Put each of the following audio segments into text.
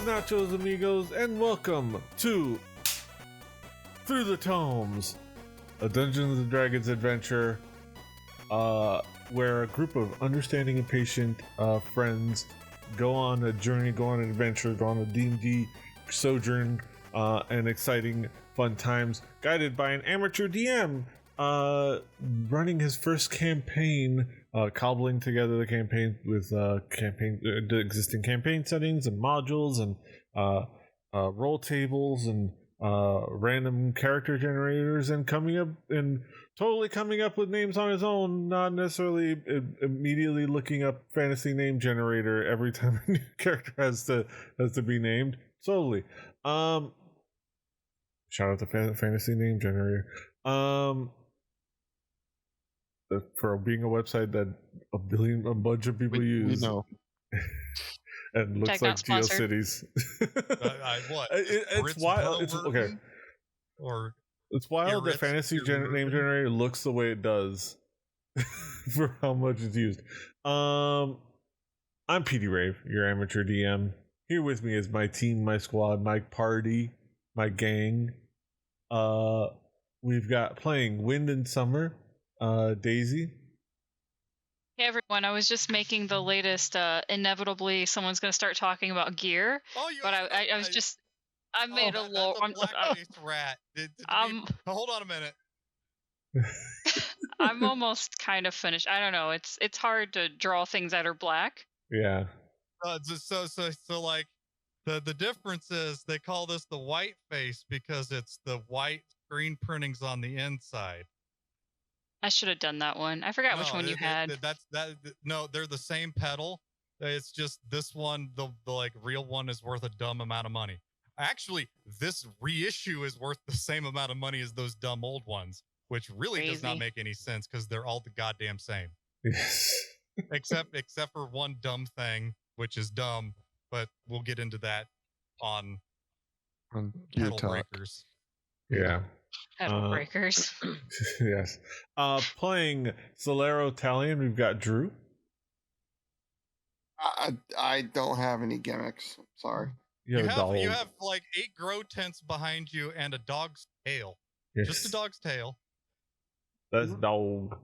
nachos, amigos, and welcome to Through the Tomes, a Dungeons and Dragons adventure, where a group of understanding and patient friends go on a journey, go on an adventure, go on a D&D sojourn, and exciting fun times, guided by an amateur DM, running his first campaign, cobbling together the campaign with the existing campaign settings and modules and roll tables and random character generators, and totally coming up with names on his own, not necessarily immediately looking up fantasy name generator every time a new character has to be named. Solely. Shout out to fantasy name generator. For being a website that a bunch of people use. We know. And looks like GeoCities. What? It's wild. It's okay. Or it's wild that fantasy name generator looks the way it does for how much it's used. I'm PD Rave, your amateur DM. Here with me is my team, my squad, my party, my gang. We've got playing Wind and Summer, Daisy. Hey everyone, I was just making the latest, inevitably someone's going to start talking about gear, but I was just, I made a lore. That's a black-faced rat. Hold on a minute. I'm almost kind of finished. I don't know, it's hard to draw things that are black. Yeah. So like, the difference is they call this the white face because it's the white screen printings on the inside. I should have done that one. I forgot which one you had. No, they're the same pedal. It's just this one, the like real one is worth a dumb amount of money. Actually, this reissue is worth the same amount of money as those dumb old ones, which really does not make any sense because they're all the goddamn same. Yes. except for one dumb thing, which is dumb, but we'll get into that on Pedal Breakers. Yeah. Pedal Breakers. Yes. Playing Solero Talion, we've got Drew. I don't have any gimmicks. Sorry. You have like 8 grow tents behind you and a dog's tail. Yes. Just a dog's tail. That's dog.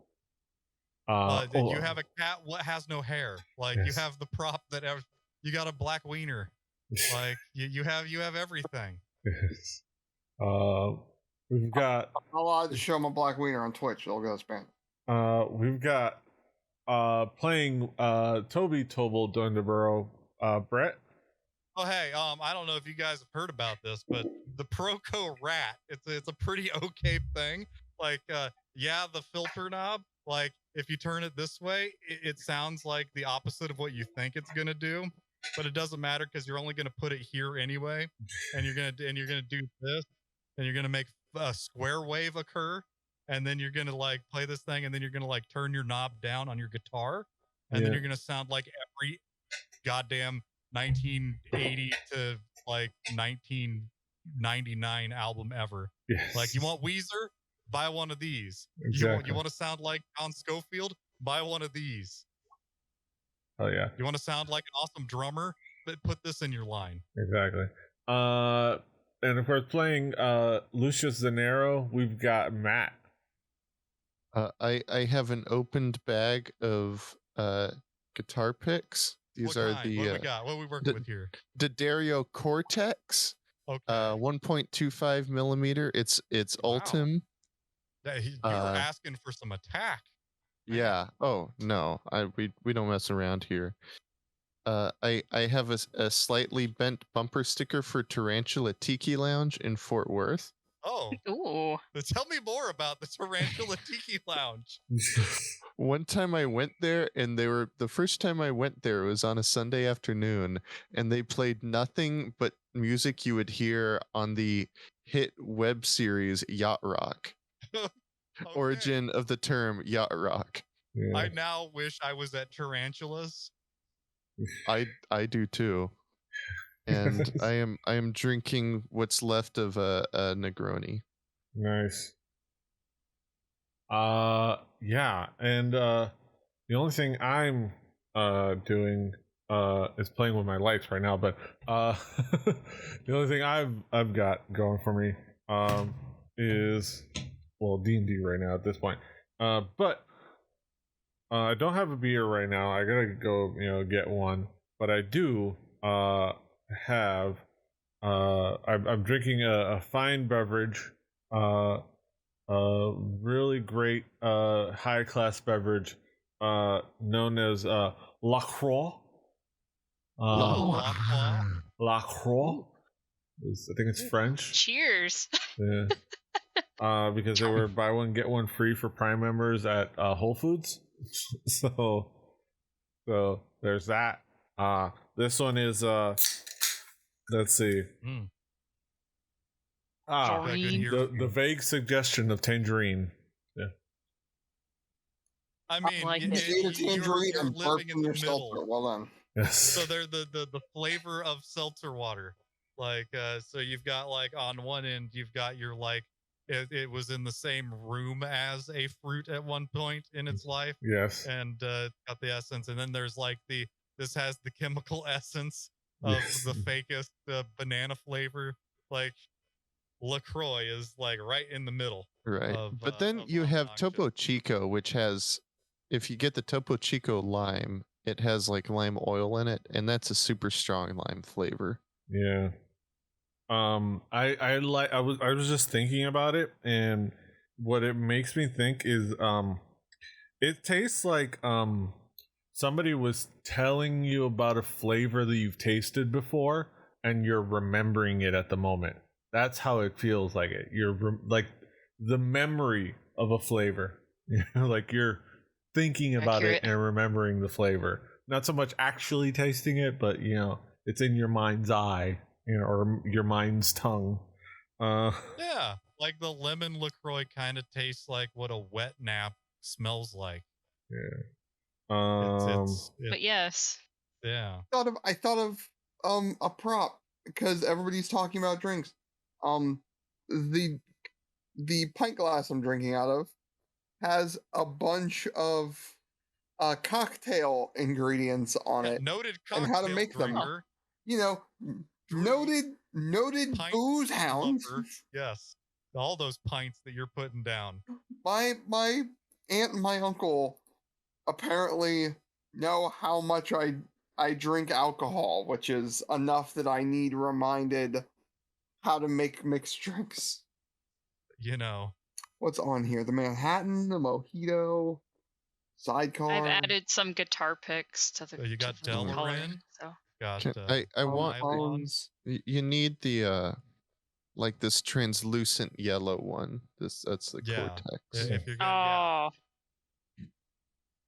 You have a cat what has no hair. Like you have the prop that you got a black wiener. Like you have everything. Yes. We've got. I'm allowed to show my black wiener on Twitch. It'll go spam. We've got playing Toby Tobel Dunderborough, Brett. Oh hey, I don't know if you guys have heard about this, but the Proco rat, it's a pretty okay thing. Like the filter knob, like if you turn it this way, it sounds like the opposite of what you think it's gonna do, but it doesn't matter because you're only gonna put it here anyway, and you're gonna do this, and you're gonna make a square wave occur, and then you're gonna like play this thing, and then you're gonna like turn your knob down on your guitar, and then you're gonna sound like every goddamn 1980 to like 1999 album ever. Yes. Like you want Weezer? Buy one of these. Exactly. You want to sound like John Scofield? Buy one of these. Oh yeah. You want to sound like an awesome drummer? But put this in your line. Exactly. And of course, playing Lucius Zanero, we've got Matt. I have an opened bag of guitar picks. These are the what we got? What are we working with here? D'Addario Cortex. Okay. 1.25 millimeter. It's Ultim. You were asking for some attack. Yeah. Oh no, we don't mess around here. I have a slightly bent bumper sticker for Tarantula Tiki Lounge in Fort Worth. Oh. Ooh. Tell me more about the Tarantula Tiki Lounge. One time I went there, and the first time I went there was on a Sunday afternoon, and they played nothing but music you would hear on the hit web series Yacht Rock. Okay. Origin of the term Yacht Rock. Yeah. I now wish I was at Tarantulas. I do too. And I am drinking what's left of a Negroni. Nice. Yeah, and the only thing I'm doing is playing with my lights right now, but the only thing I've got going for me is, well, D&D right now at this point. But I don't have a beer right now. I gotta go, get one. But I do have. I'm drinking a fine beverage, a really great high class beverage, known as LaCroix. LaCroix. I think it's French. Cheers. Yeah. Because they were buy one get one free for Prime members at Whole Foods. So there's that. This one is let's see. The vague suggestion of tangerine. Yeah. I mean, like tangerine and living in the middle. Seltzer. Well done. Yes. So they're the flavor of seltzer water. Like, so you've got like on one end, you've got your like, it was in the same room as a fruit at one point in its life. Yes. And got the essence. And then there's like this has the chemical essence of the fakest banana flavor. Like LaCroix is like right in the middle. Right. But then you have Topo Chico, which has, if you get the Topo Chico lime, it has like lime oil in it, and that's a super strong lime flavor. Yeah. I was just thinking about it, and what it makes me think is it tastes like somebody was telling you about a flavor that you've tasted before and you're remembering it at the moment. That's how it feels like it. You're like the memory of a flavor. Like you're thinking about it and remembering the flavor. Not so much actually tasting it, but it's in your mind's eye. Or your mind's tongue. Yeah, like the lemon LaCroix kind of tastes like what a wet nap smells like. Yeah. But yes. Yeah. I thought of a prop because everybody's talking about drinks. The pint glass I'm drinking out of has a bunch of cocktail ingredients on it. Noted cocktail and how to make drinker. them. Noted booze hounds. Yes, all those pints that you're putting down. My aunt and my uncle apparently know how much I drink alcohol, which is enough that I need reminded how to make mixed drinks. What's on here? The Manhattan, the Mojito, Sidecar. I've added some guitar picks to the. You got Delrin. So. I want. You need the like this translucent yellow one. That's the Cortex.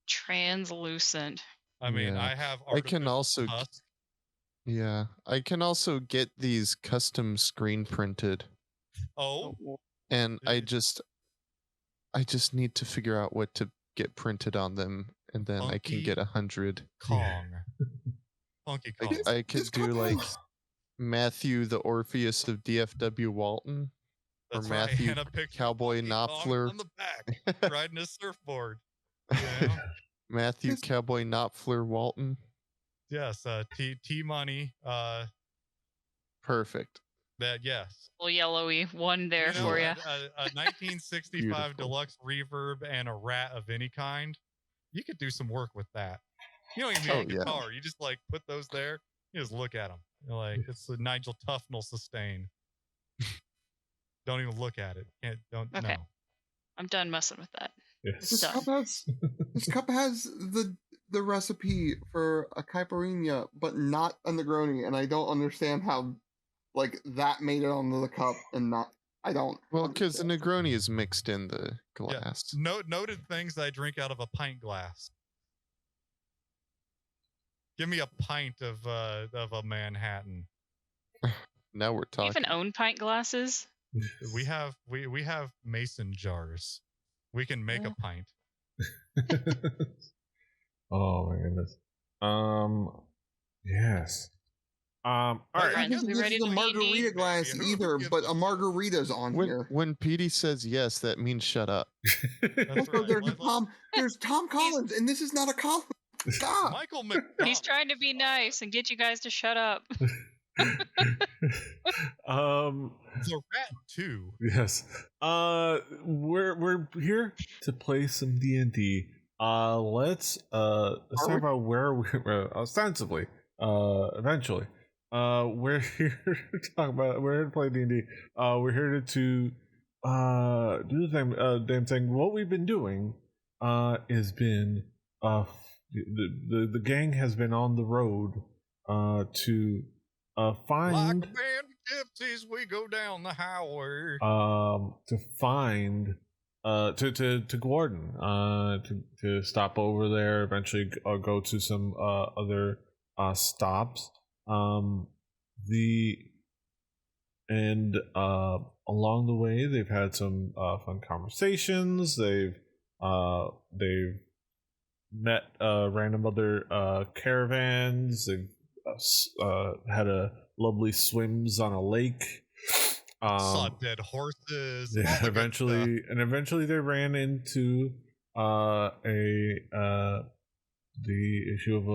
Translucent. I mean, I have. I can also. Tusk. Yeah, I can also get these custom screen printed. Oh. And I just need to figure out what to get printed on them, and then I can get 100. Kong. Funky Kong. I could do like Matthew the Orpheus of DFW Walton. That's or Matthew Cowboy Cowboy Knopfler on the back riding a surfboard. Matthew Cowboy Knopfler Walton. Yes, T Money. Perfect. That yes. Little yellowy one there for you. A 1965 deluxe reverb and a rat of any kind. You could do some work with that. You don't even need a guitar. You just like put those there. You just look at them. You're like, it's the Nigel Tufnell sustain. Don't even look at it. No. I'm done messing with that. Yes. This cup has the recipe for a caipirinha, but not a Negroni, and I don't understand how like that made it onto the cup and not. I don't. Well, because the Negroni is mixed in the glass. Yeah. Noted things I drink out of a pint glass. Give me a pint of a Manhattan. Now we're talking. Do you even own pint glasses? We have mason jars. We can make a pint. Oh my goodness. Yes. All right. I don't think this is a margarita glass either, but a margarita's on here. When Petey says yes, that means shut up. That's right. There's Tom Collins, and this is not a Collins. God. Michael McDonald. He's trying to be nice and get you guys to shut up. It's a rat too. Yes. We're here to play some D&D. Let's talk about where we ostensibly eventually. We're here to talk about. We're here to play D&D. We're here to do the damn thing. What we've been doing has been the gang has been on the road to find like a band of gypsies, we go down the highway. To find to Gordon to stop over there. Eventually, go to some other stops. Along the way, they've had some fun conversations. They've met random other caravans. They've had a lovely swims on a lake. Saw dead horses. Yeah, eventually they ran into the issue of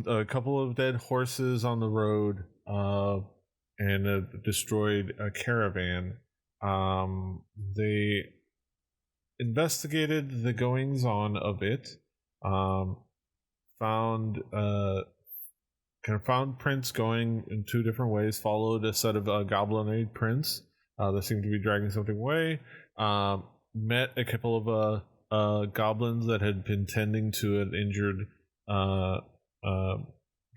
a couple of dead horses on the road, and a destroyed caravan. They investigated the goings on of it. Found prints going in two different ways. Followed a set of goblinoid prints that seemed to be dragging something away. Met a couple of goblins that had been tending to an injured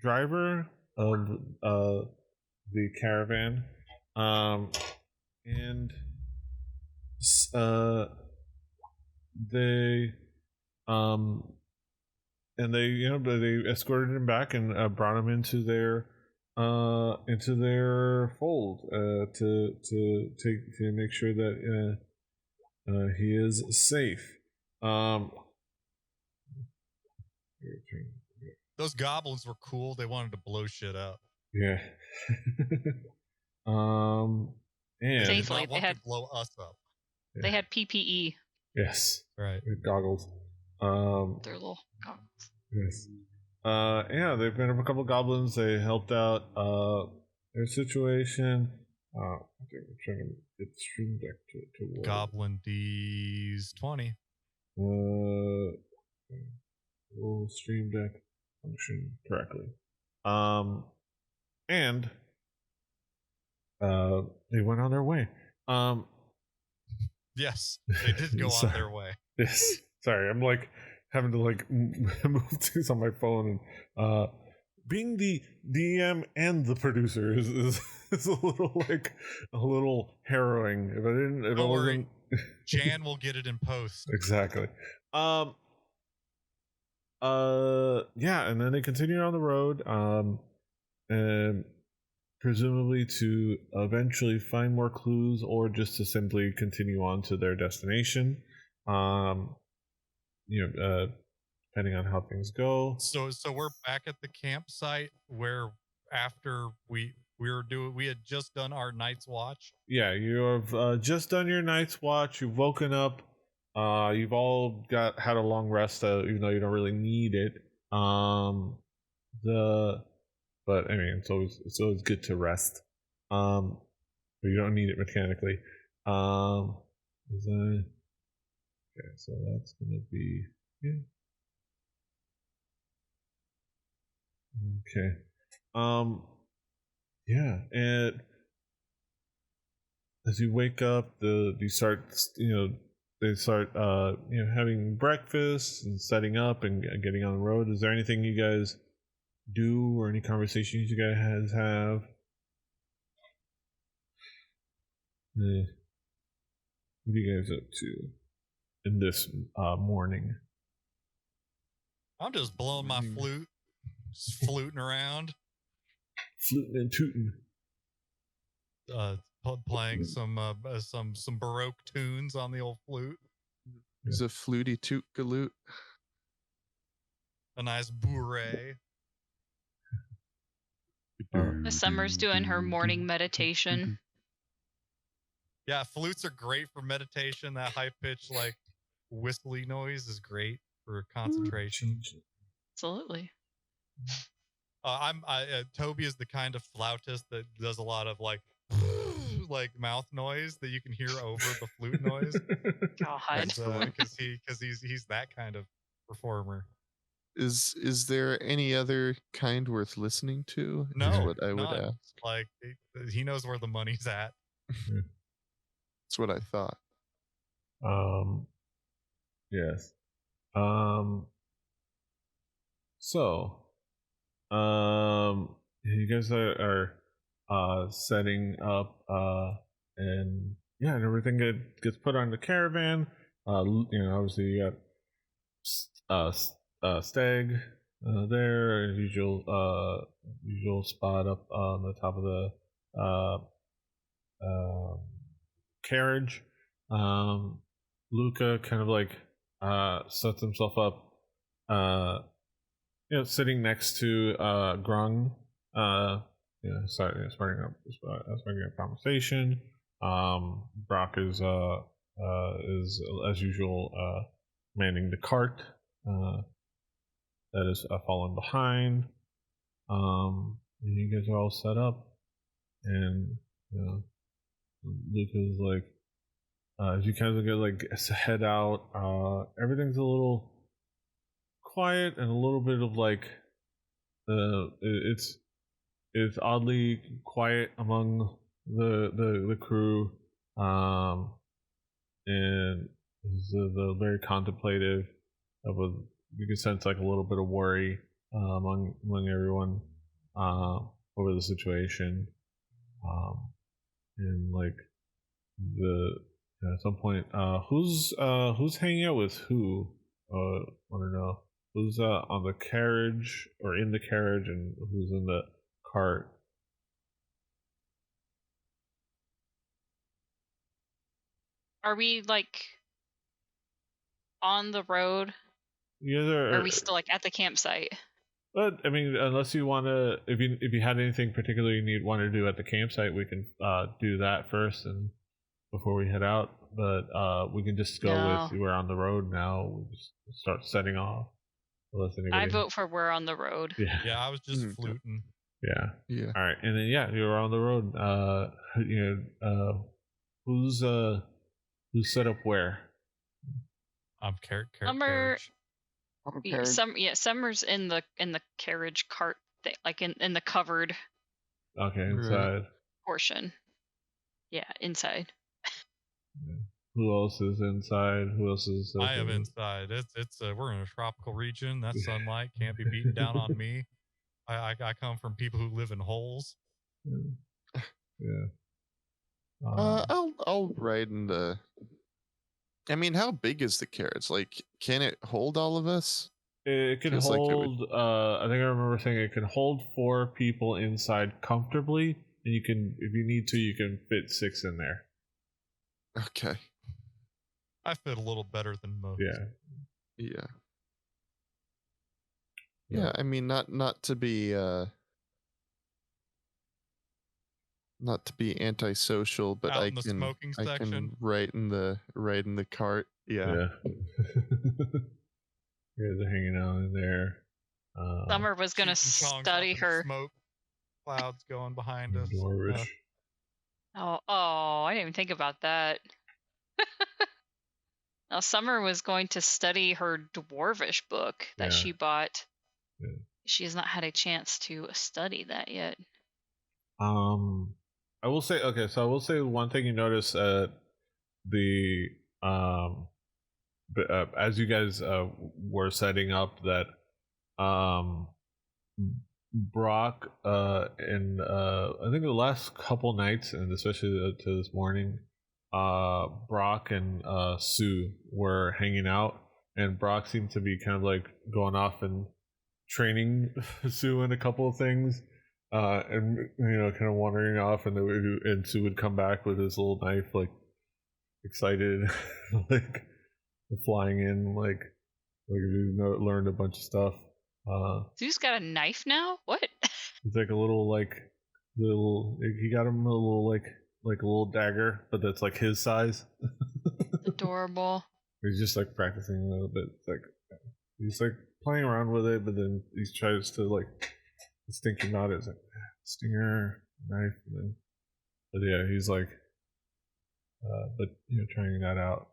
driver of the caravan, and they escorted him back and brought him into their fold to make sure that he is safe. Those goblins were cool. They wanted to blow shit up. Yeah. And Safely, they had blow us up. They had PPE. Yes. Right. Goggles. Their little goggles. Yes. Yeah, they've been a couple of goblins. They helped out their situation. I think we're trying to get the stream deck to work. Goblin D's 20. Will stream deck function correctly. And they went on their way. Yes, they did go on their way. Yes. Sorry, I'm like having to like move things on my phone, and being the DM and the producer is a little harrowing. If I wasn't, Jan will get it in post. Exactly. Yeah, and then they continued on the road, and presumably to eventually find more clues, or just to simply continue on to their destination. Depending on how things go. So we're back at the campsite where after we had just done our night's watch. Yeah, you have just done your night's watch. You've woken up. You've all had a long rest, even though you don't really need it. But I mean, it's always good to rest. But you don't need it mechanically. Okay, so that's gonna be Okay. Yeah, and as you wake up, they start having breakfast and setting up and getting on the road. Is there anything you guys do, or any conversations you guys have? What are you guys up to in this morning? I'm just blowing my flute, just fluting around, fluting and tooting. Playing some Baroque tunes on the old flute. Is a fluty toot galoot. A nice bourrée. The Summer's doing her morning meditation. Yeah, flutes are great for meditation. That high pitch, like whistly noise is great for concentration. Absolutely. Toby is the kind of flautist that does a lot of like mouth noise that you can hear over the flute noise. God. Because he's that kind of performer. Is there any other kind worth listening to? No, is what I would none. ask. Like he knows where the money's at. That's what I thought. Yes. So, you guys are setting up, and everything gets put on the caravan. Obviously you got Stag there, usual spot up on the top of the carriage. Luca kind of like sets himself up, sitting next to Grung. Starting a conversation. Brock is as usual manning the cart that is falling behind. And you guys are all set up, and Luca's like, as you kind of head out, everything's a little quiet and a little bit of like it's oddly quiet among the crew, and the very contemplative you can sense like a little bit of worry among everyone over the situation, and like at some point, who's hanging out with who? I want to know who's on the carriage or in the carriage, and who's in the cart. Are we like on the road? Or are we still like at the campsite? But I mean, unless you want to, if you had anything particular you want to do at the campsite, we can do that first and before we head out. But we can just go with we're on the road now. We just start setting off. I vote for we're on the road. Yeah, I was just fluting. Yeah. All right, and then you're on the road. Who's set up where? I'm carriage. Summer's in the carriage cart thing, like in the covered. Okay, inside portion. Yeah, inside. Yeah. Who else is inside? Who else is? I am inside. It's we're in a tropical region. That sunlight can't be beaten down on me. I come from people who live in holes. Yeah. I'll ride in the. I mean, how big is the carriage? Like, can it hold all of us? It can hold. I think I remember saying it can hold 4 people inside comfortably, and you can, if you need to, you can fit 6 in there. Okay. I fit a little better than most. Yeah. I mean, not to be antisocial, but I can ride in the cart. Yeah. You guys are hanging out in there. Summer was gonna study her smoke clouds going behind us. I didn't even think about that. Now Summer was going to study her dwarvish book that she bought. Yeah. She has not had a chance to study that yet. I will say one thing you notice at the as you guys were setting up, that Brock and I think the last couple nights, and especially to this morning, Brock and Sue were hanging out, and Brock seemed to be kind of like going off and training Sue in a couple of things, and kind of wandering off, and Sue would come back with his little knife, like excited, like flying in, like he learned a bunch of stuff. Sue's got a knife now? What? It's like a little he got him a little like a little dagger, but that's like his size. Adorable. He's just like practicing a little bit. Like he's like playing around with it, but then he tries to like his thinking about it. It's like stinger, knife, and then but yeah, he's like but trying that out.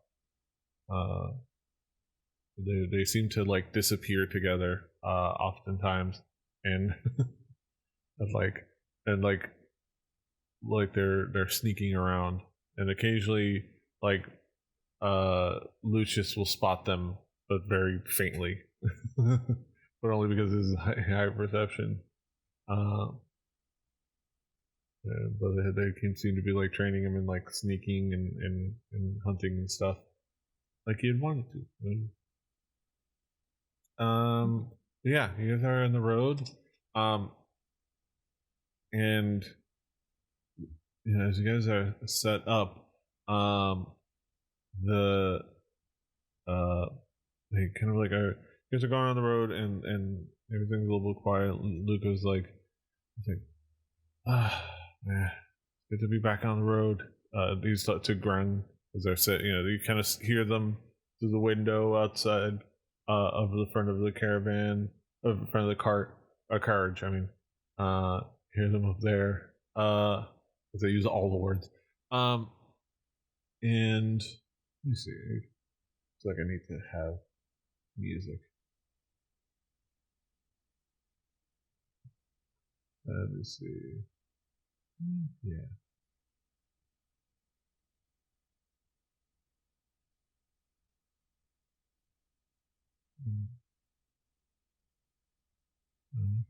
They seem to like disappear together oftentimes, and and like they're sneaking around, and occasionally like Lucius will spot them, but very faintly, but only because of his high perception. But they can seem to be like training him in like sneaking and hunting and stuff, like he had wanted to. Yeah, you guys are on the road, and as you guys are set up, the they kind of like are. You guys are going on the road, and everything's a little bit quiet. Luca's like, man, good to be back on the road. These to Grun as they're sitting. You kind of hear them through the window outside of the front of the caravan, of the front of the carriage. I mean, hear them up there. As they use all the words. And let me see. It's like I need to have music. Let me see. Yeah.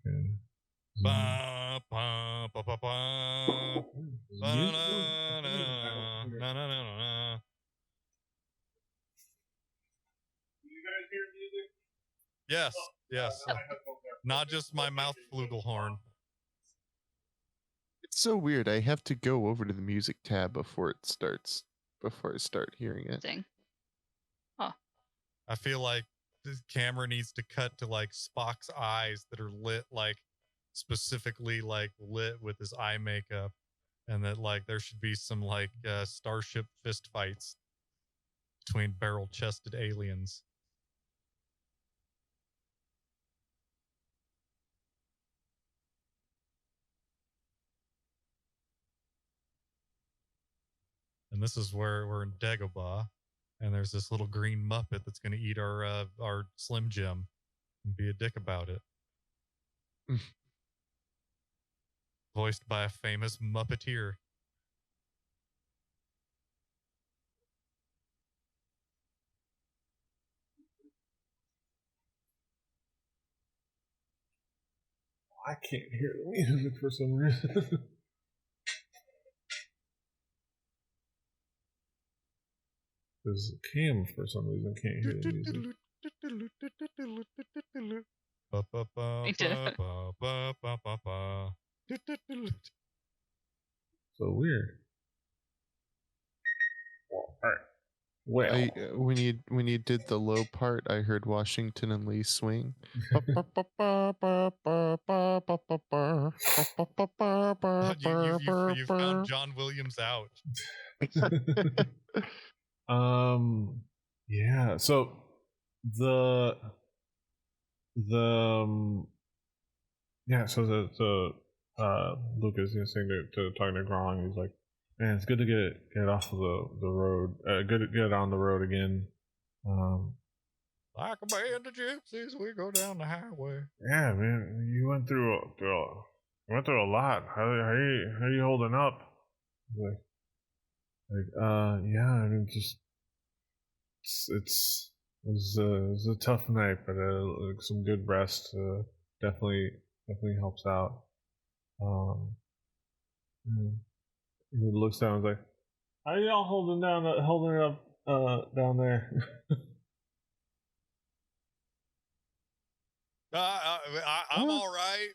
Okay. Ba, ba, ba, ba, ba. Ba, na, na, na, na, na, na, na. Do you guys hear music? Yes, yes. Not just my mouth flugelhorn. It's so weird. I have to go over to the music tab before it starts. Before I start hearing it. Thing. Huh. I feel like the camera needs to cut to like Spock's eyes that are lit like specifically like lit with his eye makeup, and that like there should be some like starship fist fights between barrel-chested aliens. And this is where we're in Dagobah, and there's this little green Muppet that's going to eat our Slim Jim and be a dick about it. Voiced by a famous Muppeteer. I can't hear the music for some reason. Because Cam, for some reason, can't hear the music. So weird. All right. Well, When you did the low part, I heard Washington and Lee swing. You found John Williams out. Yeah. So Lucas is saying to talking to Grong. He's like, man, it's good to get off of the road. Good to get on the road again. Like a band of gypsies, we go down the highway. Yeah, man, you went through a lot. How are you holding up? Yeah, I mean, just it was a tough night, but some good rest definitely helps out. He looks down and is like, how are y'all holding it up down there? I'm all right.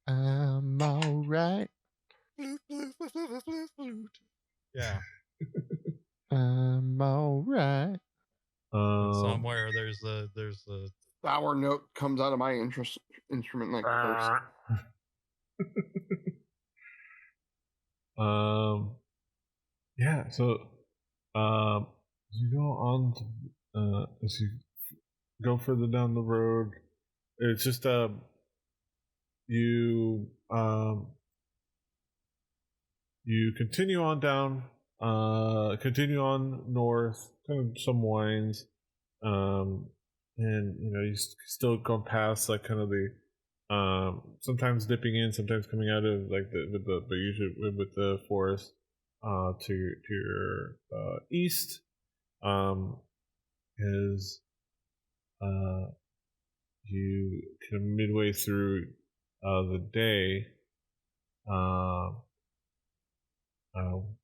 I'm all right. Flute, flute, flute, flute, flute, flute. Yeah. I'm all right. Somewhere there's a sour note comes out of my instrument like first. Yeah, so as you go on, as you go further down the road, it's just you you continue on down, continue on north, kind of some winds, and you still go past like kind of the sometimes dipping in, sometimes coming out of like but usually with the forest to your east is you kind of midway through the day.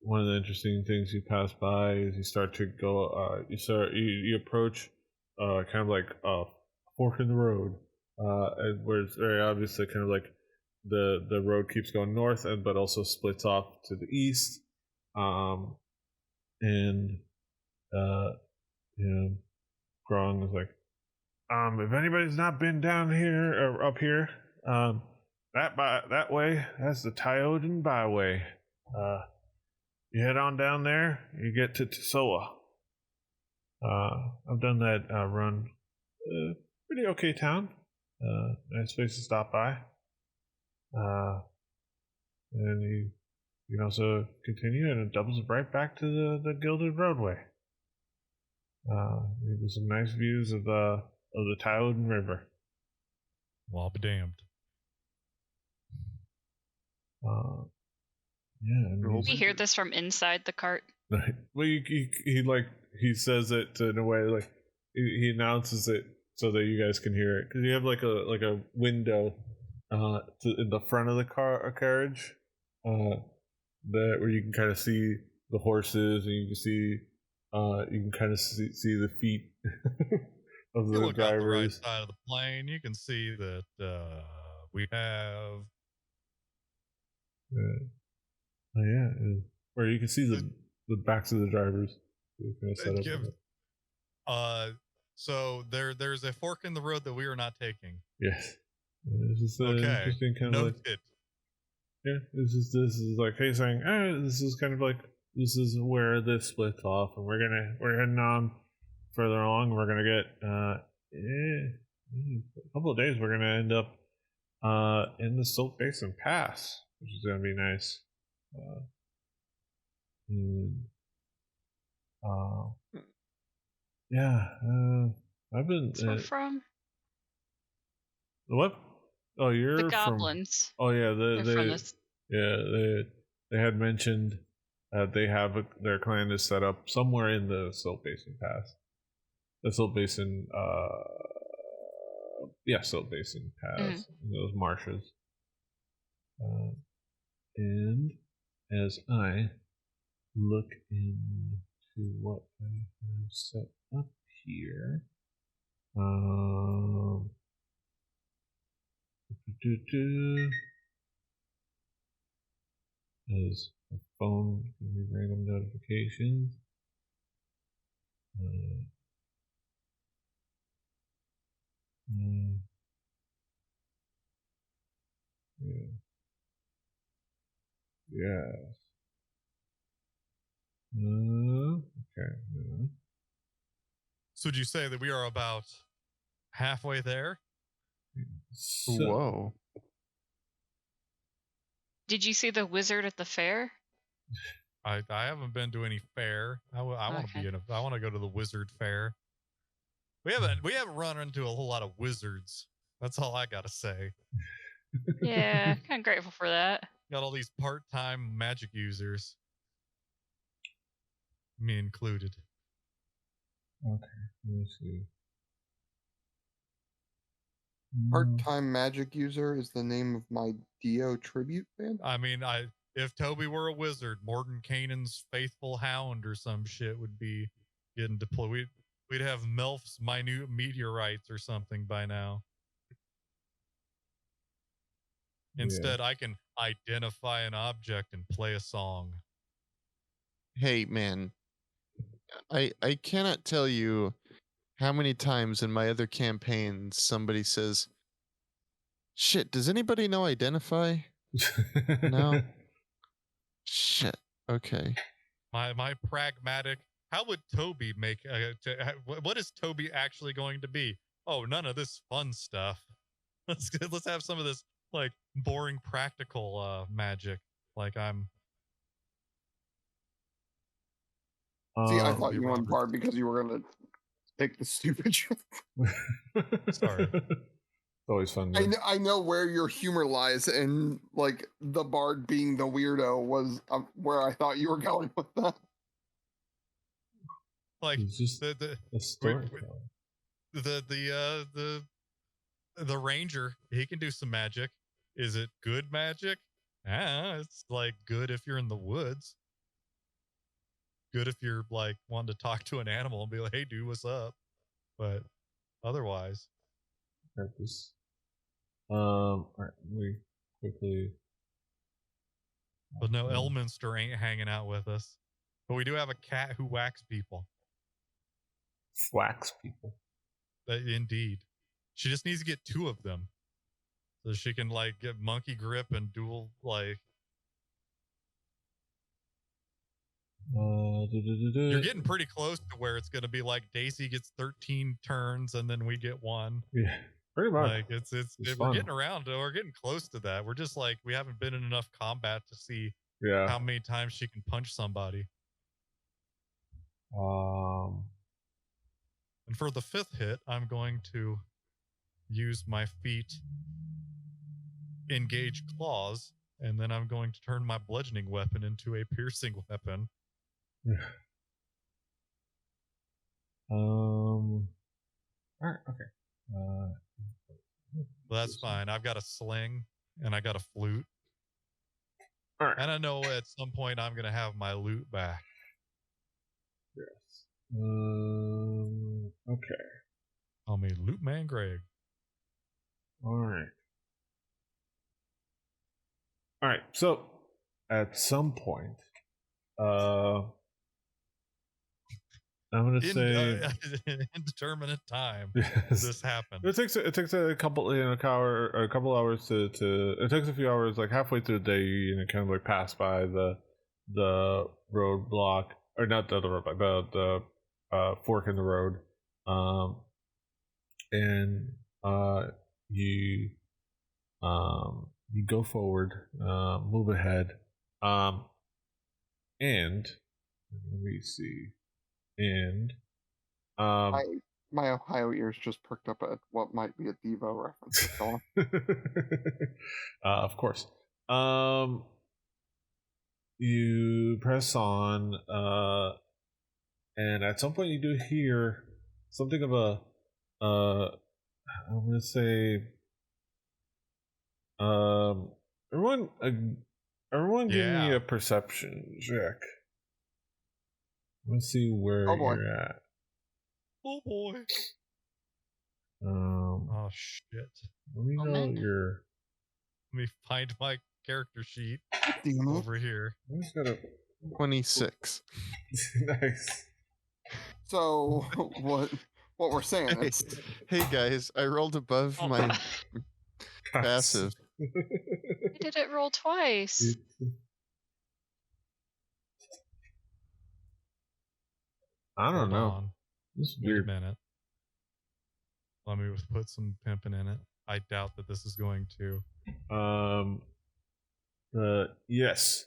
One of the interesting things you pass by is you start to go. You approach kind of like a fork in the road, where it's very obviously kind of like the road keeps going north, but also splits off to the east. And Grong is like, if anybody's not been down here or up here, that way, that's the Tyoden Byway. You head on down there, you get to Tosoa. I've done that run. Pretty okay town. Nice place to stop by. And you can also continue, and it doubles right back to the Gilded Roadway. There's some nice views of the Tyoden River. Well, I'll be damned. Yeah. We hear this from inside the cart. Well, he says it in a way like he announces it so that you guys can hear it, because you have like a window in the front of the carriage where you can kind of see the horses, and you can kind of see the feet of the look drivers. Out the right side of the plane, you can see that we have. Oh yeah, where you can see the backs of the drivers. Kind of set up. So there's a fork in the road that we are not taking. Yes. This is interesting kind of like. Yeah, this is like hey saying, this is kind of like this is where this splits off, and we're heading on further along. We're gonna get a couple of days. We're gonna end up in the Salt Basin Pass, which is gonna be nice. I've been. That's where we're from. What? Oh, you're the goblins. Oh yeah, they had mentioned they have their clan is set up somewhere in the Salt Basin Pass. The Salt Basin, Salt Basin Pass, in those marshes. And as I look into what I have set up here, as a phone give me random notifications. Yes. Okay. So, would you say that we are about halfway there? Whoa. Did you see the wizard at the fair? I haven't been to any fair. I want to be I want to go to the wizard fair. We haven't run into a whole lot of wizards. That's all I gotta say. Yeah, kind of grateful for that. Got all these part-time magic users, me included. Okay, let me see. Part-time magic user is the name of my Dio tribute band. I mean, if Toby were a wizard, Morton Canaan's faithful hound or some shit would be getting deployed. We'd have Melf's minute meteorites or something by now. Instead, I can identify an object and play a song. Hey, man. I cannot tell you how many times in my other campaigns somebody says, shit, does anybody know Identify? No? Shit. Okay. My pragmatic how would Toby make? What is Toby actually going to be? Oh, none of this fun stuff. Let's have some of this like boring practical magic. Like I'm. See, I thought you won part because you were gonna take the stupid shit. Sorry. It's always fun. I know where your humor lies, and like the bard being the weirdo was where I thought you were going with that. Like it's just the story. The ranger, he can do some magic. Is it good magic? It's like good if you're in the woods. Good if you're like wanting to talk to an animal and be like, "Hey, dude, what's up?" But otherwise, purpose. All right, we quickly. But no, Elminster ain't hanging out with us. But we do have a cat who whacks people. Whacks people. Indeed. She just needs to get 2 of them. So she can like get monkey grip and dual like. You're getting pretty close to where it's going to be like Daisy gets 13 turns and then we get 1. Yeah. Pretty much. Like we're getting around. We're getting close to that. We're just like we haven't been in enough combat to see how many times she can punch somebody. And for the 5th hit, I'm going to use my feet, engage claws, and then I'm going to turn my bludgeoning weapon into a piercing weapon. All right. Okay. Well, that's fine. I've got a sling and I got a flute. All right. And I know at some point I'm going to have my loot back. Yes. Okay. Call me Loot Man Greg. All right. All right. So, at some point, I'm gonna say indeterminate time. Yes. This happened. It takes a couple hours to it takes a few hours, like halfway through the day, you kind of like pass by the roadblock, or not the roadblock, the fork in the road, and you go forward, move ahead, and let me see. And my Ohio ears just perked up at what might be a Devo reference. Go on. Of course. You press on, and at some point you do hear something of a I'm gonna say everyone give me a perception check. Let's see where you're at. Oh boy. Oh shit. Let me know your. Let me find my character sheet over here. I just got a 26. Nice. So what we're saying is, hey guys, I rolled above my passive. Why did it roll twice? I don't know. This is weird. Wait a minute. Let me put some pimping in it. I doubt that this is going to. Yes.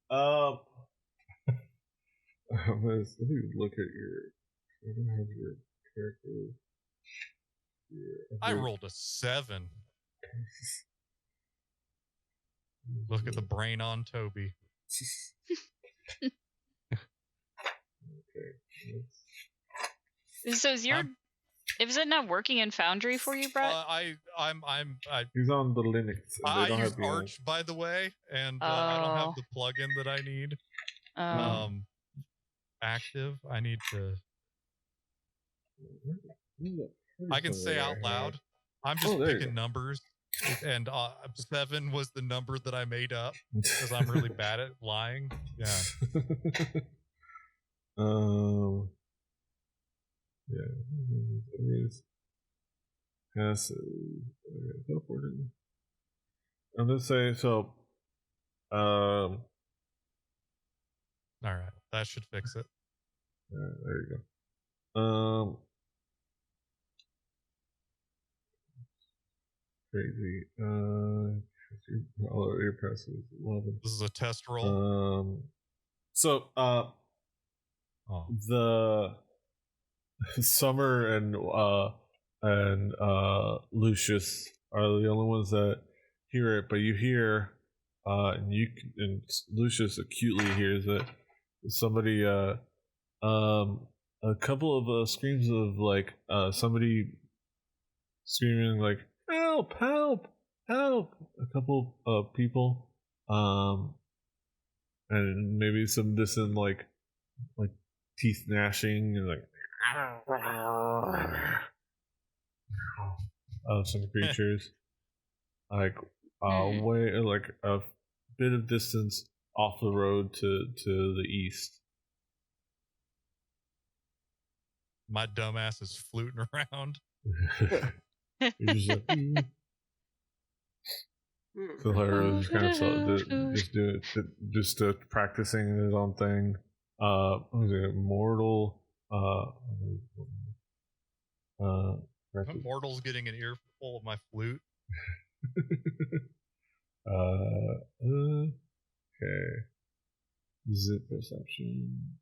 Let me look at your. I don't have your character. I rolled a 7. Look at the brain on Toby. Okay. So is it not working in Foundry for you, Brett? He's on the Linux. I use Arch, by the way, and I don't have the plugin that I need. Active. I need to. I can say out loud. I'm just picking numbers, and 7 was the number that I made up because I'm really bad at lying. Yeah. Yeah. Passive. I'm gonna say so. All right, that should fix it. There you go. Crazy. Your press is 11. This is a test roll. The Summer and Lucius are the only ones that hear it, but you hear, and Lucius acutely hears it. Somebody, a couple of screams of like somebody screaming like help, help, help. A couple of people, and maybe some distant like teeth gnashing and like some creatures like way like a bit of distance off the road to the east. My dumbass is fluting around. You're just like, so Lyra just kind of just practicing his own thing. What was it? Mortal. Mortal's getting an earful of my flute. Okay. Zip perception.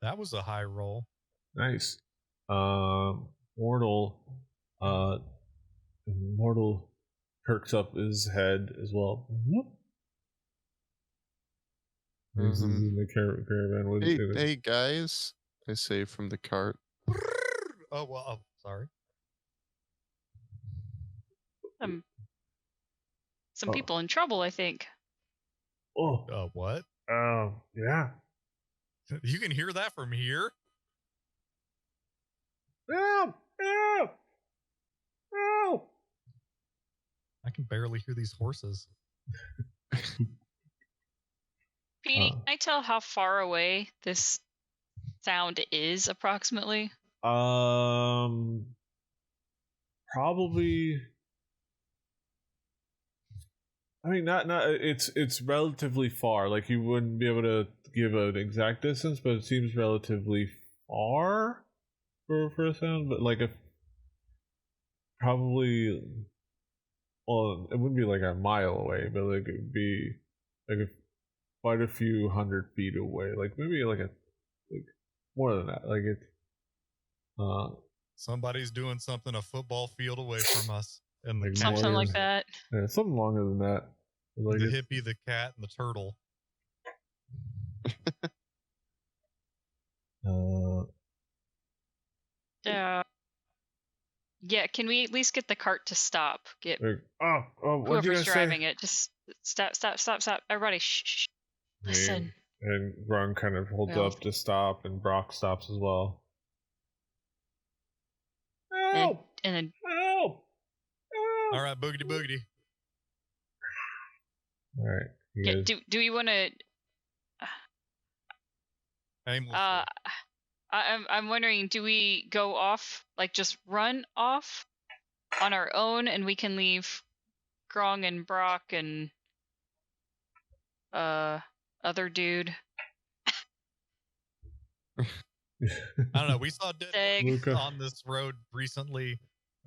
That was a high roll. Nice. Mortal perks up his head as well. This is in the caravan. Hey guys, I say from the cart. Oh well, sorry. Some people in trouble, I think. Oh. What? Yeah. You can hear that from here. Help! Help! Help! I can barely hear these horses. Petey, can I tell how far away this sound is approximately? Probably. I mean, not. It's relatively far. Like you wouldn't be able to give an exact distance, but it seems relatively far for a sound. But like probably. Well, it wouldn't be like a mile away, but like it'd be like quite a few 100 feet away. Like maybe like more than that. Like it's. Somebody's doing something a football field away from us. And like something like that. Yeah, something longer than that. Like the hippie, the cat, and the turtle. Yeah, can we at least get the cart to stop? Get whoever's driving it, just stop. Everybody, shh. Listen. And Ron kind of holds up to stop, and Brock stops as well. Help! And then help! All right, boogity boogity. All right. Yeah, do we want to? I'm wondering, do we go off, like just run off on our own, and we can leave Grong and Brock and other dude? I don't know. We saw dead on this road recently.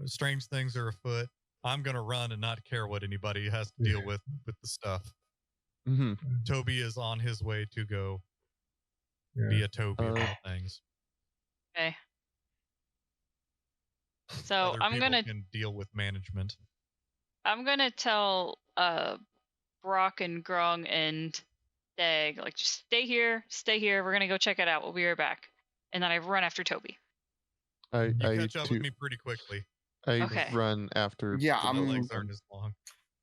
Strange things are afoot. I'm gonna run and not care what anybody has to deal with the stuff. Mm-hmm. Toby is on his way to go be a Toby of all things. Okay. So I'm gonna deal with management. I'm gonna tell Brock and Grong and Dag, like, just stay here. We're gonna go check it out. We'll be right back. And then I run after Toby. You catch up with me pretty quickly. I run after. Yeah, my legs aren't as long.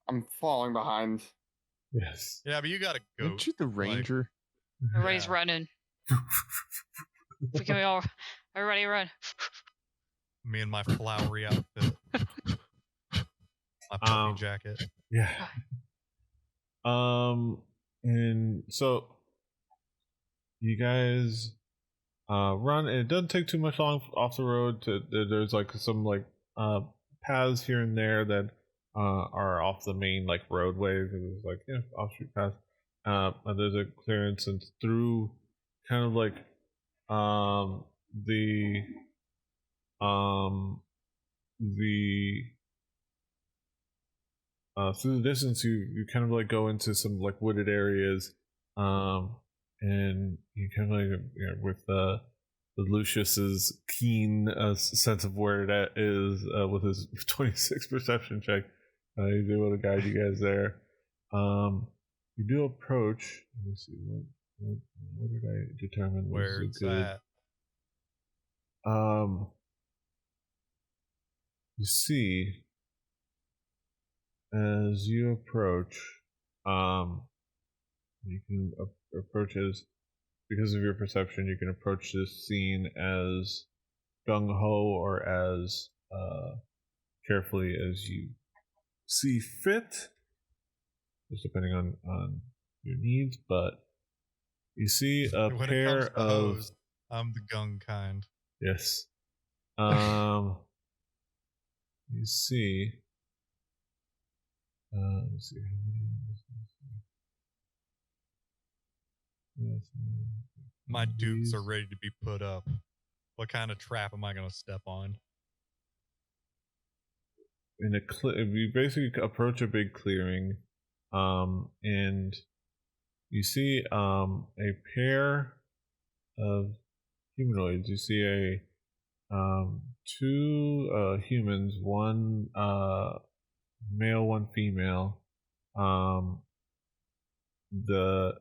I'm falling behind. Yes. Yeah, but you gotta go. Aren't you the ranger? Everybody's running. Can we all? Everybody run. Me and my flowery outfit. My puffy jacket. Yeah. And so you guys run, and it doesn't take too much long off the road. There's like some like paths here and there that are off the main like roadway. There's like offshoot paths, there's a clearance, and through kind of like the through the distance, you kind of like go into some like wooded areas, and you kind of like, with Lucius's keen sense of where that is, with his 26 perception check, he's able to guide you guys there. You do approach. Let me see what did I determine was Where it's good. at. You see, as you approach, you can approach as, because of your perception, you can approach this scene as gung-ho or as carefully as you see fit, just depending on your needs. But you see a When pair it comes to of hose, I'm the gung kind. yes. You see. Let's see. My dukes are ready to be put up. What kind of trap am I going to step on? In you basically approach a big clearing, and you see a pair of humanoids. You see two humans, one male, one female. The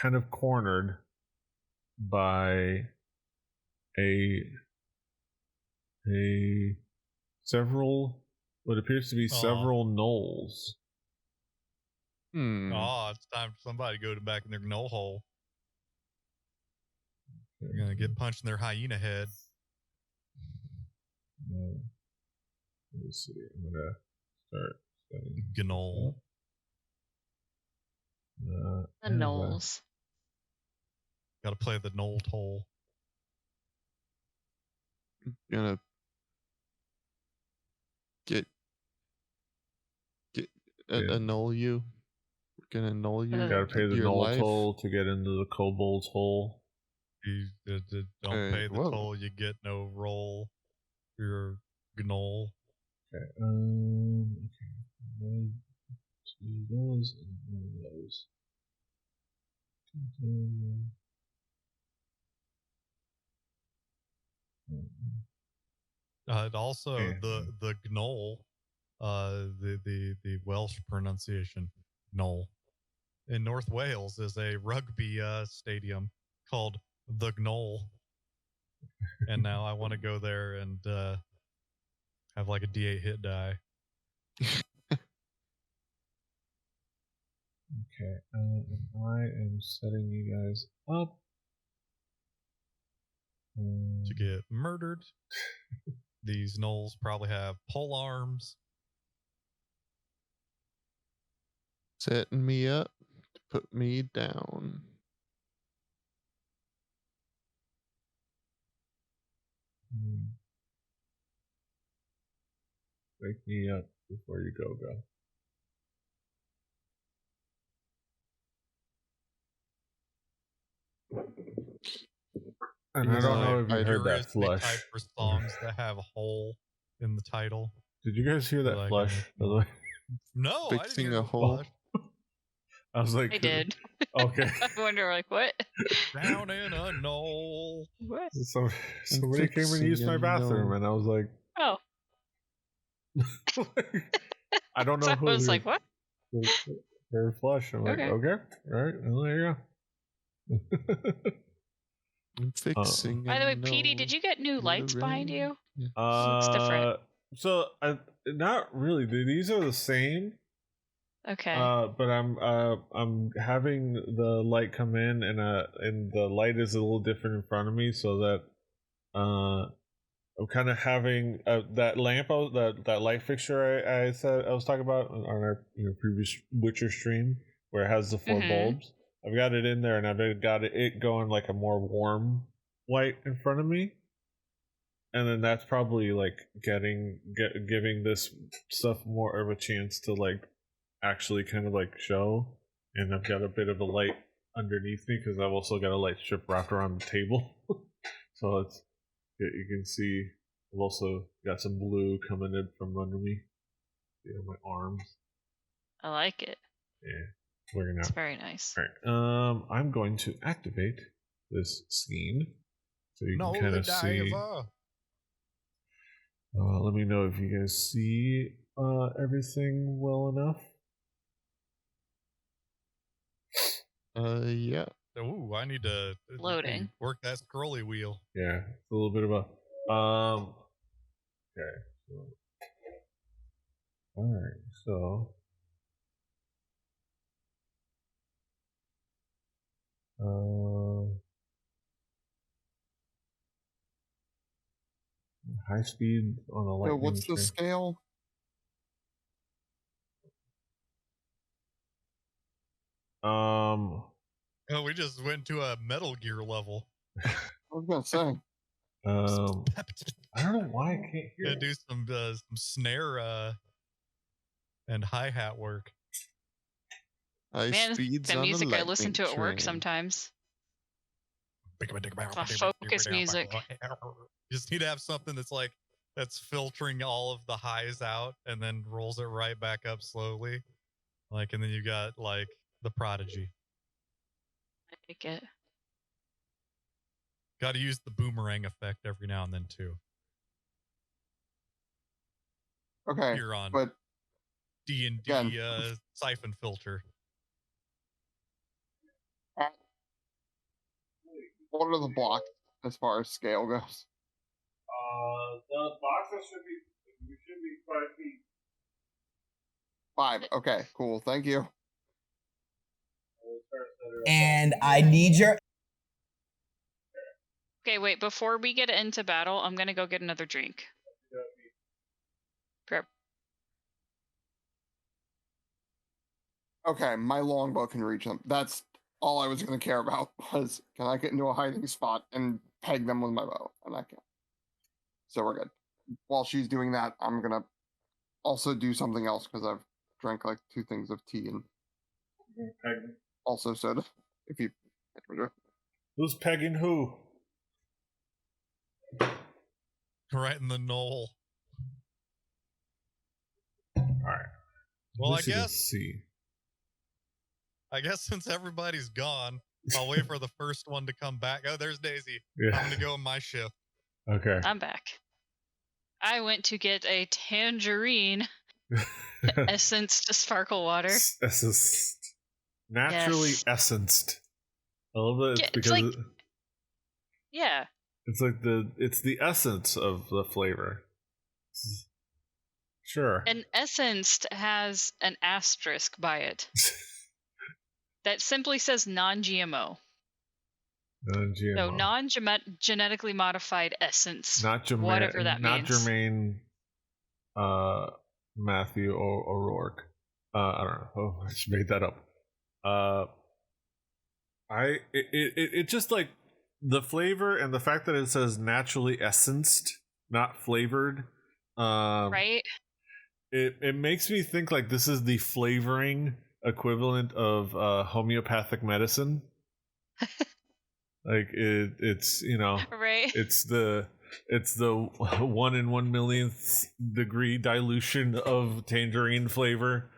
kind of cornered by a several, what appears to be several gnolls. Oh, it's time for somebody to go back in their gnoll hole. They're gonna get punched in their hyena head. Let me see. I'm gonna start studying. Gnoll. The gnolls. Gotta play the gnoll toll. Gonna annul you. We're gonna annul you. Gotta pay the your gnoll life. toll to get into the kobold's hole. You don't pay the toll, you get no roll. You're gnoll. Okay. Okay. One, two, those, and one of those. Also, the gnoll, the Welsh pronunciation, gnoll, in North Wales is a rugby stadium called the Gnoll. And now I want to go there and have like a D8 hit die. Okay, and I am setting you guys up to get murdered. These gnolls probably have pole arms. Setting me up to put me down. Wake me up before you go. And I don't know if you heard that flush. Type for songs that have a hole in the title. Did you guys hear that flush, by the way? No, I didn't hear a hole. Flush. I was like, I did. Okay. I wonder, like, what? Down in a knoll. What? Somebody came and used my bathroom, and I was like, oh. I don't know So who. I was like, what? Heard flush. I'm like, okay, all right, well, there you go. I'm fixing. By the way, Petey, did you get new lights behind you? Looks different. So not really. These are the same. Okay. But I'm having the light come in, and the light is a little different in front of me, so that I'm kind of having that lamp, that light fixture I said I was talking about on our previous Witcher stream, where it has the 4 bulbs. I've got it in there, and I've got it going like a more warm light in front of me, and then that's probably like giving this stuff more of a chance to like actually kind of like show, and I've got a bit of a light underneath me because I've also got a light strip wrapped around the table. So it's you can see I've also got some blue coming in from under me. See on my arms. I like it. Yeah, we're gonna. It's very nice. All right. I'm going to activate this scene so you can kind of see. Let me know if you guys see everything well enough. Yeah. Ooh, I need to Loading. Work that scrolly wheel. Yeah, it's a little bit of a okay. So, all right, so high speed on the lightning. What's the scale? Oh, we just went to a Metal Gear level. I was gonna say. I don't know why I can't hear. Gonna do some snare and hi-hat work. Man, the music I listen to at work sometimes. My focus music. You just need to have something that's filtering all of the highs out and then rolls it right back up slowly. And then you got the Prodigy. I like it. Got to use the boomerang effect every now and then too. Okay, You're on but D&D siphon filter. What are the blocks as far as scale goes? The boxes should be 5 feet. 5. Okay, cool. Thank you. And I need your. Okay, wait. Before we get into battle, I'm gonna go get another drink. Prep. Okay, my longbow can reach them. That's all I was going to care about was, can I get into a hiding spot and peg them with my bow? And I can. So we're good. While she's doing that, I'm going to also do something else because I've drank 2 things of tea and also soda. If you... Who's pegging who? Right in the knoll. All right. Well, I guess since everybody's gone, I'll wait for the first one to come back. Oh, there's Daisy. Yeah. I'm going to go in my shift. Okay. I'm back. I went to get a tangerine essenced sparkle water. Naturally essenced. I love that because yeah. It's the essence of the flavor. Sure. And essenced has an asterisk by it. That simply says non-GMO. Non-GMO. So non-genetically modified essence. Whatever that means. Not Jermaine Matthew O'Rourke. I don't know. Oh, I just made that up. It just the flavor and the fact that it says naturally essenced, not flavored. Right. It makes me think this is the flavoring equivalent of homeopathic medicine. It's right. It's the 1 in 1 millionth degree dilution of tangerine flavor,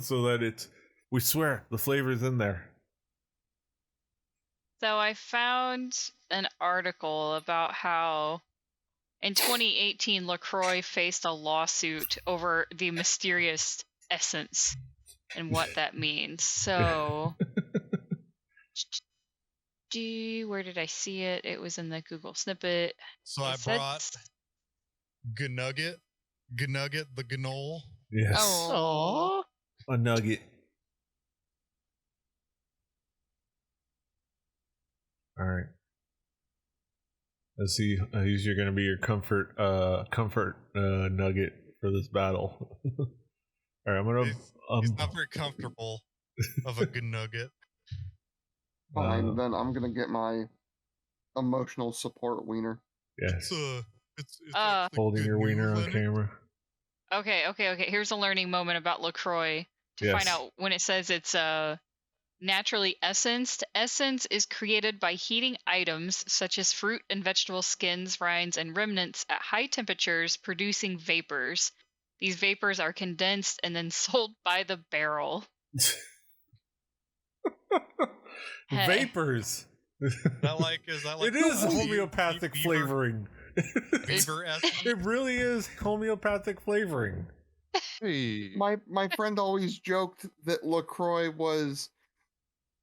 so that we swear the flavor's in there. So I found an article about how in 2018 LaCroix faced a lawsuit over the mysterious essence and what that means. So where did I see it? It was in the Google snippet. So I brought Gnugget the gnoll. Yes. Oh. A nugget. All right. Let's see. He's going to be your comfort nugget for this battle. All right, I'm gonna. He's not very comfortable of a good nugget. Fine, then I'm gonna get my emotional support wiener. Yes. It's holding your wiener on camera. Okay. Here's a learning moment about LaCroix. to find Yes. out when it says it's naturally essenced. Essence is created by heating items such as fruit and vegetable skins, rinds, and remnants at high temperatures, producing vapors. These vapors are condensed and then sold by the barrel. Hey. Vapors. Is that like It is homeopathic beaver- flavoring. Beaver essence? It really is homeopathic flavoring. Hey. My friend always joked that LaCroix was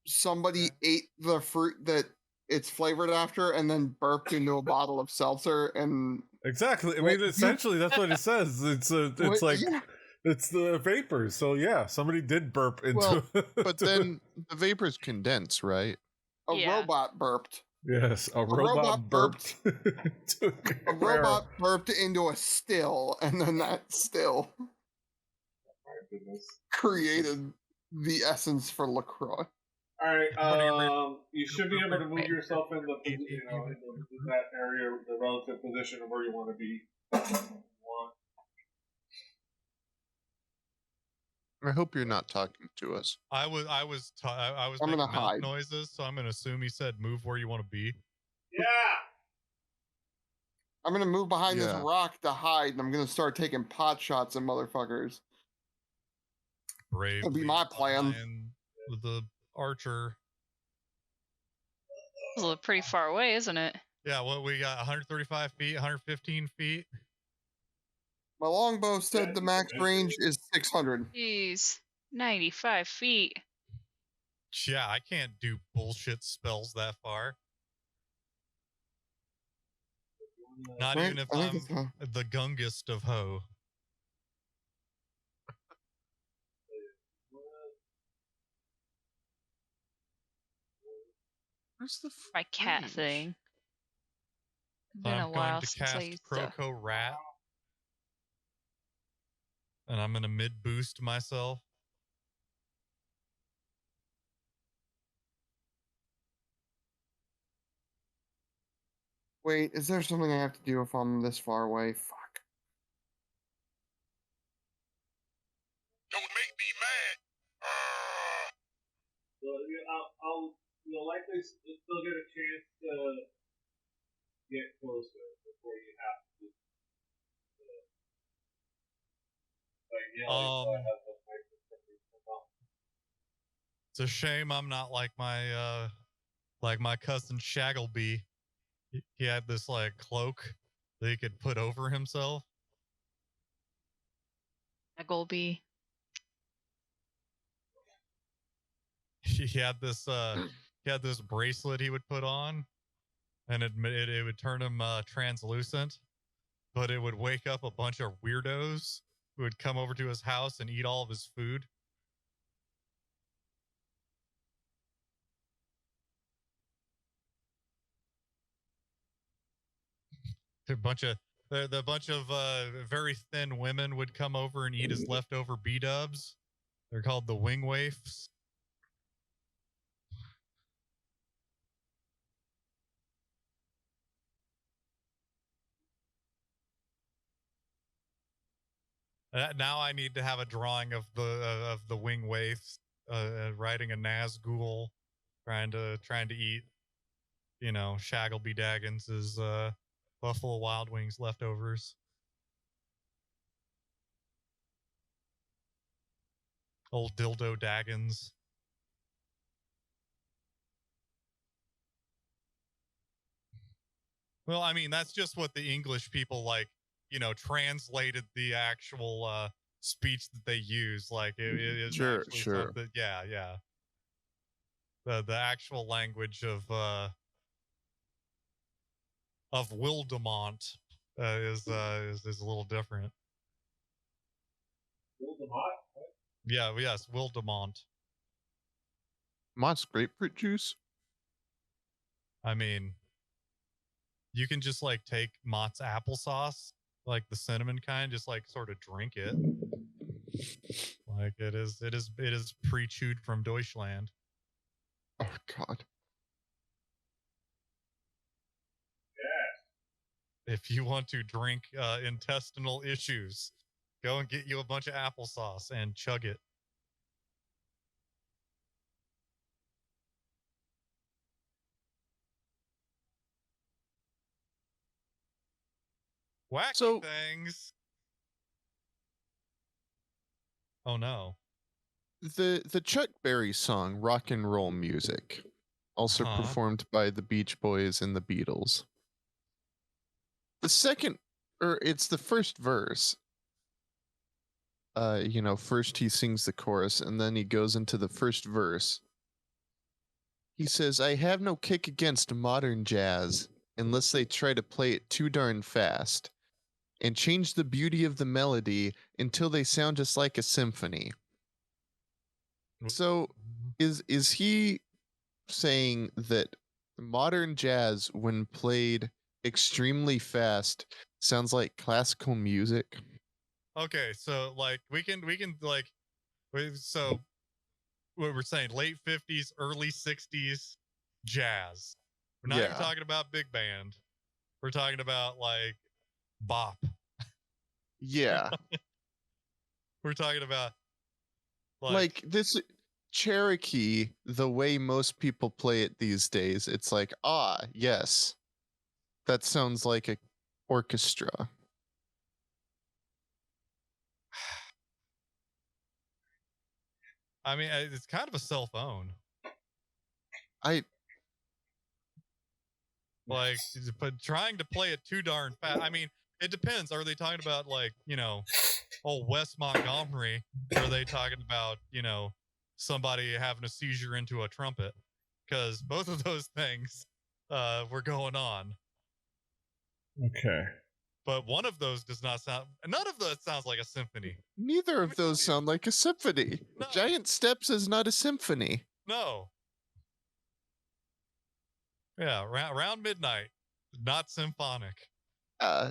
somebody ate the fruit that it's flavored after and then burped into a bottle of seltzer and Exactly. I What mean, you- essentially, that's what it says. It's like yeah. it's the vapors. So yeah, somebody did burp into. Well, But then the vapors condense, right? a Yeah. robot burped. yes, a robot robot burped. into A robot burped into a still, and then that still created the essence for LaCroix. All right. Everybody You should be able to move yourself in the in that area, the relative position of where you want to be. I hope you're not talking to us. I was I'm making gonna mouth hide. noises, so I'm gonna assume he said move where you want to be. Yeah. I'm gonna move behind this Yeah. rock to hide, and I'm gonna start taking pot shots at motherfuckers. Brave. That'd be my plan. With the archer. It's a little pretty far away, isn't it? Yeah, what we got 135 feet, 115 feet. My longbow said the max range is 600. Jeez. 95 feet. Yeah, I can't do bullshit spells that far. Not even if I think I'm it's, the gungest of ho. Where's the My cat range? thing. So Been a I'm while going to since I cast used to. Croco Rat. And I'm gonna mid boost myself. Wait, is there something I have to do if I'm this far away? Fuck. Don't make me mad. You'll likely still get a chance to get closer before you have to. It's a shame I'm not like my cousin Shaggleby. He had this like cloak that he could put over himself. Golby. He had this bracelet he would put on, and it would turn him translucent, but it would wake up a bunch of weirdos who would come over to his house and eat all of his food. The bunch of very thin women would come over and eat his leftover B-dubs. They're called the wing waifs. Now I need to have a drawing of the wing waifs riding a Nazgul, trying to eat, Shaggleby Daggins' Buffalo Wild Wings leftovers. Old dildo Daggins. Well, I mean, that's just what the English people translated the actual speech that they use. Like it is Sure, actually sure. something. Yeah. The actual language of Wildemont is a little different. Yeah, yes, Wildemont. Mott's grapefruit juice? I mean, you can just like take Mott's applesauce, like the cinnamon kind, just like sort of drink it. Like it is pre-chewed from Deutschland. Oh, God. If you want to drink intestinal issues, go and get you a bunch of applesauce and chug it. Wacky things. Oh no. The Chuck Berry song "Rock and Roll Music," also performed by the Beach Boys and the Beatles. It's the first verse. First he sings the chorus and then he goes into the first verse. He says, "I have no kick against modern jazz unless they try to play it too darn fast and change the beauty of the melody until they sound just like a symphony." So is he saying that modern jazz, when played extremely fast, sounds like classical music? Okay, so like we can like so what we're saying, late 50s, early 60s jazz. We're not even talking about big band. We're talking about like bop. Yeah. We're talking about like this Cherokee, the way most people play it these days, it's like, yes, that sounds like a orchestra. I mean, it's kind of a cell phone. But trying to play it too darn fast. I mean, it depends. Are they talking about like, old Wes Montgomery? Or are they talking about, somebody having a seizure into a trumpet? Because both of those things were going on. Okay. But one of those does not sound. None of those sounds like a symphony. Neither of those sound like a symphony. No. Giant Steps is not a symphony. No. Yeah, around midnight, not symphonic. Now,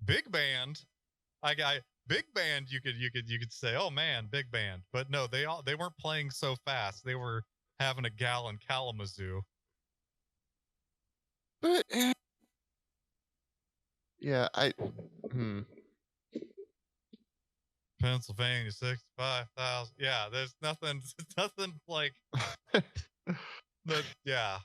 big band, big band. You could say, oh man, big band, but no, they weren't playing so fast. They were having a gal in Kalamazoo. But yeah, Pennsylvania 65,000. Yeah, there's nothing like that. Yeah.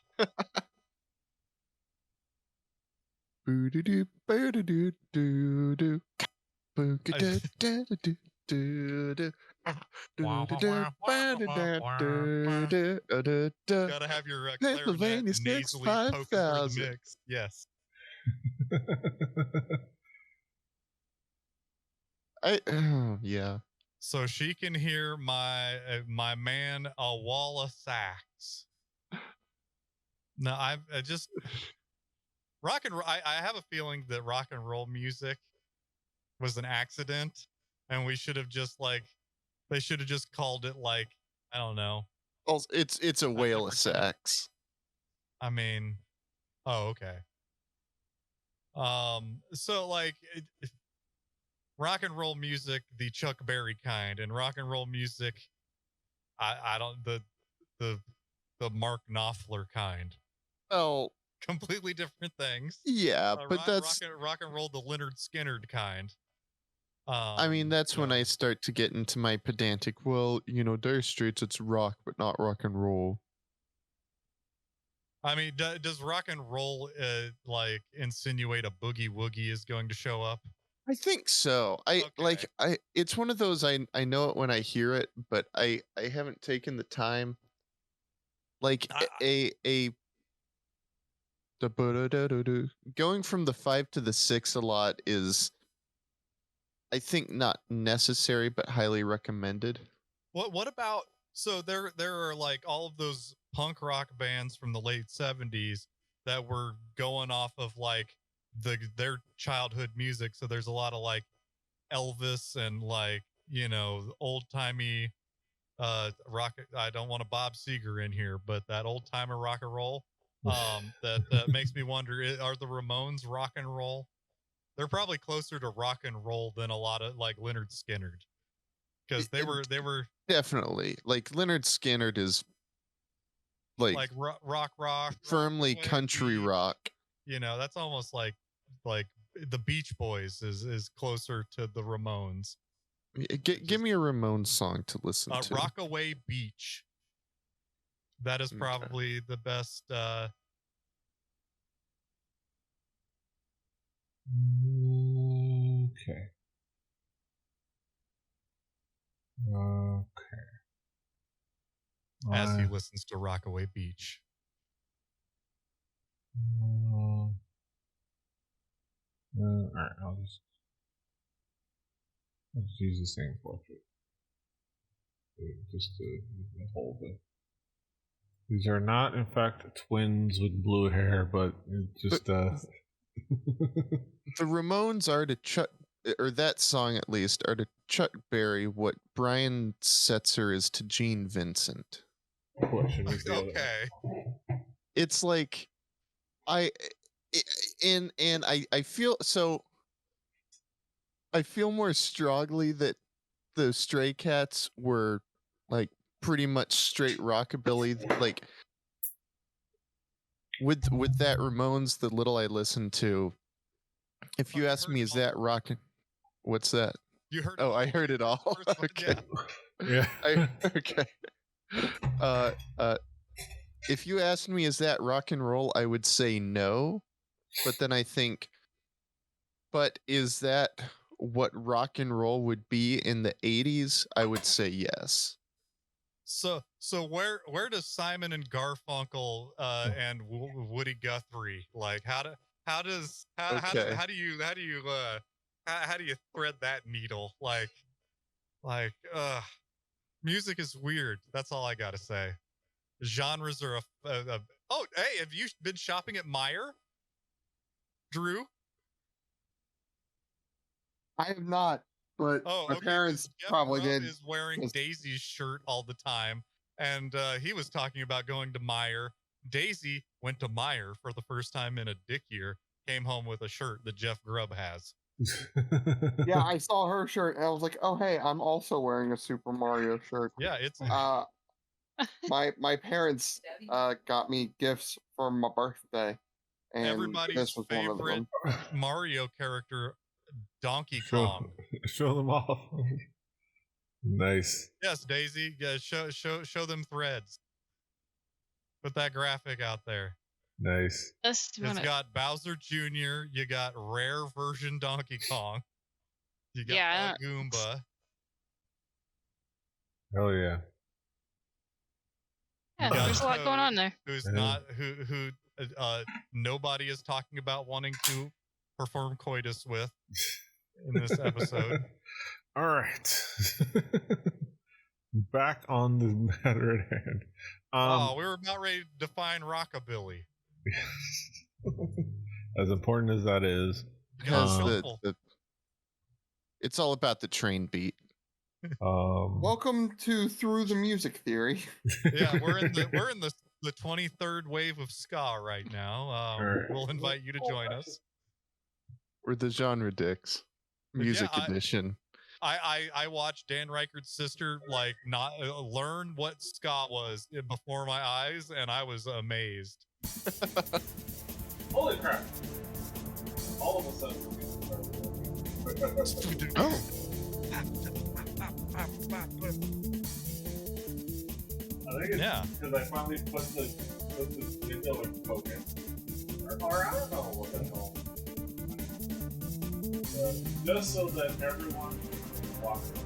Gotta have your clarinet nasally poking through the mix. Yes. Yeah. So she can hear my man a wall of sax. No, I just rock and roll. I have a feeling that rock and roll music was an accident, and we should have just they should have just called it like, I don't know. Well, it's a whale of sax. I mean, oh, okay. So like rock and roll music, the Chuck Berry kind, and rock and roll music, I don't the Mark Knopfler kind. Well, completely different things. Yeah, but that's rock and roll, the Leonard Skinner kind. I mean, that's when I start to get into my pedantic. Well, Dire Straits, it's rock, but not rock and roll. I mean, does rock and roll like insinuate a boogie woogie is going to show up? I think so. It's one of those I know it when I hear it, but I haven't taken the time. Like going from the 5 to the 6 a lot is, I think, not necessary but highly recommended. What about, so there are like all of those punk rock bands from the late 70s that were going off of like their childhood music. So there's a lot of like Elvis and like, old timey rock. I don't want a Bob Seger in here, but that old timer rock and roll. That makes me wonder, are the Ramones rock and roll? They're probably closer to rock and roll than a lot of like Leonard Skinner, because they were definitely, like, Leonard Skinner is like rock firmly country rock. That's almost like the Beach Boys is closer to the Ramones. Give me a Ramones song to listen to. Rockaway Beach. That is probably the best Okay. Okay. As he listens to Rockaway Beach. Alright, I'll just use the same portrait. Just to hold it. These are not, in fact, twins with blue hair, but just The Ramones are to Chuck, or that song at least, are to Chuck Berry what Brian Setzer is to Gene Vincent. Okay. It's like I feel so. I feel more strongly that the Stray Cats were like pretty much straight rockabilly. Like with that Ramones, the little I listened to. If you ask me, is that rockin'? What's that? You heard? Oh, I heard it all. Okay. Yeah. Okay. If you asked me, is that rock and roll? I would say no. But then I think, but is that what rock and roll would be in the 80s? I would say yes. So where does Simon and Garfunkel and Woody Guthrie, like how do you thread that needle, like music is weird. That's all I gotta say. Genres are oh, hey, have you been shopping at Meijer, Drew? I have not, but my parents probably did. Is wearing Daisy's shirt all the time, and he was talking about going to Meijer. Daisy went to Meijer for the first time in a dick year, came home with a shirt that Jeff Grubb has. Yeah, I saw her shirt, and I was like, oh, hey, I'm also wearing a Super Mario shirt. Yeah, it's... my parents got me gifts for my birthday, and everybody's this was one of favorite them. Mario character, Donkey Kong. Show them off. Nice. Yes, Daisy. Yeah, show them threads. Put that graphic out there. Nice. It's got Bowser Jr. You got rare version Donkey Kong. You got Goomba. Hell yeah. Yeah, there's a lot going on there. Who's not who nobody is talking about wanting to perform coitus with in this episode. All right. Back on the matter at hand. We were about ready to define rockabilly. As important as that is, because it's all about the train beat. Welcome to Through the Music Theory. Yeah, we're in the 23rd wave of ska right now. We'll invite you to join us. We're the genre dicks, music edition. I watched Dan Reichert's sister not learn what ska was before my eyes, and I was amazed. Holy crap! All of a sudden. Oh. I think it's because I finally put the window in focus. Or I don't know what the hell. Just so that everyone can watch it.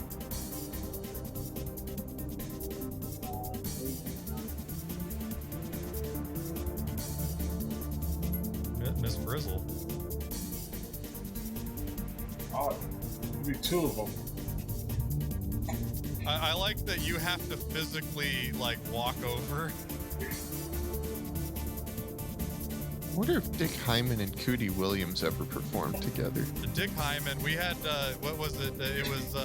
Miss Frizzle. Oh, it could be two of them. I like that you have to physically walk over. I wonder if Dick Hyman and Cootie Williams ever performed together. Dick Hyman, we had what was it? It was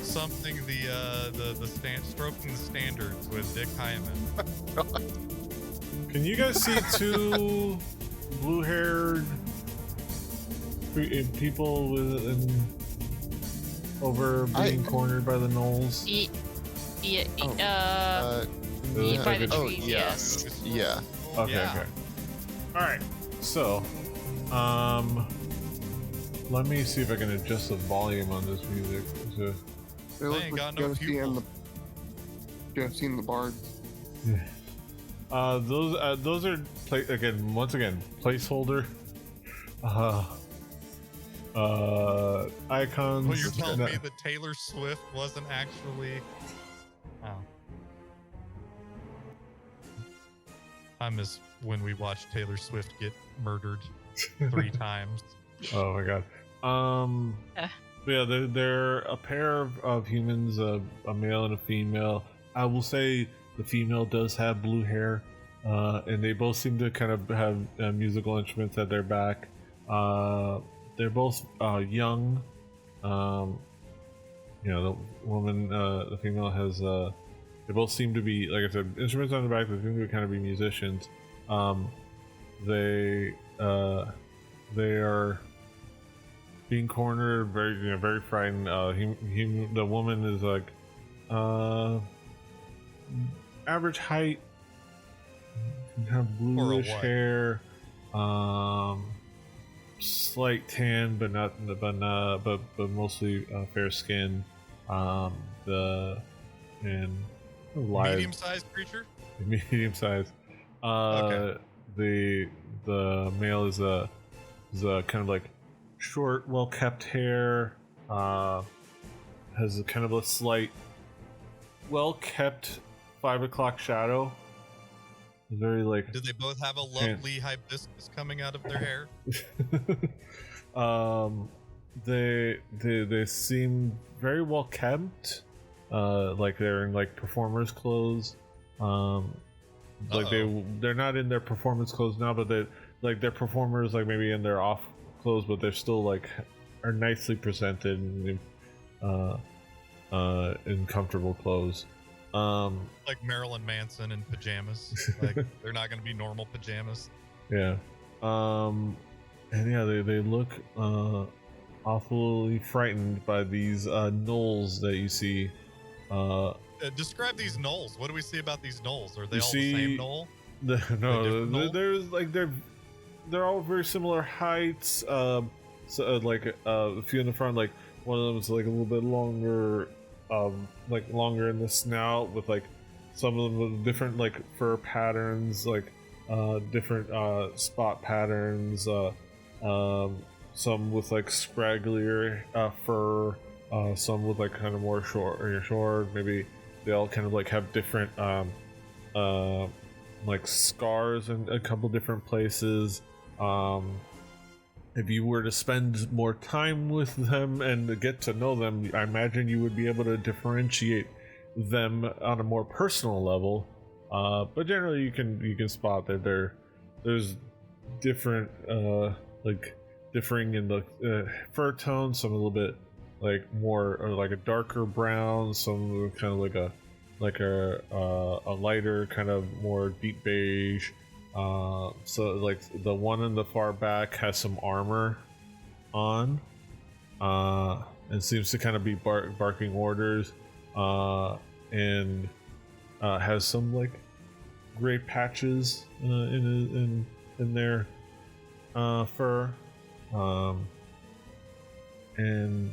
something the stroking the standards with Dick Hyman. Can you guys see two blue-haired people over being cornered by the gnolls? By the trees, yes. Yeah. Okay. All right. So, let me see if I can adjust the volume on this music. They look like Josie and the Bards. Those are once again placeholder. icons. Well, you're telling me that Taylor Swift wasn't actually. Oh. I miss when we watched Taylor Swift get murdered 3 times. Oh my god. Yeah, they're a pair of humans, a male and a female. I will say the female does have blue hair, and they both seem to kind of have musical instruments at their back. They're both young. The woman, the female has. They both seem to be, like I said, instruments on the back. They seem to kind of be musicians. They are being cornered, very frightened. The woman is like average height, kind of bluish hair, slight tan, but mostly fair skin. Medium-sized creature. Medium size. Okay. The male is a kind of like short, well kept hair. Has a kind of a slight, well kept 5 o'clock shadow. Very like. Do they both have a lovely hibiscus coming out of their hair? They seem very well kept. Like they're in like performers clothes. Like they're not in their performance clothes now, but they're performers, like maybe in their off clothes, but they're still like are nicely presented in comfortable clothes. Like Marilyn Manson in pajamas. Like they're not going to be normal pajamas. Yeah. And yeah, they look awfully frightened by these gnolls that you see. Describe these gnolls. What do we see about these gnolls? Are they You all see- the same gnoll? There's like they're all very similar heights. A few in the front, like one of them is like a little bit longer, like longer in the snout, with like some of them with different like fur patterns, like different spot patterns. Some with like scragglier fur. Some with like kind of more short. Maybe they all kind of like have different like scars in a couple different places. If you were to spend more time with them and to get to know them, I imagine you would be able to differentiate them on a more personal level. But generally, you can spot that there's different like differing in the fur tone. Some a little bit like more or like a darker brown. Some kind of like a lighter kind of more deep beige. So like the one in the far back has some armor on, and seems to kind of be barking orders, and has some like gray patches in their fur, and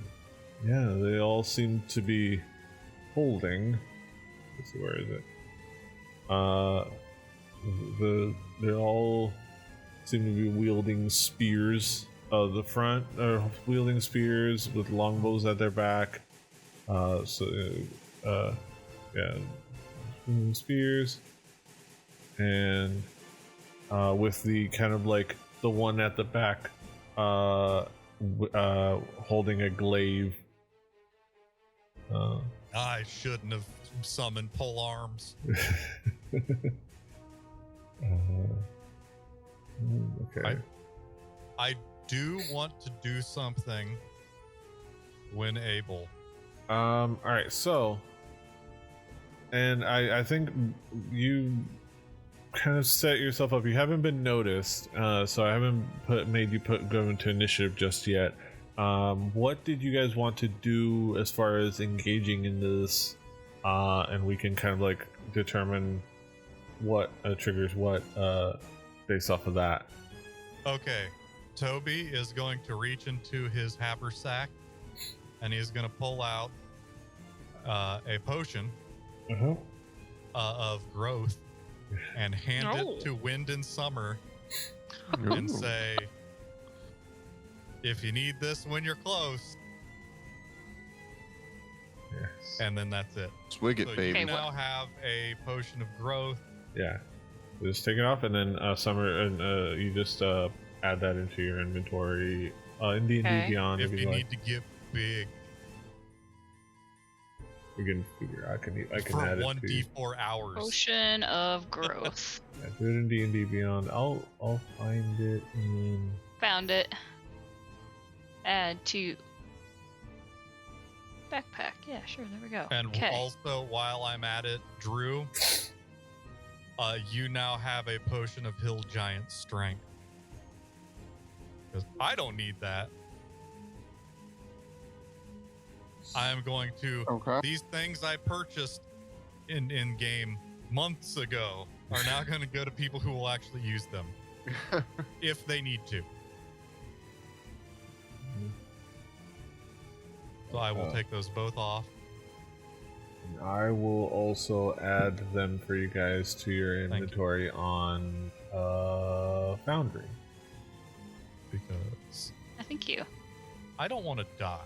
yeah, they all seem to be holding. Let's see, where is it? They all seem to be wielding spears. The front are wielding spears with longbows at their back. Spears, and with the kind of like the one at the back, holding a glaive. I shouldn't have summoned pole arms. Okay. I do want to do something when able. All right. So, and I think you kind of set yourself up. You haven't been noticed, so I haven't made you go into initiative just yet. What did you guys want to do as far as engaging in this? And we can kind of like determine what triggers what based off of that. Okay, Toby is going to reach into his haversack and he's going to pull out a potion of growth and hand it to Wind and Summer and say, if you need this when you're close. Yes. And then that's it. Swig it, So baby. you now have a potion of growth. Yeah. Just take it off, and then summer, and you just add that into your inventory. In D&D Okay. Beyond, If if you you like, need to get big you can figure. I can for add it to you. 1d4 hours. Potion of growth. Yeah, do it in D&D Beyond. I'll find it in. Found it. Add to backpack. Yeah, sure. There we go. And Okay. also, while I'm at it, Drew, you now have a potion of hill giant strength. Because I don't need that. I am going to. Okay. These things I purchased in game months ago are now going to go to people who will actually use them if they need to. So I will take those both off. I will also add them for you guys to your Thank you. inventory on Foundry. Because Thank you. I don't want to die.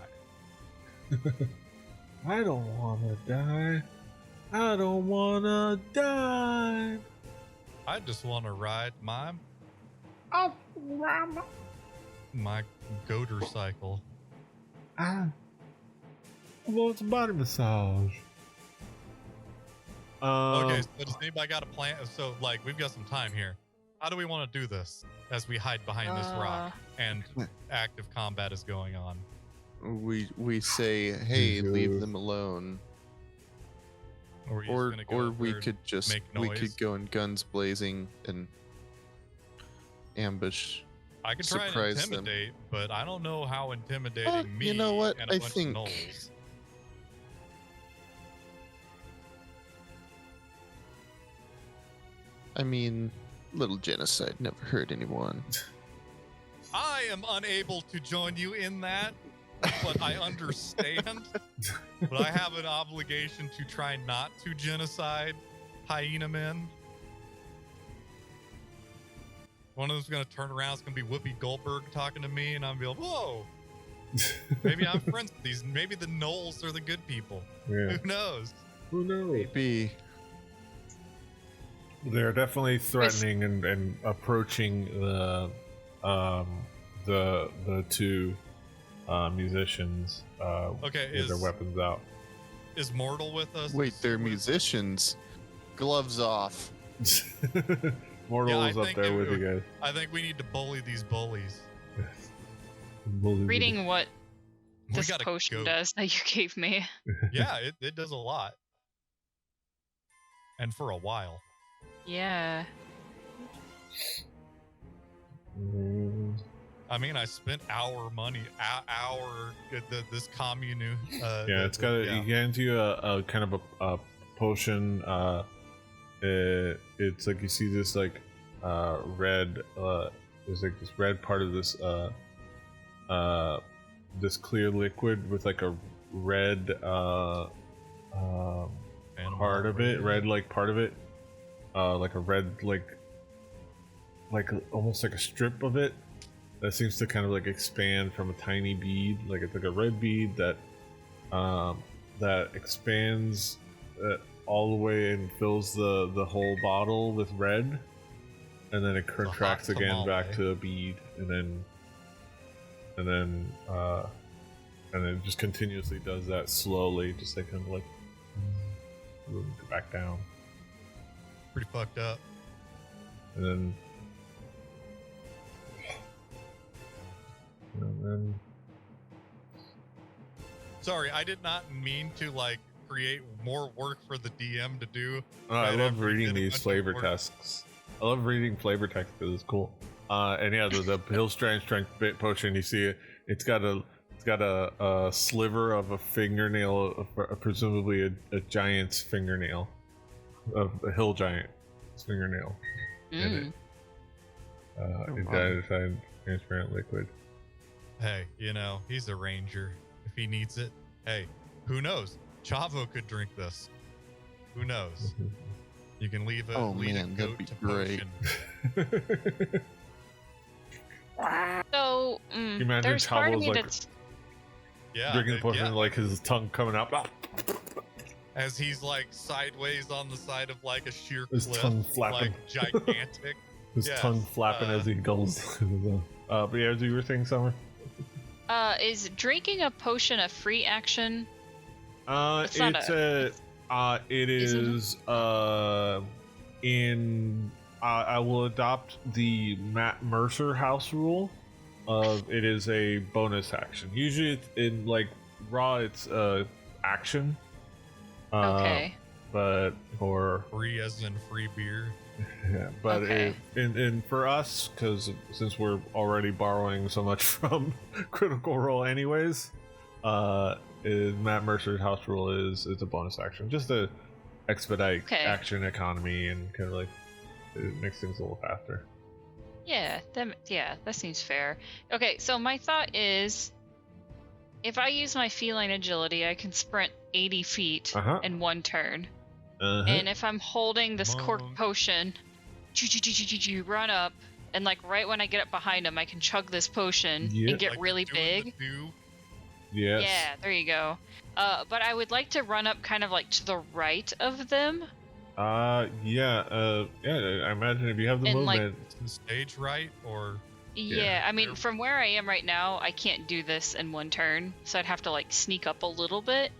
I don't wanna die. I don't wanna die. I just want to ride my goater cycle. I want a body massage. Okay, so does anybody got a plan? So, like, we've got some time here. How do we want to do this as we hide behind this rock and active combat is going on? We say, hey, leave them alone. Or, we Or just gonna go or up we there could and just make we noise? could go in guns blazing and ambush. I could try and surprise them. intimidate, but I don't know how intimidating me you know what? and a I bunch think- of gnolls. I mean, little genocide never hurt anyone. I am unable to join you in that, but I understand. But I have an obligation to try not to genocide hyena men. One of them's gonna turn around. It's gonna be Whoopi Goldberg talking to me, and I'm gonna be like, "Whoa, maybe I'm friends with these. Maybe the gnolls are the good people. Yeah. Who knows?" Who knows? Maybe. They're definitely threatening and approaching the two musicians Okay, with their weapons out. is Mortal with us? Wait, Is they're Sue with us? musicians. Gloves off. Mortal Yeah, I is up think there it with would- you guys. I think we need to bully these bullies. Reading what We this gotta potion go. does that you gave me. Yeah, it does a lot. And for a while. Yeah. I mean, I spent our money, this commune. Yeah, it's got you get into a kind of a potion. It's like you see this like red. There's like this red part of this this clear liquid with like a red part of it, red like part of it, like a red like almost like a strip of it that seems to kind of like expand from a tiny bead. Like it's like a red bead that that expands all the way and fills the whole bottle with red, and then it contracts hot again tamale. back to a bead, and then it just continuously does that slowly, just like kind of like back down, Pretty fucked up. and then Sorry, I did not mean to like create more work for the DM to do. I Right love after we reading did a these bunch of flavor work. tests. I love reading flavor text because it's cool. And yeah, the Hill Strength bit potion. You see it. It's got a sliver of a fingernail, presumably a giant's fingernail, of a hill giant's fingernail in it. It's got transparent liquid. Hey, you know, he's a ranger. If he needs it, hey, who knows? Chavo could drink this. Who knows? You can leave a Oh, lead man, a that'd goat be to great. potion. So So imagine there's part of Chavo's me like that's Yeah. drinking the potion, yeah, like his tongue coming out, as he's like sideways on the side of like a sheer his cliff, tongue flapping, like gigantic. his Yes, tongue flapping as he goes. But yeah, as you were saying, Summer. is drinking a potion a free action? It not Isn't is in I will adopt the Matt Mercer house rule of it is a bonus action. Usually it's in like raw it's action. Okay. But for free as in free beer. yeah, but Okay. in for us, because since we're already borrowing so much from Critical Role anyways, Matt Mercer's house rule is it's a bonus action just to expedite Okay. action economy and kind of like it makes things a little faster. Yeah, that seems fair. Okay, so my thought is, if I use my feline agility, I can sprint 80 feet Uh-huh. in one turn. Uh-huh. And if I'm holding this cork Monk. potion, run up, and like right when I get up behind him, I can chug this potion Yeah. and get Like really doing big. the do. Yes. Yeah, there you go. But I would like to run up kind of like to the right of them. Yeah, I imagine if you have the And, like, movement. Is the stage right or Yeah, I mean, There- from where I am right now, I can't do this in one turn, so I'd have to like sneak up a little bit.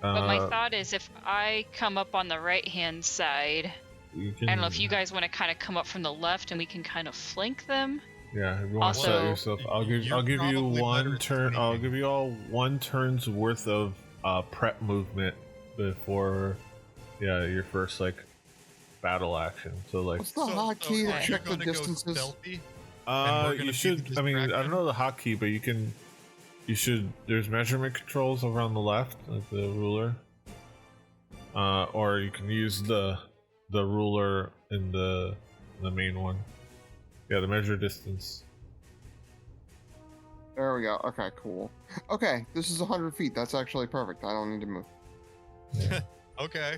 But my thought is, if I come up on the right-hand side, you I don't know if you guys want to kind of come up from the left, and we can kind of flank them. Yeah, if you want to set Also- yourself, I'll give You're you probably one better at turn. I'll sneaking. give you all one turn's worth of prep movement before, yeah, your first like battle action. So like, What's the hotkey are to you check the gonna go distances? stealthy? and we're gonna you be should. the I mean, I distraction? don't know the hotkey, but you can. You should. There's measurement controls over on the left, like the ruler. Or you can use the ruler in the main one. Yeah, the measure distance. There we go. Okay, cool. Okay, this is 100 feet. That's actually perfect. I don't need to move. Okay,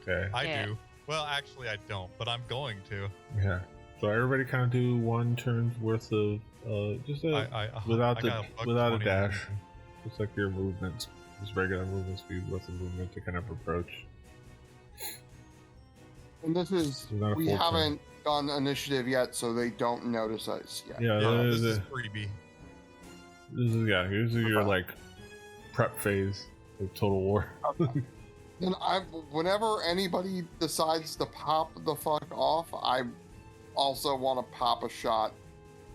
Okay. I Yeah. do. Well, actually, I don't, but I'm going to. Yeah. So everybody kind of do one turn's worth of just without I the got a buck without a 20 dash, movement. just like your movements, just regular movement speed with the movement to kind of approach. And this is Not a we full turn. haven't done initiative yet, so they don't notice us yet. Yeah, Yeah, this this is is freebie. here's your Okay. like prep phase of Total War. Then whenever anybody decides to pop the fuck off, I also want to pop a shot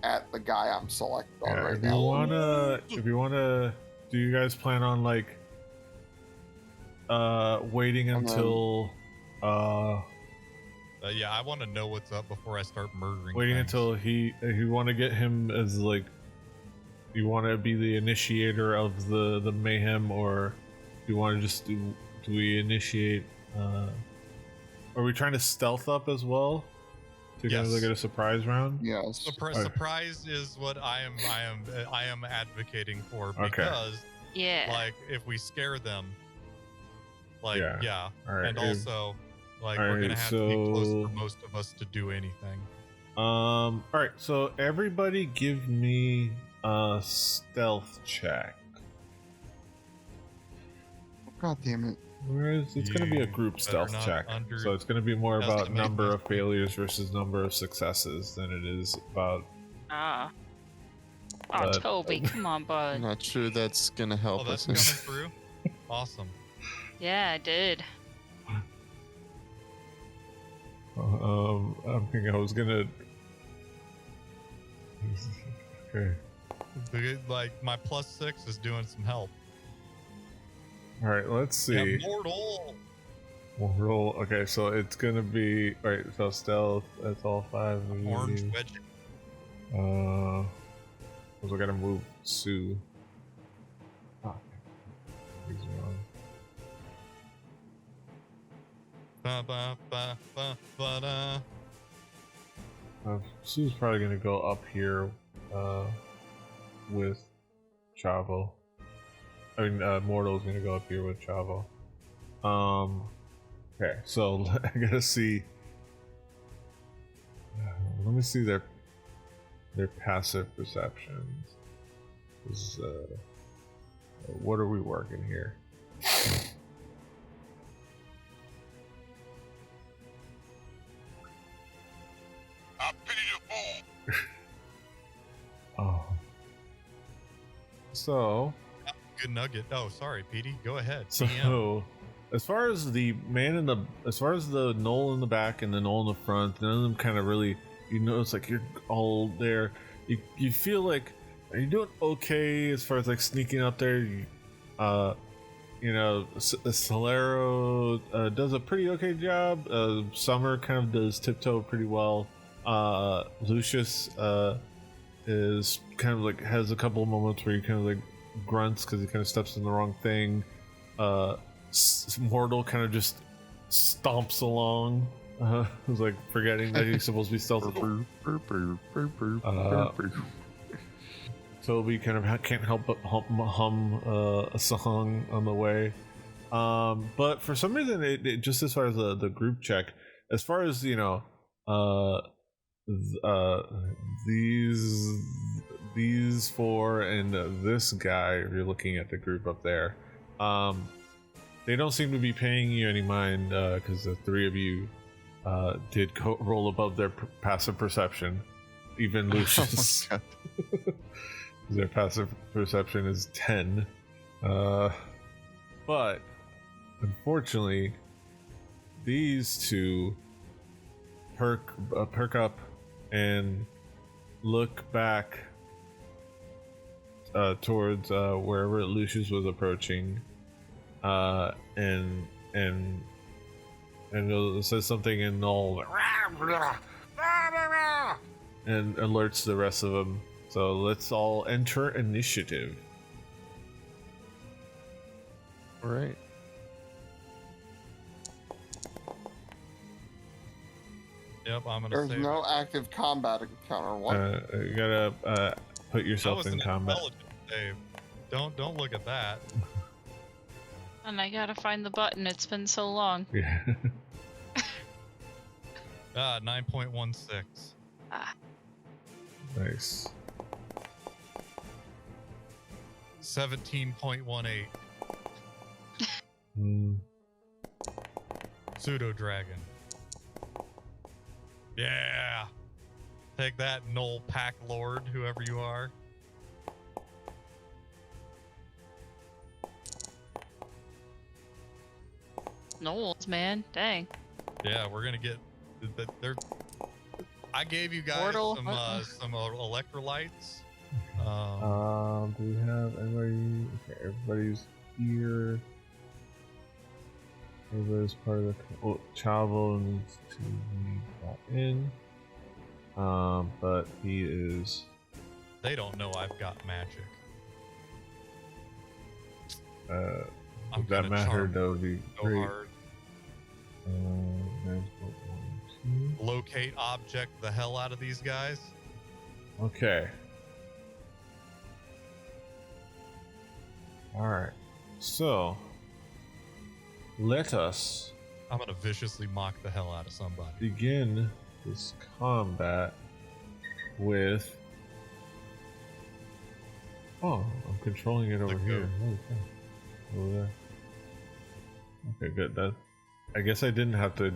at the guy I'm selected on Yeah, right if you now. wanna, do you guys plan on like waiting And then- until Yeah, I want to know what's up before I start murdering. waiting things. until if you want to get him as like you want to be the initiator of the mayhem, or do you want to just do we initiate are we trying to stealth up as well to kind of Yes. get a surprise round? Yes. Okay. Surprise is what I am advocating for, Okay. because Yeah. like if we scare them, like Yeah. yeah, All right. and also like all we're right, gonna have to be close so- for most of us to do anything. All right, so everybody give me a stealth check. God damn it. Whereas it's going to be a You group better stealth not check, under- so it's going to be more about estimate number this. of failures versus number of successes than it is about. Ah. Oh, But- Toby, come on, I'm bud. not sure that's gonna Oh, help that's us. coming through. Awesome. Yeah, I did. I'm thinking I was gonna. Okay. Like my +6 is doing some help. All right. Let's see. Immortal. We'll roll. Okay, so it's gonna be all right. So stealth. That's all five. Orange wedge. Because I gotta move Sue. Ah, he's wrong. Ba, ba, ba, ba, ba, da. Sue's probably gonna go up here with Chavo. I mean, Mortal's gonna go up here with Chavo. Okay, so I gotta see. Let me see their their passive perceptions. What are we working here? I pity the fool. Oh. So, Good nugget. Oh, sorry, Petey. Go ahead. So, DM. as far as the gnoll in the back and the gnoll in the front, none of them kind of really, you notice like you're all there. You feel like you're doing okay as far as like sneaking up there. Solero does a pretty okay job. Summer kind of does tiptoe pretty well. Lucius is kind of like has a couple of moments where he kind of like grunts because he kind of steps in the wrong thing. Mortal kind of just stomps along. Who's like forgetting that he's supposed to be stealthy. Toby kind of can't help but hum a song on the way. But for some reason, it just as far as the group check, as far as these four and this guy, if you're looking at the group up there, they don't seem to be paying you any mind because the three of you did roll above their passive perception. Even Lucius. Oh my God. Their passive perception is 10. But unfortunately, these two perk up and look back towards wherever Lucius was approaching, and it says something in all and alerts the rest of them. So let's all enter initiative. All right. Yep, I'm gonna There's say no active combat encounter. What? You gotta put that yourself was in an combat. intelligent save. Don't look at that. And I gotta find the button. It's been so long. Yeah. 9.16. Nice. 17.18. Pseudo dragon. Yeah. Take that, Knoll Pack Lord, whoever you are. Gnolls, man. Dang. Yeah, we're gonna get. They're. I gave you guys Mortal. some electrolytes. Do we have everybody? Okay, everybody's here. Everybody's part of the Chavo needs to be brought in. But he is. They don't know I've got magic. I'm If that gonna mattered, charm that would be so great. hard. Magical 1, 2. Locate object the hell out of these guys. Okay. Alright. So, let us I'm gonna viciously mock the hell out of somebody. begin this combat with. Oh, I'm controlling it over The here. goat. Holy cow. Over there. Okay, good. That. I guess I didn't have to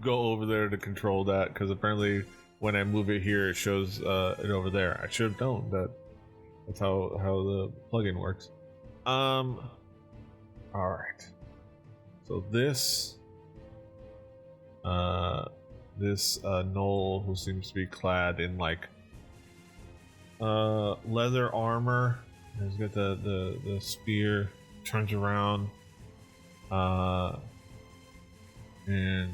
go over there to control that because apparently when I move it here, it shows it over there. I should have known that. That's how the plugin works. All right. So this gnoll who seems to be clad in like leather armor. He's got the spear. Turns around. And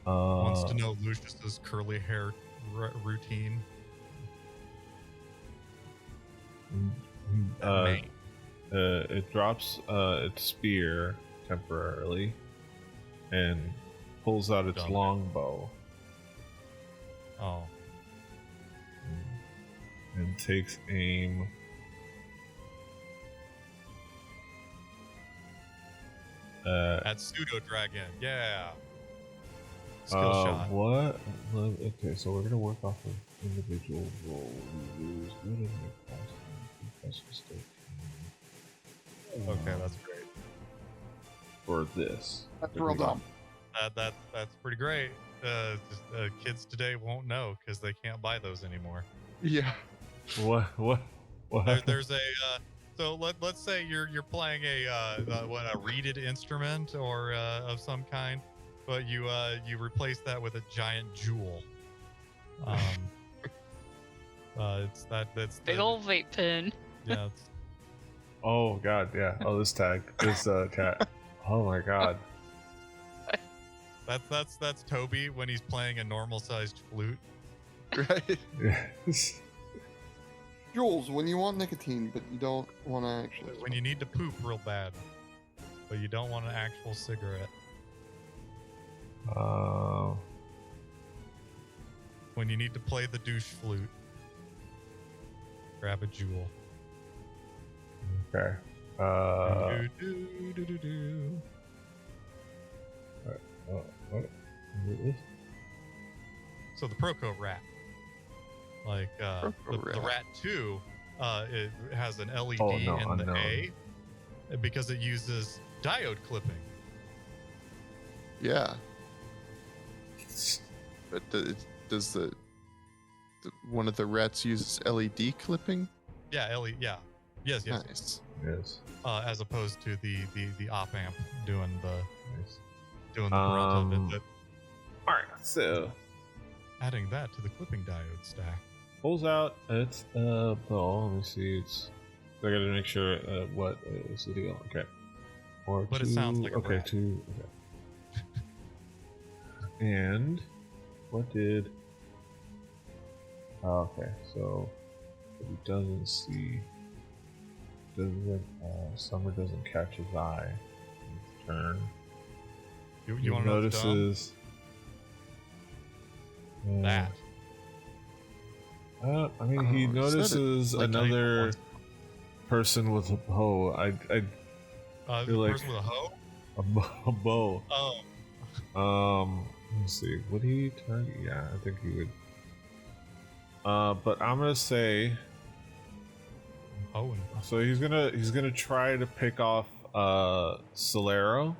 Wants to know Lucius's curly hair routine. Mane. It drops its spear temporarily and pulls out its Dumb. longbow Oh, and takes aim at pseudo dragon. Yeah. skill shot. What? Okay, so we're gonna work off of individual roll. We lose. What is it cost? Okay, that's great. For this. That's real dumb. That's pretty great. Kids today won't know because they can't buy those anymore. Yeah. What? There's a so let's say you're playing a reeded instrument or of some kind, but you replace that with a giant jewel. That's Big old vape pen. yeah. Oh god, yeah. Oh, this cat. Oh my god. That's Toby when he's playing a normal sized flute. Right. Yes. Jules, when you want nicotine, but you don't want to actually. When you need to poop real bad, but you don't want an actual cigarette. When you need to play the douche flute, grab a jewel. Okay. Do-do-do-do-do. What? So the Proco rat, like the rat 2, it has an LED in the A because it uses diode clipping. Yeah. But does the one of the rats use LED clipping? Yeah, LED. Yeah, yes. Nice. Yes. As opposed to the op amp doing the Nice. brunt of it. But Alright, so adding that to the clipping diode stack. pulls out its bow. Let me see. I gotta make sure what is the deal. Okay. Or But two, it sounds like a okay, rat. two. Okay. And what did? Oh, okay, so he doesn't see. Summer doesn't catch his eye. His turn. You want to know what's dumb? Notices That. I mean, he Oh, notices Like another person with a bow. I The feel like person with a hoe? a bow. Oh. Let me see. Would he target? Yeah, I think he would. But I'm gonna say. Hoeing. So he's gonna try to pick off Solero.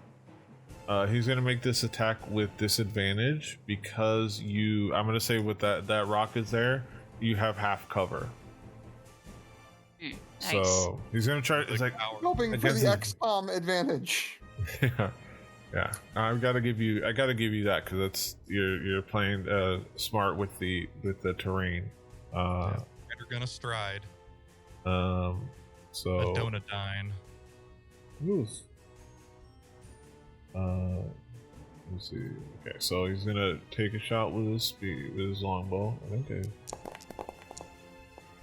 He's gonna make this attack with disadvantage because I'm gonna say with that rock is there, you have half cover. Nice. So he's gonna try. It's like Hoping for against the his- XCOM advantage. yeah. I gotta give you that because that's you're playing smart with the terrain. You're gonna stride. So A donadine. Oof. Let me see. Okay, so he's gonna take a shot with his longbow. I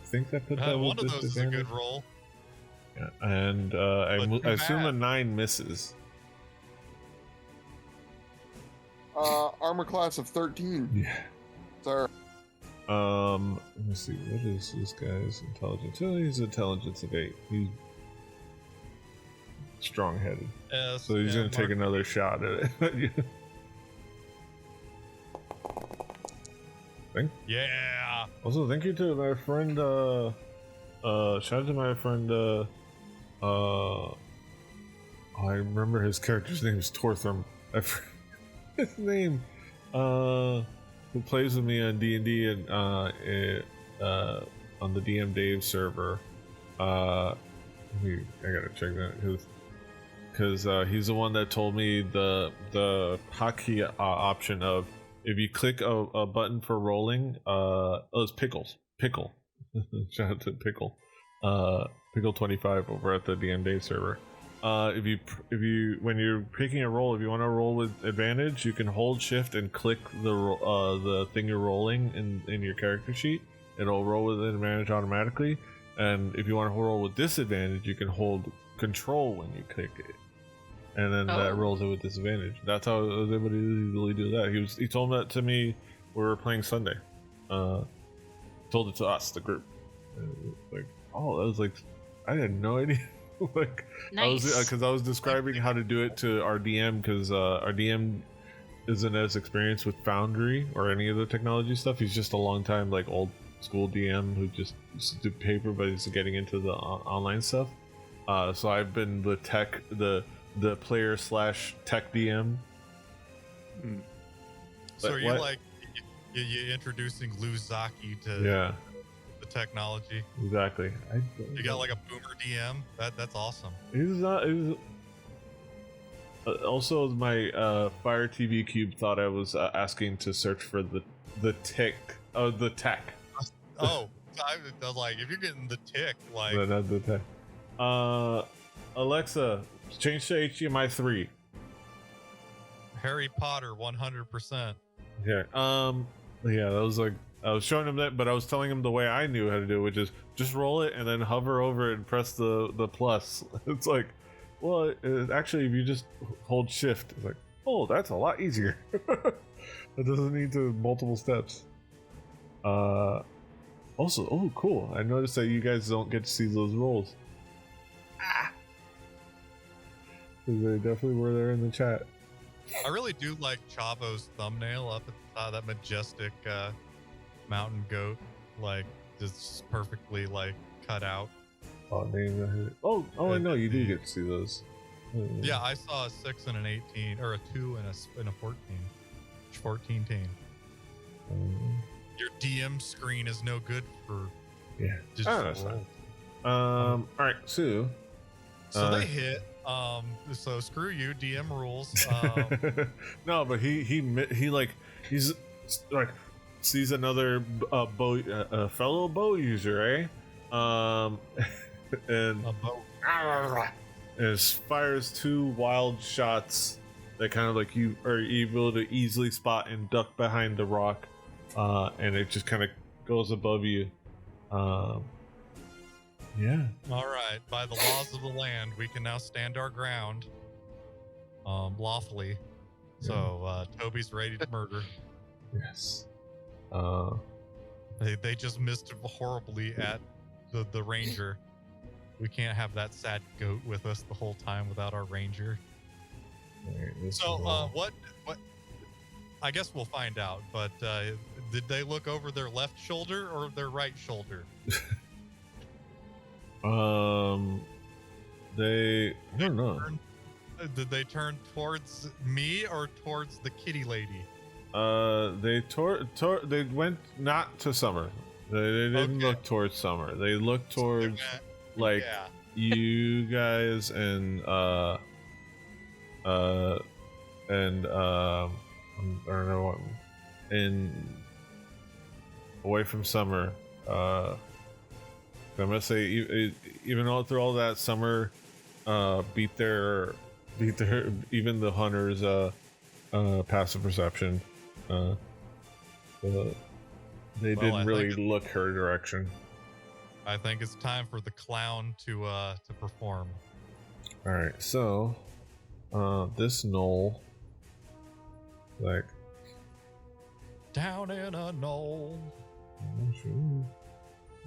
think that put that One with of those is a disadvantage. good roll. Yeah, and I But too assume a bad. 9 misses. Armor class of 13, Yeah. sir. Let me see. What is this guy's intelligence? Oh, he's intelligence of 8. He's strong-headed, so he's gonna take another shot at it. Yeah. Also, thank you to my friend. Shout out to my friend. I remember his character's name is Tortham. I forget his name. Who plays with me on D&D and on the DM Dave server. I gotta check that because he's the one that told me the hotkey option of if you click a button for rolling. It's pickle. Shout out to Pickle 25 over at the DM Dave server. If you when you're picking a roll, if you want to roll with advantage, you can hold shift and click the thing you're rolling in your character sheet. It'll roll with advantage automatically. And if you want to roll with disadvantage, you can hold control when you click it, and then that rolls it with disadvantage. That's how I was able to easily do that. He told that to me. We were playing Sunday. Told it to us, the group. Like, oh, that was like, I had no idea. Like, Nice. because I was describing how to do it to our DM because our DM isn't as experienced with Foundry or any of the technology stuff. He's just a long time like old school DM who just used to do paper, but he's getting into the online stuff. So I've been the player / tech DM. So But are you what- like you introducing Luzaki to Yeah, the technology? exactly. You got like a boomer DM. That's awesome. He's not. Also, my Fire TV Cube thought I was asking to search for the tech. The tech. Oh, I was like, if you're getting the tick, like No, not the tech. Alexa, change to HDMI 3. Harry Potter, 100%. Yeah. Yeah, that was like I was showing him that, but I was telling him the way I knew how to do it, which is just roll it and then hover over it and press the plus. It's like, well, actually, if you just hold shift, it's like, oh, that's a lot easier. It doesn't need to multiple steps. Also, oh, cool. I noticed that you guys don't get to see those rolls. Because they definitely were there in the chat. I really do like Chavo's thumbnail up at the top, that majestic mountain goat, like just perfectly like cut out. Oh, name. Oh, I know you do get to see those. Yeah, I saw a 6 and an 18, or a 2 and a 14. 14 team. Your DM screen is no good for Yeah. digital that's rolls. All right, Sue. So they hit. So screw you, DM rules. No, but he like he's like sees another fellow bow user, and A boat. and fires 2 wild shots that kind of like you are able to easily spot and duck behind the rock, and it just kind of goes above you. Yeah. All right. By the laws of the land, we can now stand our ground, lawfully. So Toby's ready to murder. Yes. They just missed horribly at the ranger. We can't have that sad goat with us the whole time without our ranger. So what? I guess we'll find out. But did they look over their left shoulder or their right shoulder? I don't know. Did they turn towards me or towards the kitty lady? They went not to Summer. They didn't Okay. look towards Summer. They looked towards like Yeah. you guys and I don't know what, and away from Summer. I'm gonna say even all through all that, Summer beat their even the hunters passive perception. So they Well, I didn't really think look her direction. I think it's time for the clown to perform. All right, so this gnoll, like, Down in a knoll.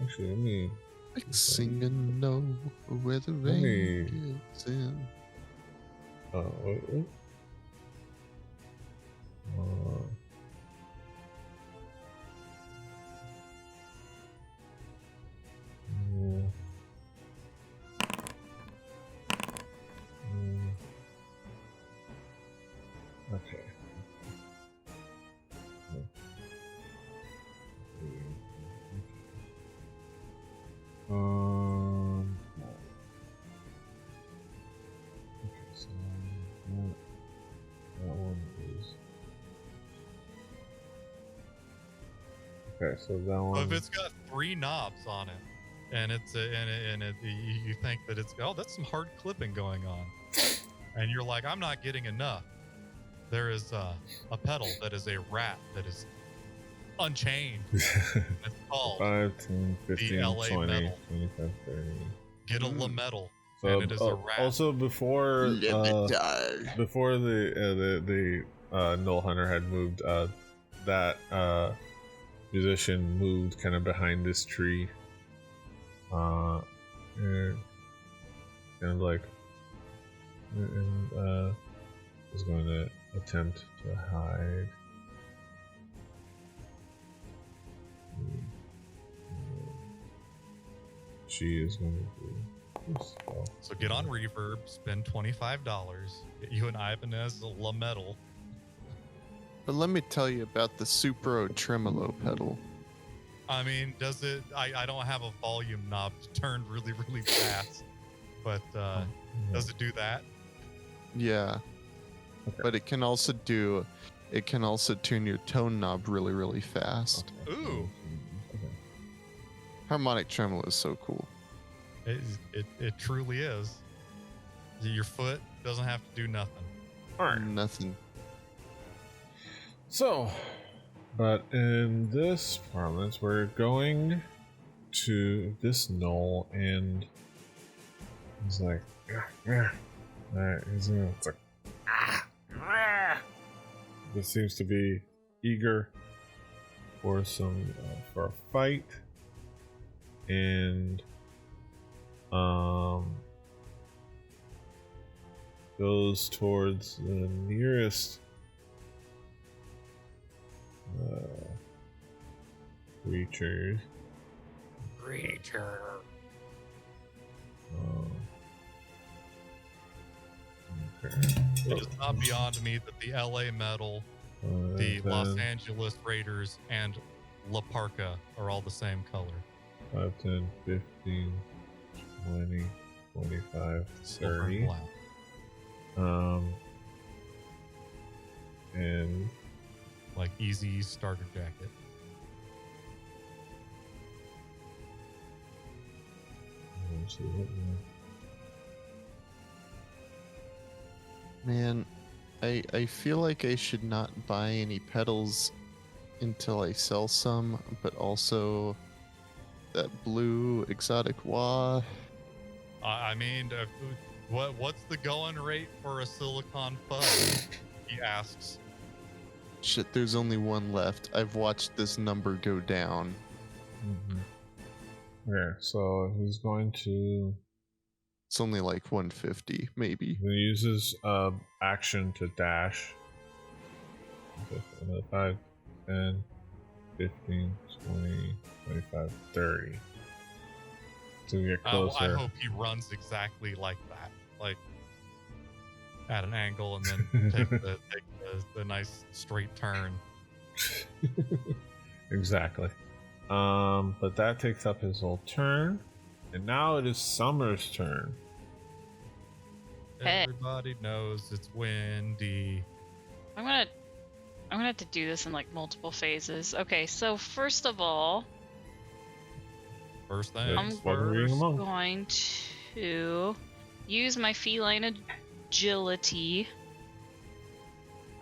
actually, let me. Like singing no where the Let me- rain gets in. Wait. Okay. Okay, so that one is. Okay, so that Well, one. if it's got 3 knobs on it, and you think that it's that's some hard clipping going on, and you're like, I'm not getting enough. There is a pedal that is a rat that is unchained. It's called 5, 10, 15, LA 20, metal. 25, 30. Get a Metal. So, And it is a rat. Also, before Let me die. before the Null Hunter had moved, that musician moved kind of behind this tree, and kind of like, and was going to attempt to hide. She is going to do this spell. So get on Reverb, spend $25, get you an Ibanez La Metal. But let me tell you about the Supro Tremolo pedal. I mean, does it? I don't have a volume knob to turn really, really fast, but does it do that? Yeah. Okay. But it can also turn your tone knob really, really fast. Okay. Ooh. Okay. Harmonic tremolo is so cool. It truly is. Your foot doesn't have to do nothing. All right. Nothing. So, but in this parlance, we're going to this gnoll, and he's like, it's like, this seems to be eager for for a fight, and goes towards the nearest creature. Okay. It is not beyond me that the LA Metal, the Los Angeles Raiders, and La Parka are all the same color. 5, 10, 15, 20, 25, Silver 30. and black. And Like easy starter jacket. let's see what Man, I feel like I should not buy any pedals until I sell some, but also that blue exotic wah. I mean, what's the going rate for a silicon fuzz? He asks. Shit, there's only one left. I've watched this number go down. Okay, so he's going to. It's only like 150, maybe. He uses action to dash. Okay, another 5, 10, 15, 20, 25, 30. To get I closer. hope he runs exactly like that, like at an angle, and then take the nice straight turn. Exactly. But that takes up his whole turn, and now it is Summer's turn. Hey. Everybody knows it's windy. I'm gonna have to do this in like multiple phases. Okay, so first of all, First thing I'm first. going to use my feline agility.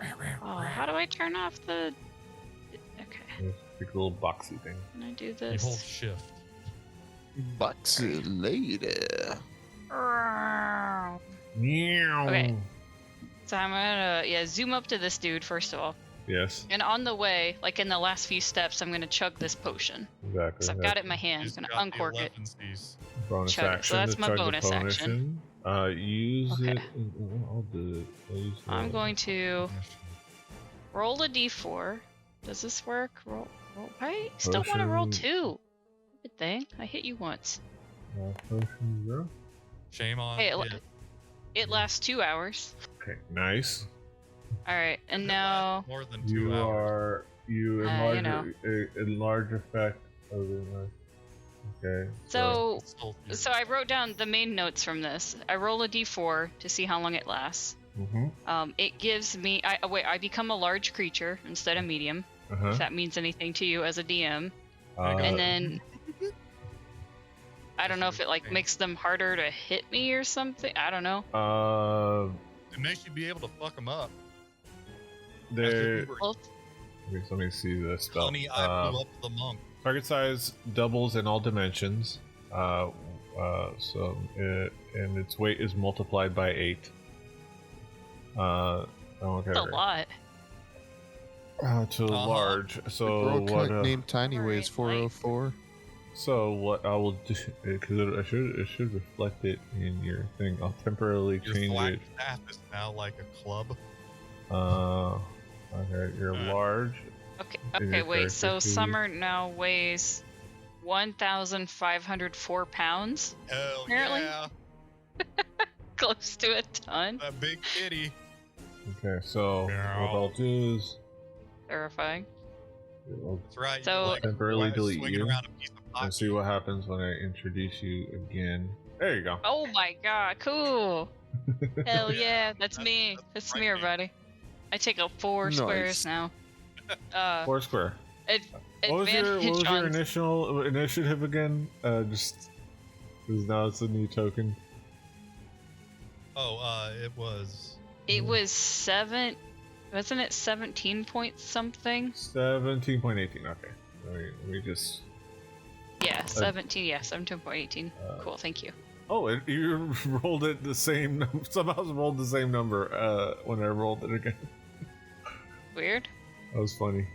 Oh, how do I turn off the? Okay, This big little boxy thing. can I do You this? hold shift. Boxy lady. Okay. So I'm gonna zoom up to this dude first of all, Yes, and on the way, like in the last few steps, I'm gonna chug this potion. exactly. So I've got it in my hand. He's I'm got gonna the uncork it. 11Cs. Bonus Chug it. action So that's to my chug bonus the action. potion. Use Okay. it. I'll do it. I'll use I'm the- going to roll a d4. Does this work? Roll. I still want to roll Potion. 2. Good thing. I hit you once. Potion 0. Shame on Hey, it. it lasts 2 hours. Okay, nice. All right, and now More than 2 You hours. enlarge effect of the okay. so Still few. I wrote down the main notes from this. I roll a d4 to see how long it lasts. It gives me. I become a large creature instead of medium. If that means anything to you as a DM. And then I don't know if it like makes them harder to hit me or something. I don't know. It makes you be able to fuck them up. there. Well, Let me see the spell. Honey, I blew up the monk. Target size doubles in all dimensions. And its weight is multiplied by 8. Okay. that's a lot. To large. So Girl what? named Tiny weighs Alright, 404. So what I will do, because it should reflect it in your thing. I'll temporarily Your change black it. staff is now like a club. Okay, you're Alright. large. Okay, In okay, your wait. So character sheet. Summer now weighs 1,504 pounds. Hell Apparently. yeah. Close to a ton. That big kitty. Okay, so what I'll do is Terrifying. I'll That's right. So- you're temporarily delete swinging you around a piece of and hockey. see what happens when I introduce you again. There you go. Oh my god, cool. Hell yeah, that's That's- me. that's That's me, frightening. everybody. I take up 4 Nice. squares now. Foursquare. Ad- What was your advantage on- initial initiative again? Just because now it's a new token. Oh, it was. It was 7. Wasn't it 17 point something? 17.18. Okay. Let me just. Yeah, 17. Yeah, 17.18. Cool, thank you. Oh, you rolled it the same. Somehow rolled the same number when I rolled it again. Weird. That was funny.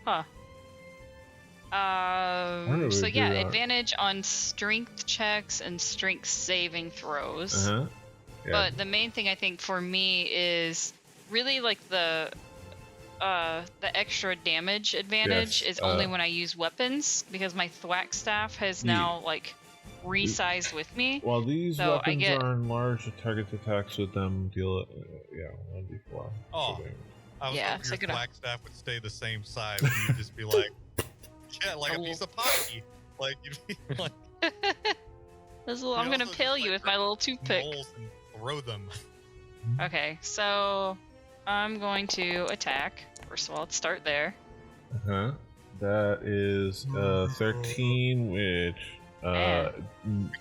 Huh. know So we do yeah, that. advantage on strength checks and strength saving throws. Uh huh. Yeah. But the main thing I think for me is really like the extra damage advantage Yes, is only when I use weapons because my thwack staff has now like resized with me. While these so I weapons get- are enlarged, the target's attacks with them deal 1d4. Oh. I was Yeah, hoping so your gonna- black staff would stay the same size. And you'd just be like, yeah, like a Oh. piece of hockey. Like you'd be like, I'm gonna also just, impale you like, with my little toothpick. gnolls and throw them. Okay, so I'm going to attack. First of all, let's start there. Uh-huh. That is 13, which We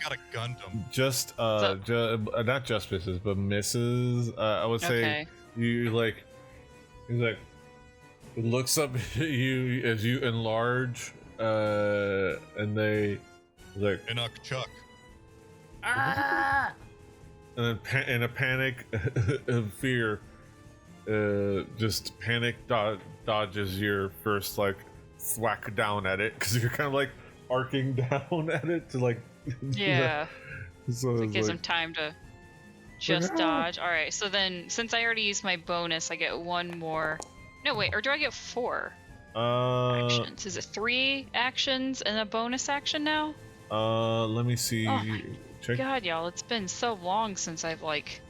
got a Gundam. just not just misses, but misses. I would say Okay. you like. He's like, it looks up at you as you enlarge, and they like, Inuk Chuck. and then in a panic of fear, just panic dodges your first like thwack down at it because you're kind of like arcing down at it to like Yeah. so It it's gives like, him time to just "Ah." dodge. Alright, so then since I already used my bonus, I get one more. No, wait, or do I get 4 actions? Is it 3 actions and a bonus action now? Let me see. Oh my Check. God, y'all, it's been so long since I've like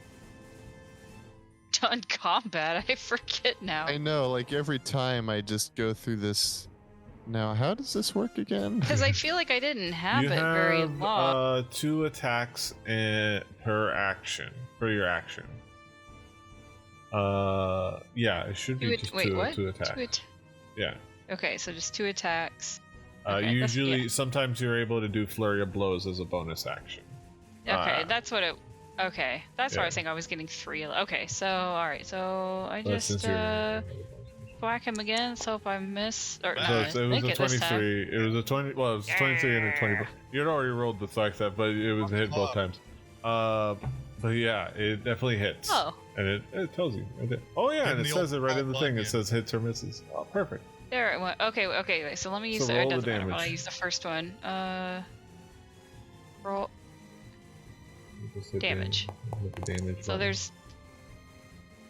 done combat. I forget now. I know, like every time I just go through this. Now, how does this work again? Because I feel like I didn't have You it very have long. 2 attacks per action for your action. Yeah, it should be just Wait, two what? attacks. Yeah. Okay, so just 2 attacks. Okay, that's- usually, yeah. sometimes you're able to do flurry of blows as a bonus action. Okay, that's what it. Okay, that's what I yeah. was thinking. I was getting 3. Okay, so all right, so I But just since you're- whack him again. Let's hope I miss. Or So no, So it was make a it this time. 23. It was a 20. Well, it was a 23 and a 20. You had already rolled the fact that, but it was a hit both times. But yeah, it definitely hits. Oh, And it tells you. Oh yeah, and Hitting it the says it old right in the plug thing. in. It says hits or misses. Oh, perfect. there it went. Okay, wait. So let me use So the. It roll the doesn't matter. When I damage. use the first one. Roll. Just hit Damage. hit the damage. So button. there's.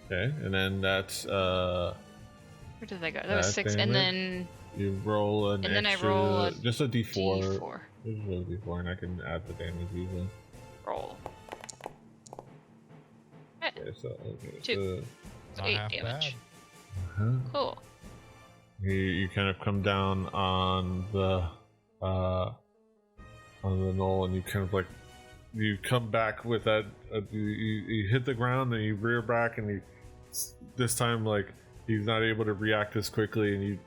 Okay, and then that's Where did they go? That was That 6, and damage. then you roll an And then I extra, roll a just a d4. D4. Just roll a d4, and I can add the damage usually. Roll. Okay, so okay, 2. so, Not 8 half damage. uh-huh. Cool. You kind of come down on the knoll, and you kind of like you come back with that. You hit the ground, and you rear back, and you this time like he's not able to react as quickly, and you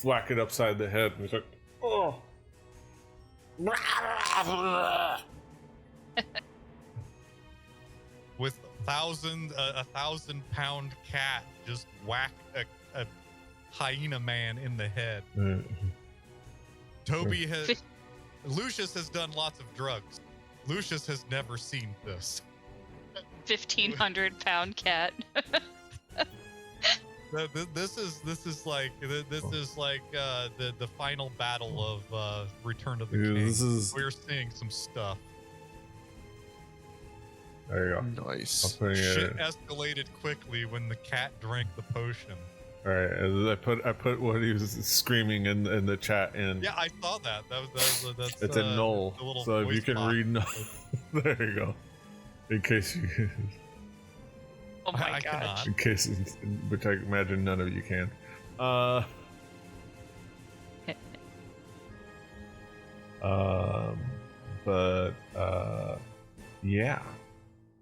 whack it upside the head, and he's like, oh. With a 1,000-pound cat just whack a hyena man in the head. Toby has. Lucius has done lots of drugs. Lucius has never seen this. 1,500-pound cat. This is like the final battle of Return of the Yeah, King. this is We're seeing some stuff. There you go. I'm Nice. putting Shit it. escalated quickly when the cat drank the potion. All right, and I put what he was screaming in the chat, and Yeah, I saw that. That's it's a gnoll. the little So if you voice can box. read gnoll, there you go. In case you, Oh my I god. cannot. in case, which I imagine none of you can. But yeah,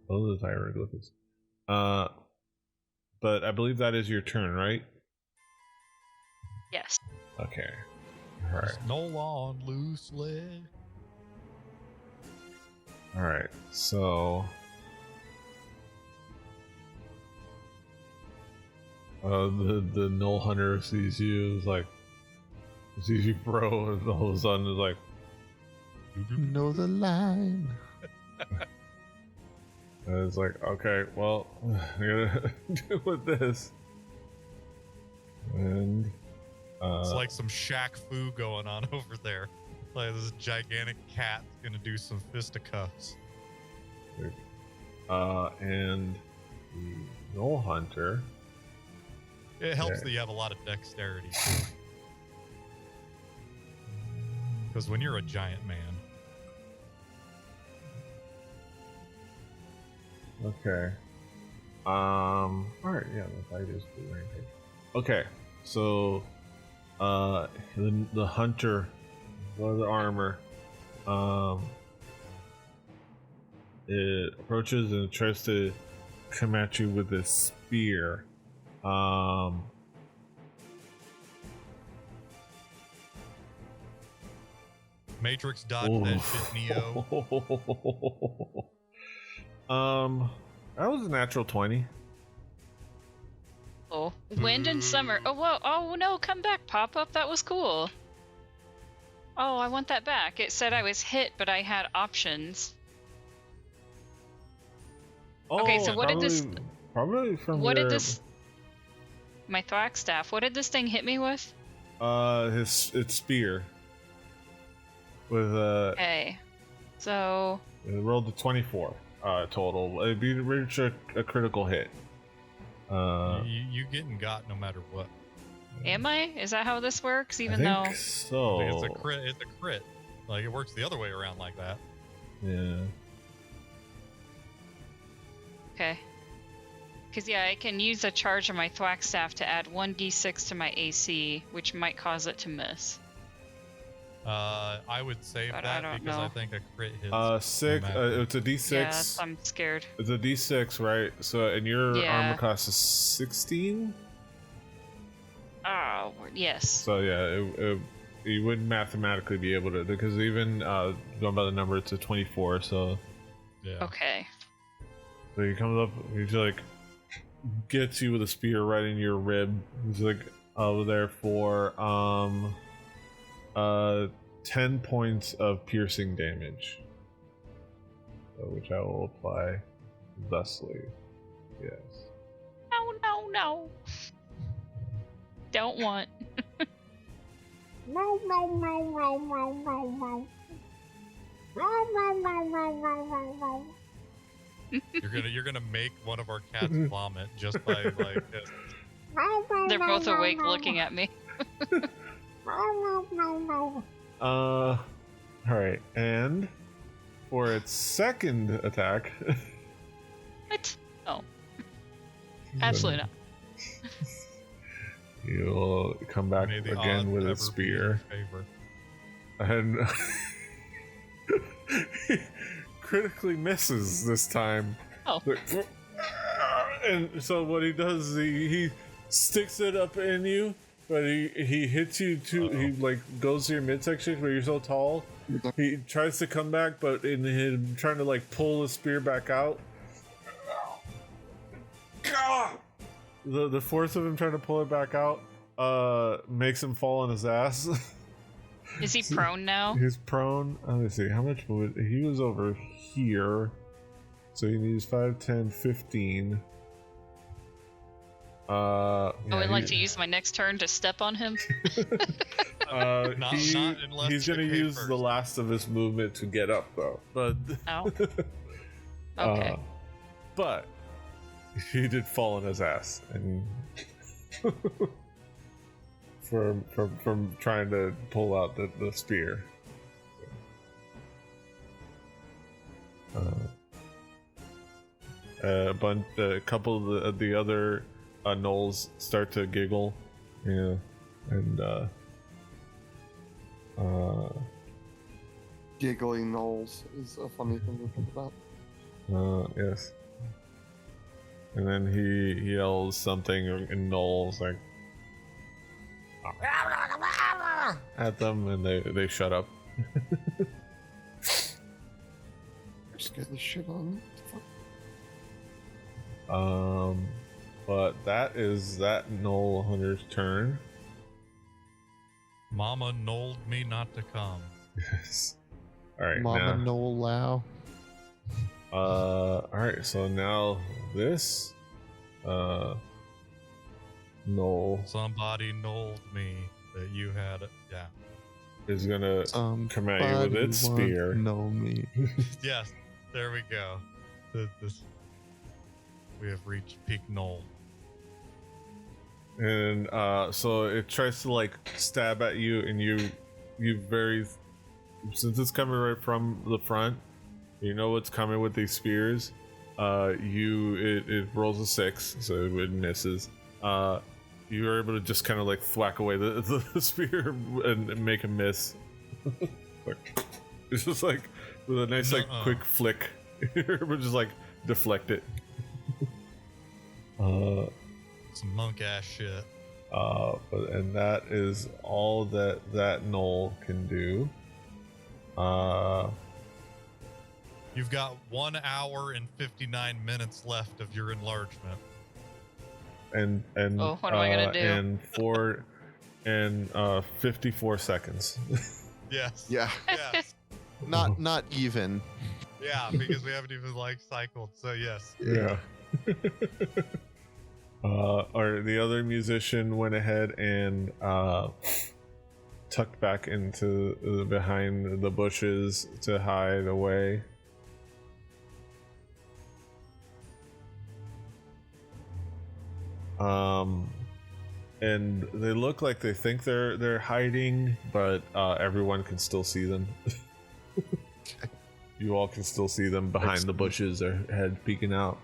those are the hieroglyphics. But I believe that is your turn, right? Yes. Okay. All right. Gnoll on loose leg. All right. So, the Null Hunter sees you, sees you, bro, and all of a sudden is like, Know the line. and it's like, okay, well, I gotta deal with this. And It's like some Shaq Fu going on over there. Like this gigantic cat gonna do some fisticuffs. and the Null Hunter. It helps Okay. that you have a lot of dexterity too. Because when you're a giant man, Okay. All right. Yeah, the fight is the rampage. Okay. So, the hunter, the armor, it approaches and tries to come at you with a spear. Matrix dodged that shit, Neo. That was a natural 20. Oh, wind and summer. Oh, whoa. Oh, no, come back, pop-up. That was cool. Oh, I want that back. It said I was hit, but I had options. Okay, so what did this- Probably from What your, did this... My thwack staff. What did this thing hit me with? its spear. With Okay. So... it rolled a 24 total. It'd be reach a critical hit. You getting got no matter what. Am I? Is that how this works? I Even think though... so. It's a crit. It's a crit. Like it works the other way around like that. Yeah. Okay. Because, yeah, I can use a charge of my thwack staff to add 1d6 to my AC, which might cause it to miss. I would save But I that don't because I know. think a crit hits. Six. no matter- It's a D6. Yeah, I'm scared. It's a D6, right? So, and your Yeah. armor class is 16. Oh, yes. So yeah, you wouldn't mathematically be able to, because even going by the number, it's a 24. So, yeah. Okay. so he comes up, he's like, gets you with a spear right in your rib. He's like over there for 10 points of piercing damage, which I will apply thusly. Yes. No, no, no. Don't want. No, no, no, no, no, no, no. No, no, no, no, no, no, no. You're gonna make one of our cats vomit just by like this. They're both awake looking at me. All right, and for its second attack, What? Oh. Absolutely not. you'll come back May the again odds with a ever be in spear, favor. and critically misses this time. Oh. And so what he does is he sticks it up in you, but he hits you too. Uh-oh. He like goes to your midsection where you're so tall. He tries to come back, but in him trying to like pull the spear back out, the force of him trying to pull it back out makes him fall on his ass. Is he prone now? He's prone. Let me see. How much would he was over here? So he needs 5, 10, 15. I would like to use my next turn to step on him. Not unless he's you gonna pay use the first. last of his movement to get up, though. But Oh. Okay. but he did fall on his ass and from trying to pull out the spear. A couple of the other gnolls start to giggle, and Giggly gnolls is a funny thing to think about. yes. And then he yells something in gnolls like at them, and they shut up. Scared the shit on me. But that is that gnoll hunter's turn. Mama knolled me not to come. Yes. All right. Mama now, no allow. all right. So now this gnoll Somebody knolled me that you had it. Yeah. is gonna come at you with its spear. Know me. Yes. There we go. We have reached peak knoll. And so it tries to like stab at you, and you very, since it's coming right from the front, you know what's coming with these spears. It rolls a 6, so it misses. You are able to just kind of like thwack away the spear and make a miss. It's just like with a nice like quick flick. You're able to just like deflect it. Some monk ass shit. And that is all that gnoll can do. You've got 1 hour and 59 minutes left of your enlargement. And Oh, what am I gonna do? And 54 seconds. Yes. Yeah. Yes. Not even. Yeah, because we haven't even like cycled. So yes. Yeah. Or the other musician went ahead and tucked back into behind the bushes to hide away. And they look like they think they're hiding, but everyone can still see them. You all can still see them behind the bushes, their head peeking out.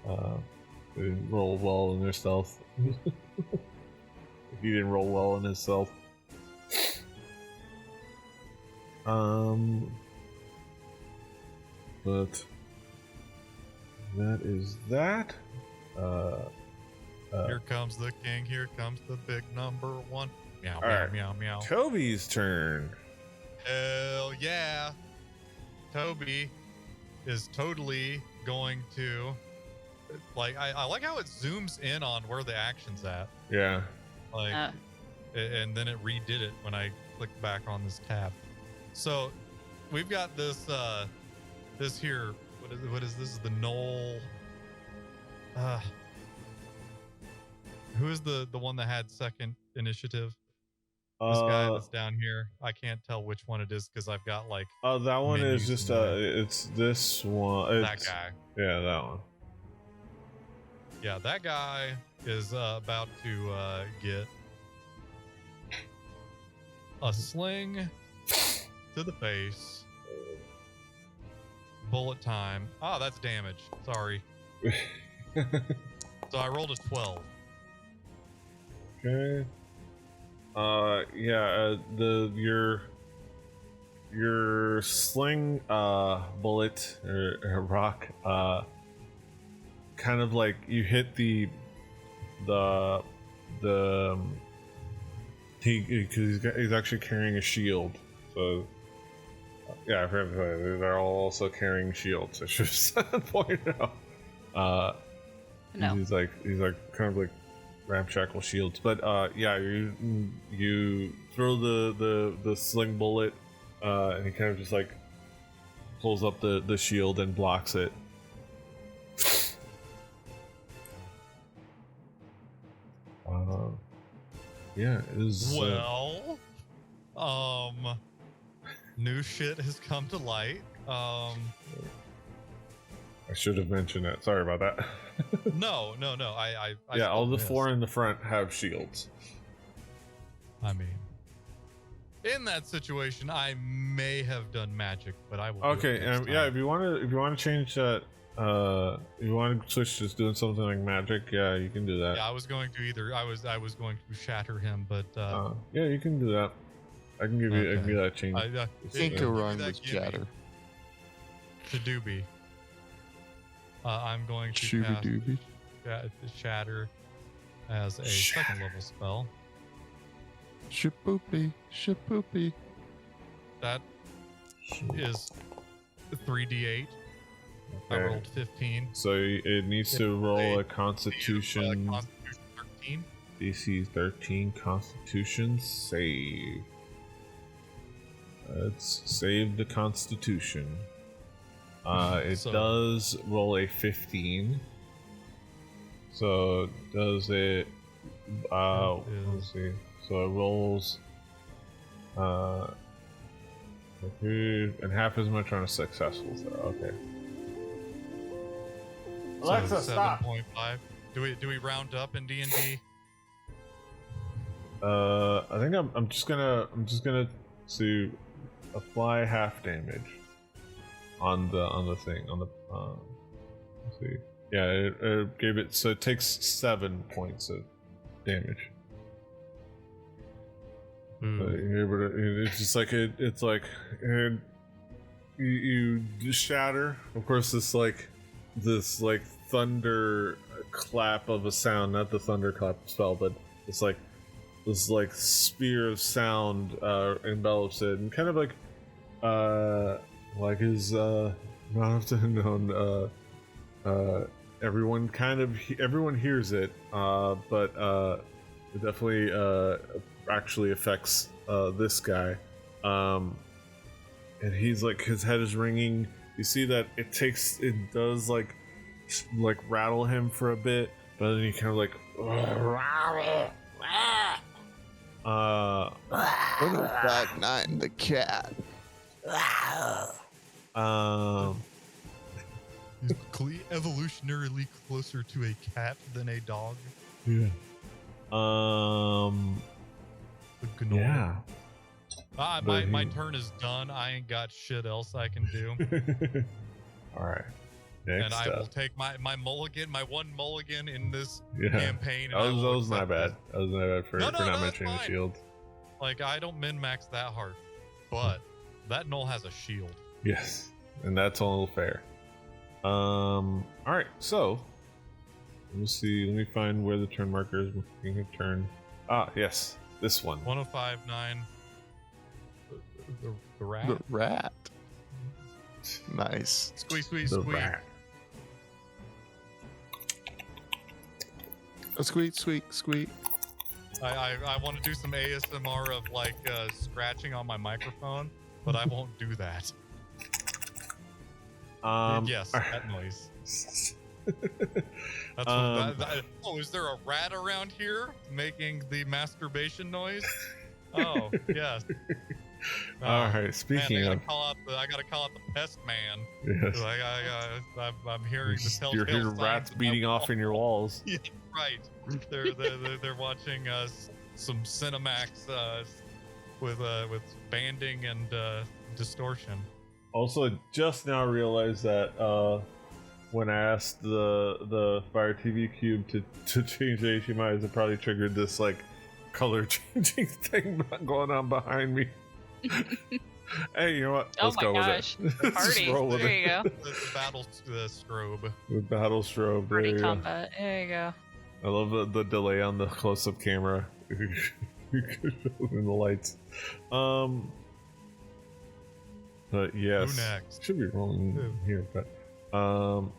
They didn't roll well in their stealth. He didn't roll well in his stealth. But that is that. Here comes the king. Here comes the big number 1. Meow, meow, right. meow, meow. Toby's turn. Hell yeah. Toby is totally going to, like, I like how it zooms in on where the action's at. Yeah. Like, and then it redid it when I clicked back on this tab. So we've got this, this here. What is this? Is the gnoll? Who is the one that had second initiative? This guy that's down here. I can't tell which one it is because I've got like. That one is menus just in there. it's this one. That guy. Yeah, that one. Yeah, that guy is about to get a sling to the face. Bullet time. Oh, that's damage. Sorry. So I rolled a 12. Okay. Yeah. Your sling bullet or rock kind of like you hit because he's actually carrying a shield. So yeah, they're all also carrying shields. I should have pointed out. No. He's like kind of like ramshackle shields, but yeah, you throw the sling bullet, and he kind of just like pulls up the shield and blocks it. Yeah, it is. Well, new shit has come to light. I should have mentioned that. Sorry about that. No. I Yeah, all still the missed. 4 in the front have shields. I mean, in that situation, I may have done magic, but I will. Do Okay, it next yeah. time. If you want to change that, if you want to switch to doing something like magic, yeah, you can do that. Yeah, I was going to going to shatter him, but Yeah, you can do that. I can give you that change. Can't go wrong that with gimme chatter. to doobie. I'm going to Shooby cast dooby. shatter as a second level spell. Shapoopy. Shapoopy. That is 3d8. I Okay. rolled 15. So it needs to roll a Constitution. Constitution 13. DC 13 Constitution save. Let's save the Constitution. It So- does roll a 15. So does it? Let's see. So it rolls. And half as much on a successful throw. Okay. Alexa, stop. 7.5. Do we round up in D&D? I think I'm just gonna to apply half damage on the thing on the let's see. Yeah, it gave it, so it takes 7 points of damage. So you're able to, it's just like it's like you shatter. Of course, this thunder clap of a sound, not the thunderclap spell, but it's like this spear of sound envelops it, and kind of like his not often known everyone hears it, but it definitely actually affects this guy, and he's like, his head is ringing. You see that it does like rattle him for a bit, but then he kind of like What about Nine the cat? He's evolutionarily closer to a cat than a dog. yeah. The gnoll. Yeah. My turn is done. I ain't got shit else I can do. All right. Next And I will up. take my mulligan, my one mulligan in this Yeah. campaign. And That I will was my accept bad. it. That was my bad for No, not that's mentioning the fine. shield. Like, I don't min-max that hard. But that gnoll has a shield. Yes, and that's all fair. All right. So let me see. Let me find where the turn marker is. Making a turn. Ah, yes, this one. 1059. The rat. The rat. Nice. Squeak. The rat. A squeak, squeak, squeak. I want to do some ASMR of like scratching on my microphone, but I won't do that. Yes, that noise. That's oh, is there a rat around here making the masturbation noise? Oh, yes. All right. Speaking man, of, I gotta call out the pest man. yes, Like I'm hearing the telltale you're hearing signs rats in my beating off wall. in your walls. Yeah, right. They're watching some Cinemax with banding and distortion. Also, just now realized that when I asked the Fire TV Cube to change the HDMI, it probably triggered this like color changing thing going on behind me. Hey, you know what? Oh Let's my go gosh. with it. Let's just Party. roll with There it. you go. The battle strobe. With battle strobe. There Party you go. combat. There you go. I love the delay on the close-up camera. In the lights. But yes, Who next? should be rolling Who? here, but Gonna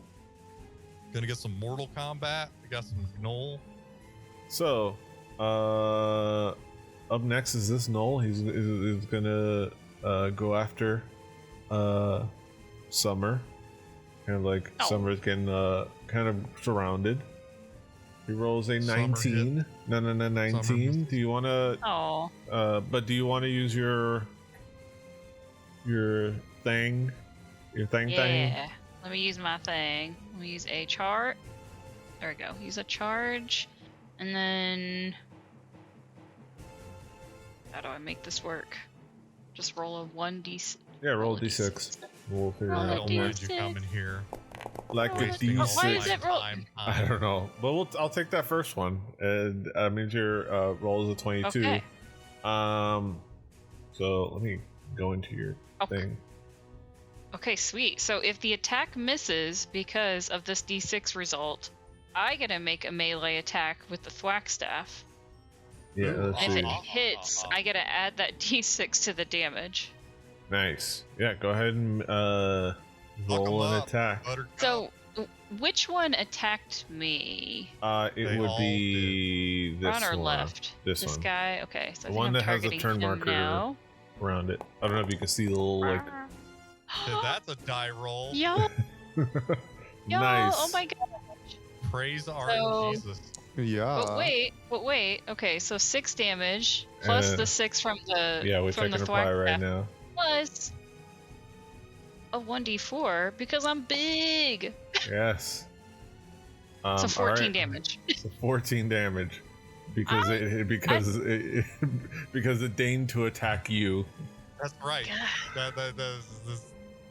get some Mortal Kombat. We got some Gnoll. so up next is this Null. He's gonna go after Summer. Kind of like Oh. Summer's getting kind of surrounded. He rolls a Summer 19. No, 19. missed. Do you want to? Oh. But do you want to use your thing? Your thing? Yeah. Let me use my thing. Let me use a chart. There we go. Use a charge. And then... How do I make this work? Just roll a 1d6. Yeah, roll a d6. We'll figure Roll it a out. Don't more. mind you coming here. Like a wasting all d6. Why is it roll- I don't know, but I'll take that first one, and means your roll is a 22. Okay. So let me go into your Okay. thing. Okay, sweet. So if the attack misses because of this d6 result, I get to make a melee attack with the thwack staff. Yeah, let's And if see. it hits, I get to add that d6 to the damage. Nice. Yeah, go ahead and roll an up, attack. Buttercup. So, which one attacked me? It They would all be this Front or one. left? This one. Guy? Okay, so The I think one I'm that has a targeting turn him marker now. around it. I don't know if you can see the little like. Dude, that's a die roll. Yo, Nice. oh my god. Praise our So- Jesus. Yeah. But wait. Okay, so 6 damage plus Uh, the 6 from the Yeah, which I from can the apply thwack right staff, now. plus a 1d4 because I'm big. Yes. So 14 alright. damage. So 14 damage because because it deigned to attack you. That's right. God,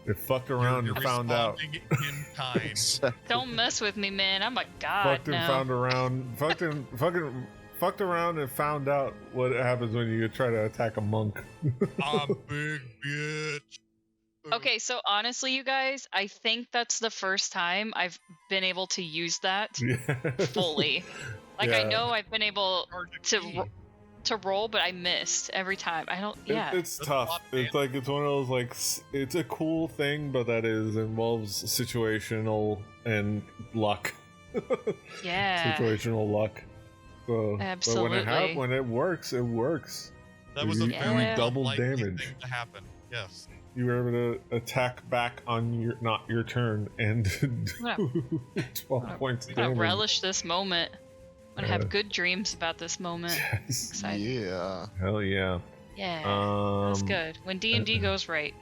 It fucked around you're and found out. responding in kind. don't mess with me, man. I'm a god Fucked and now. found around. Fucked around and found out what happens when you try to attack a monk. I'm big bitch. Okay, so honestly, you guys, I think that's the first time I've been able to use that fully. Like, I Yeah. know I've been able Charge a to key. to roll, but I missed every time. I don't. Yeah. It's That's a lot, tough. man. It's like it's one of those like it's a cool thing, but that involves situational and luck. Yeah. Situational luck. So, Absolutely. But when it works, it works. That was a You- very you double unlikely damage. thing to happen. Yes. You were able to attack back on your not your turn and do 12 points of I'm gonna damage. relish this moment. I'm gonna Yeah. have good dreams about this moment. Yes. Excited. Yeah. Hell yeah. Yeah. That's good. When D&D goes right.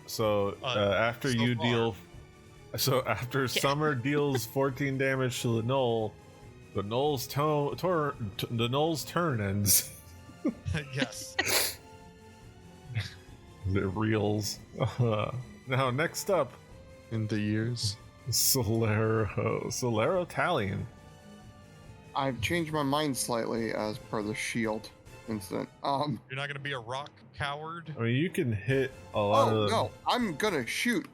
So after so you far. deal, so after Summer deals 14 damage to the gnoll, the gnoll's turn ends. Yes. It reels. Now next up, In the years. Solero Talion. I've changed my mind slightly as per the shield incident. You're not gonna be a rock coward. I mean, you can hit a lot Oh of. no, I'm gonna shoot,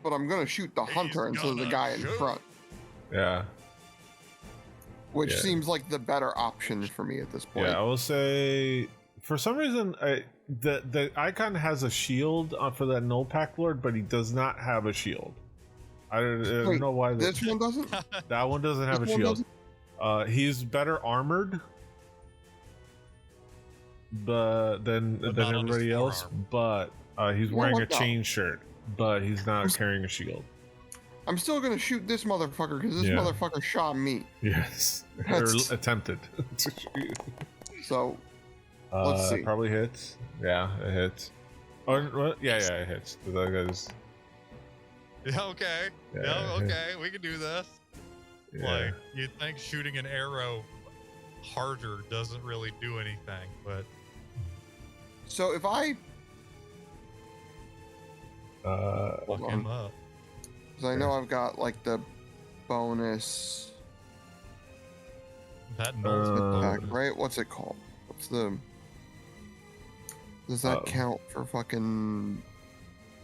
but I'm gonna shoot the He's hunter instead of the gonna guy in shoot. front, Yeah, which Yeah. seems like the better option for me at this point. yeah. I will say, for some reason, the icon has a shield for that Null Pack Lord, but he does not have a shield. I don't Wait, know why. This one doesn't. That one doesn't have a This one shield. doesn't? He's better armored, but than But not on his everybody else. forearm. But he's You know wearing a what, though? chain shirt, but he's not carrying a shield. I'm still gonna shoot this motherfucker because this Yeah. motherfucker shot me. Yes, or That's- attempted to shoot. So Let's see. Probably hits. Yeah, it hits. Oh, what? Yeah, it hits. That guy's. Yeah, okay. Yeah, Yeah, okay. We can do this. Yeah. Like, you'd think shooting an arrow harder doesn't really do anything, but so if I, fuck him up. because I know I've got like the bonus That knows attack, right? What's it called? What's the? Does that Oh. count for fucking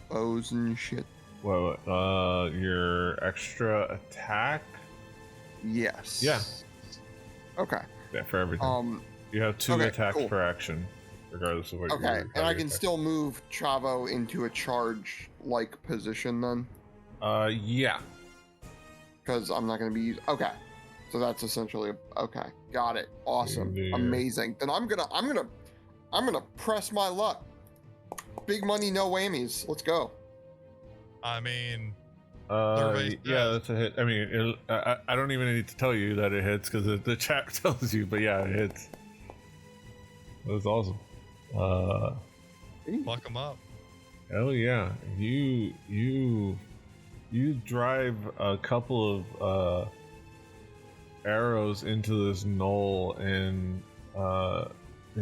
bows and shit? Well, your extra attack. Yes. Yeah. Okay. Yeah, for everything. You have 2 okay, attacks cool. per action, regardless of what. Okay, your and I target can attack. still move Chavo into a charge-like position then, Yeah. because I'm not going to be using. Okay, so that's essentially okay. Got it. Awesome. Yeah. Amazing. Then I'm gonna press my luck. Big money, no whammies. Let's go. I mean, Yeah, does. that's a hit. I mean, I don't even need to tell you that it hits because the chat tells you. But yeah, it hits. That was awesome. fuck him up. Hell yeah, you You drive a couple of arrows into this gnoll, and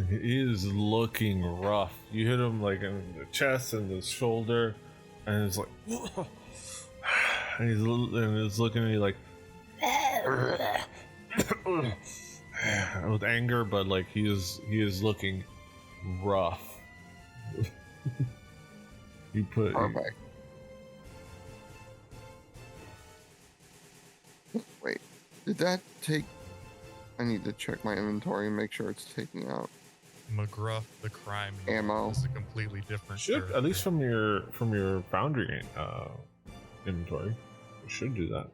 he is looking rough. You hit him like in the chest and the shoulder, and it's like, and he's looking at you like with anger, but like he is looking rough. You put. Okay. Wait, did that take? I need to check my inventory and make sure it's taking out. McGruff, the crime Ammo. is a completely different. Should character. at least from your foundry inventory, it should do that.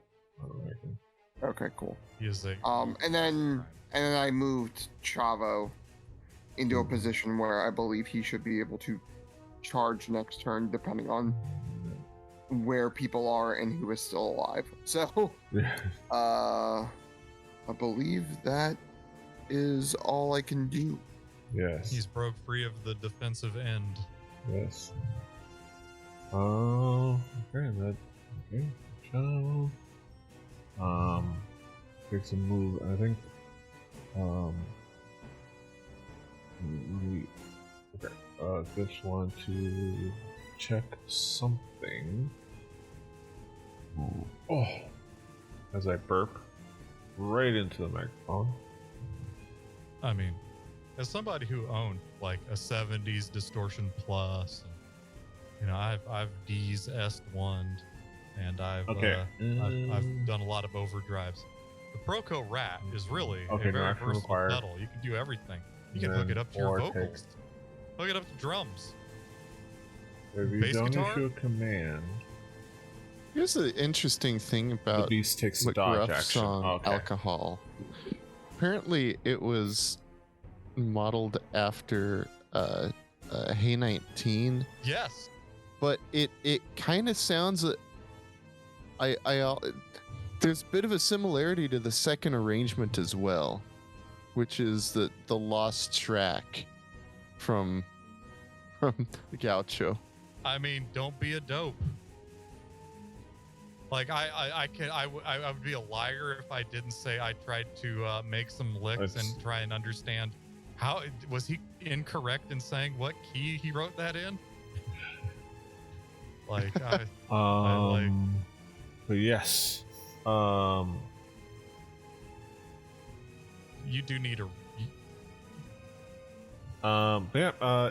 I don't reckon. Okay, cool. He is a And then I moved Chavo into a position where I believe he should be able to charge next turn, depending on where people are and who is still alive. So, I believe that is all I can do. Yes. he's broke free of the defensive end. Yes. Oh, okay. Okay. So, takes a move. I think. Just want to check something. Oh, as I burp right into the microphone. I mean, as somebody who owned like a 70s distortion plus, and, I've D's S1, and I've done a lot of overdrives. The Proco Rat is really a very action versatile required. pedal. You can do everything. You can And hook it up to your vortex. vocals, hook it up to drums. If you Bass don't guitar? issue a command, Here's the interesting thing the about beast takes a dodge McGruff's action. song Okay. Alcohol. Apparently, it was modeled after Hey 19, Yes, but it kind of sounds. There's a bit of a similarity to the second arrangement as well, which is the lost track from the Gaucho. I mean, don't be a dope. Like I would be a liar if I didn't say I tried to make some licks That's- and try and understand how was he incorrect in saying what key he wrote that in. Like But yes. You do need a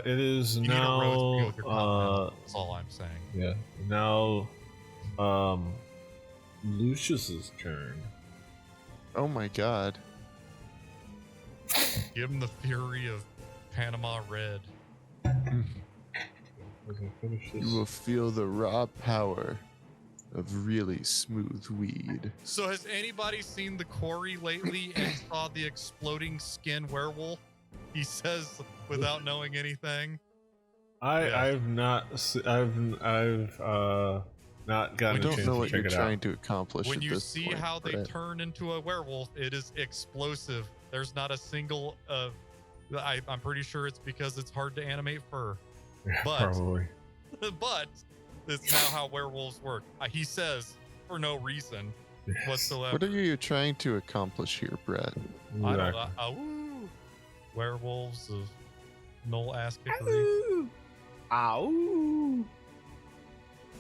It is you need a rose to go now with your continental. That's all I'm saying. yeah. Now Lucius's turn. Oh my god. Give him the fury of Panama Red. As I finish this. You will feel the raw power of really smooth weed. So has anybody seen the quarry lately and saw the exploding skin werewolf? He says without knowing anything. I've not not gotten I a don't chance know to what check you're it trying out. to accomplish When at you this see point, how they but turn into a werewolf, it is explosive. There's not a single I'm pretty sure it's because it's hard to animate fur. Yeah, but- probably. But it's now how werewolves work. He says for no reason Yes. whatsoever. what are you trying to accomplish here, Brett? I don't Exactly. woo. Werewolves of Knoll ass kickery. Ow.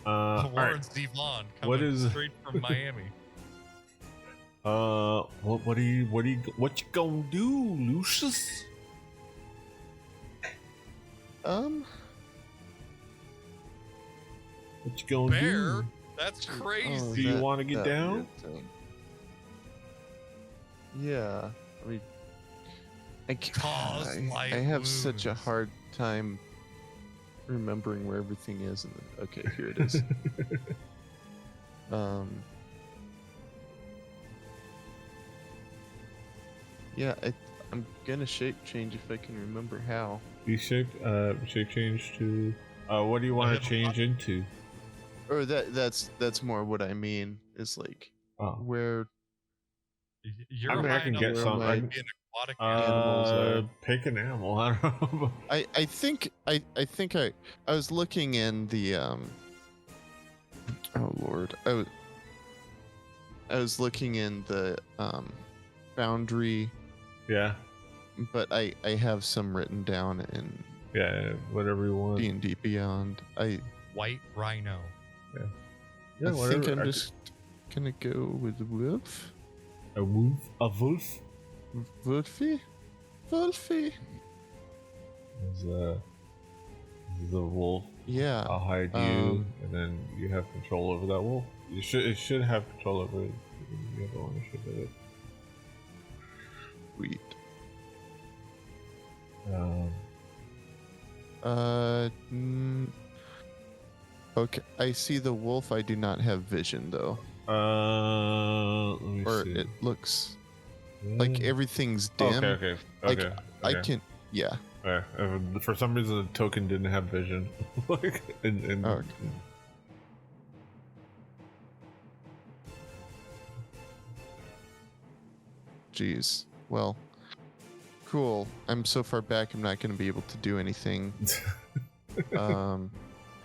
All Warren right. Zevon What coming is- straight from Miami. What you gonna do, Lucius? What you gonna Bear? do? That's crazy. Oh, Do you that- wanna get that down? weird thing. Yeah, I mean, Cause I light have such a wounds. hard time remembering where everything is. And okay, here it is. Yeah, I'm gonna shape change if I can remember how. You shape change to. What do you want have to a change into? Or that's more what I mean. Is like Oh, where You're I mean, I high can enough get to some. where I be can, an aquatic animal. animals are. pick an animal. I don't know. I think I was looking in the Oh Lord, I was looking in the Foundry, Yeah. but I have some written down in Yeah. Whatever you want. D&D Beyond. White Rhino. Yeah. I think whatever. I'm just gonna go with Wolf. A wolf. A wolf. Wolfie. Wolfie. Is the wolf. Yeah. I'll hide you, and then you have control over that wolf. It should have control over it. You have ownership of it. Sweet. Okay, I see the wolf. I do not have vision though. Let me Or see. it looks like everything's dim. Okay. Like, Okay. I can, yeah. For some reason, the token didn't have vision. Like, Okay. Jeez. Well, cool. I'm so far back. I'm not going to be able to do anything.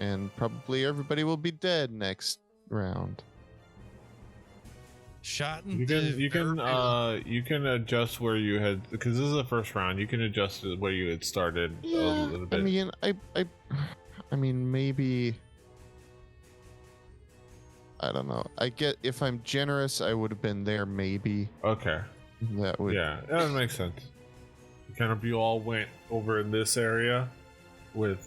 And probably everybody will be dead next round. Shot you can adjust where you had, because this is the first round. You can adjust where you had started a little bit. I mean, maybe. I don't know. I get, if I'm generous, I would have been there. Maybe Okay. that would. Yeah, that makes sense. You all went over in this area with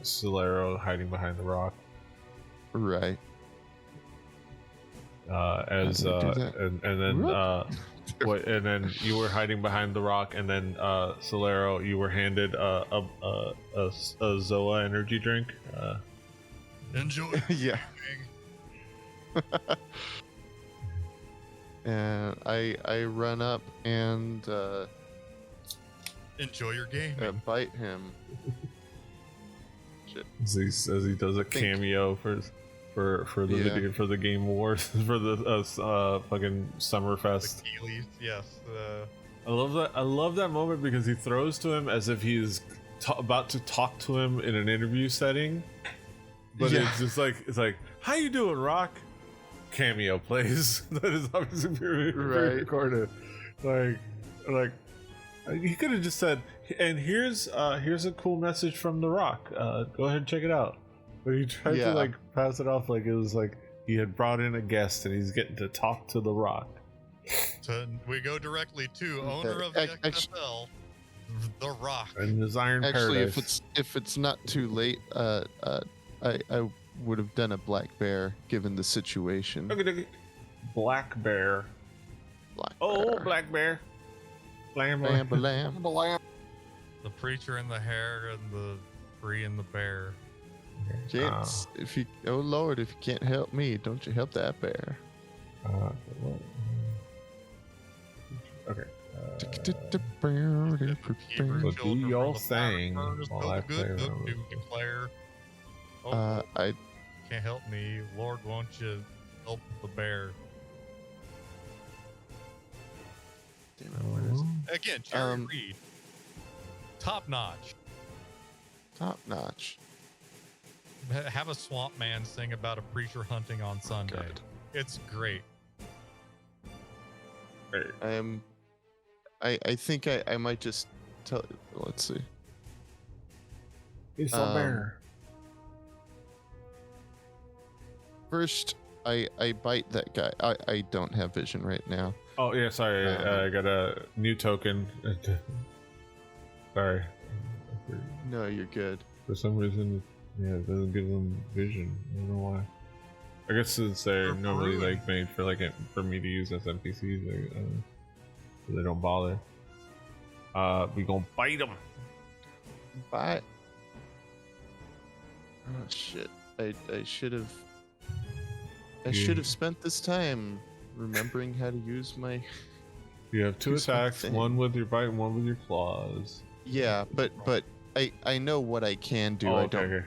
Solero hiding behind the rock. Right. And then you were hiding behind the rock, and then Solero, you were handed a Zoa energy drink. Enjoy. Yeah. And I run up and Enjoy your game. bite him. Shit. As he does a cameo for the video, for the Game Wars, for the fucking Summerfest. Achilles, yes. I love that moment because he throws to him as if he's about to talk to him in an interview setting, but it's just like, how you doing, Rock? Cameo plays. That is obviously pre-recorded. Like he could have just said, and here's a cool message from The Rock. Go ahead and check it out. But he tried to like pass it off like it was like he had brought in a guest and he's getting to talk to The Rock. So we go directly to owner of the XFL, The Rock. And his Iron Paradise. if it's not too late, I would have done a black bear given the situation. Okay. Black Bear. Black Bear. Blam, Blam, blam. blam. The preacher in the hair and the tree and the bear. Gents, oh Lord, if you can't help me, don't you help that bear? Okay. Hebrew So do children y'all from the fire sing furnace, while no I good play cook around do with this? declare. I Can't help me, Lord, won't you help the bear? damn it, where is it? Again, Jerry Reed, top notch. Top notch. Have a swamp man sing about a preacher hunting on Sunday. God. It's great. I think I might just tell. Let's see. It's a bear. First, I bite that guy. I don't have vision right now. Oh yeah, sorry. I got a new token. Sorry. No, you're good. For some reason, it doesn't give them vision. I don't know why. I guess since they're normally like made for for me to use as NPCs, so they don't bother. We gonna bite them. Bite. Oh shit! I should have. I should have spent this time remembering how to use my. You have two Use my attacks, thing. one with your bite and one with your claws. Yeah, but I know what I can do. Okay.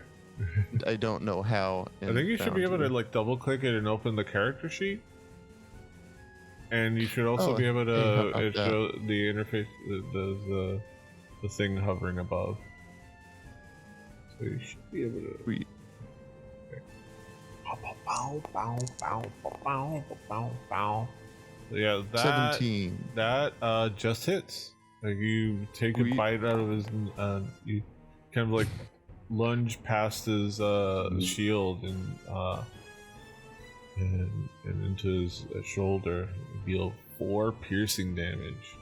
I don't know how. I think you should be able to like double click it and open the character sheet. And you should also be able to show the interface the thing hovering above. So you should be able to. Sweet. Okay. bow, bow, bow, bow, bow, bow. Yeah, 17. that just hits. Like you take a Sweet. bite out of his, you kind of like lunge past his shield and into his shoulder. You deal 4 piercing damage.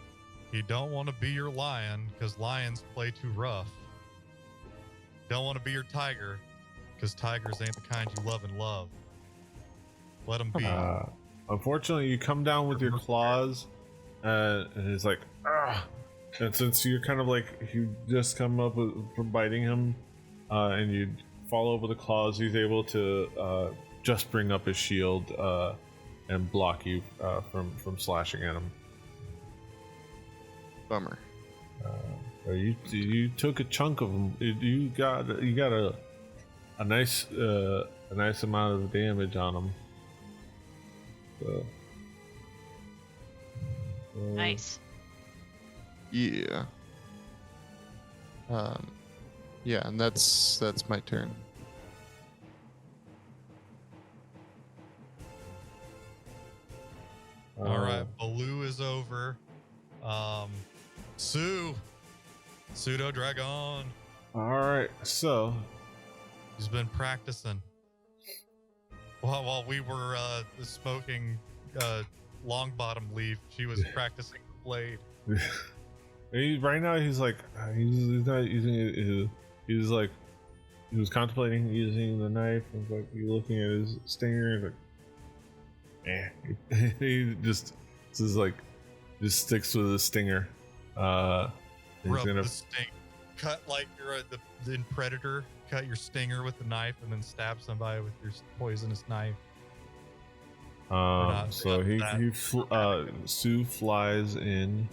You don't want to be your lion because lions play too rough. Don't want to be your tiger because tigers ain't the kind you love and love. Let them be. Unfortunately, you come down with your claws, and it's like, ah! And since you're kind of like, you just come up from biting him, and you fall over the claws, he's able to just bring up his shield and block you from slashing at him. Bummer. You took a chunk of him. You got a nice amount of damage on him. So, Nice. Yeah. Yeah, and that's my turn. All right, Baloo is over. Pseudo Dragon. All right, so He's been practicing. While we were smoking long bottom leaf, she was practicing the blade. right now he's like he's not using it. He's like he was contemplating using the knife. And like he's looking at his stinger. Like, he just sticks with the stinger. He's Rub gonna the sting. Cut like you're in Predator. Cut your stinger with the knife and then stab somebody with your poisonous knife. So Sue flies in.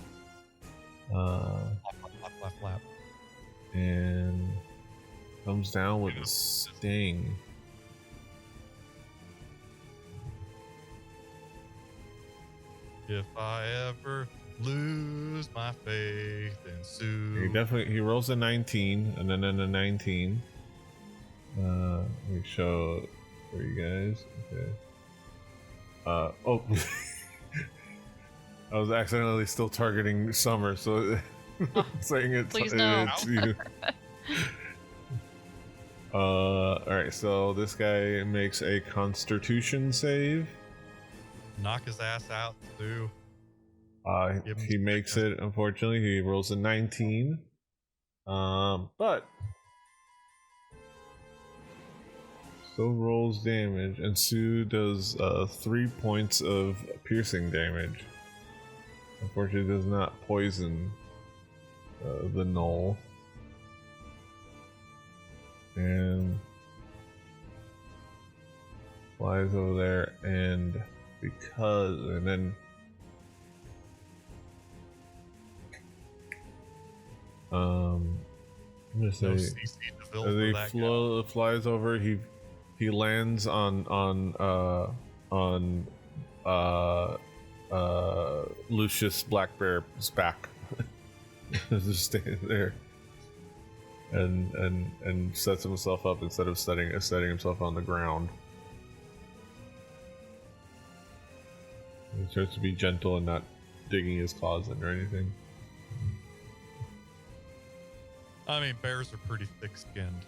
Flap. And comes down with a sting. If I ever lose my faith in Sue. He rolls a 19 and then a 19. Let me show for you guys. Okay. Oh, I was accidentally still targeting Summer, so saying it's you. Alright, so this guy makes a Constitution save. Knock his ass out, Sue. He makes it, unfortunately. He rolls a 19. But still rolls damage, and Sue does 3 points of piercing damage. Unfortunately, does not poison the gnoll. And flies over there, and then I'm gonna say No CC to build as for he that guy. flies over, he lands on Lucius Blackbear's back. Just standing there and sets himself up instead of setting himself on the ground. He tries to be gentle and not digging his claws in or anything. I mean, bears are pretty thick-skinned.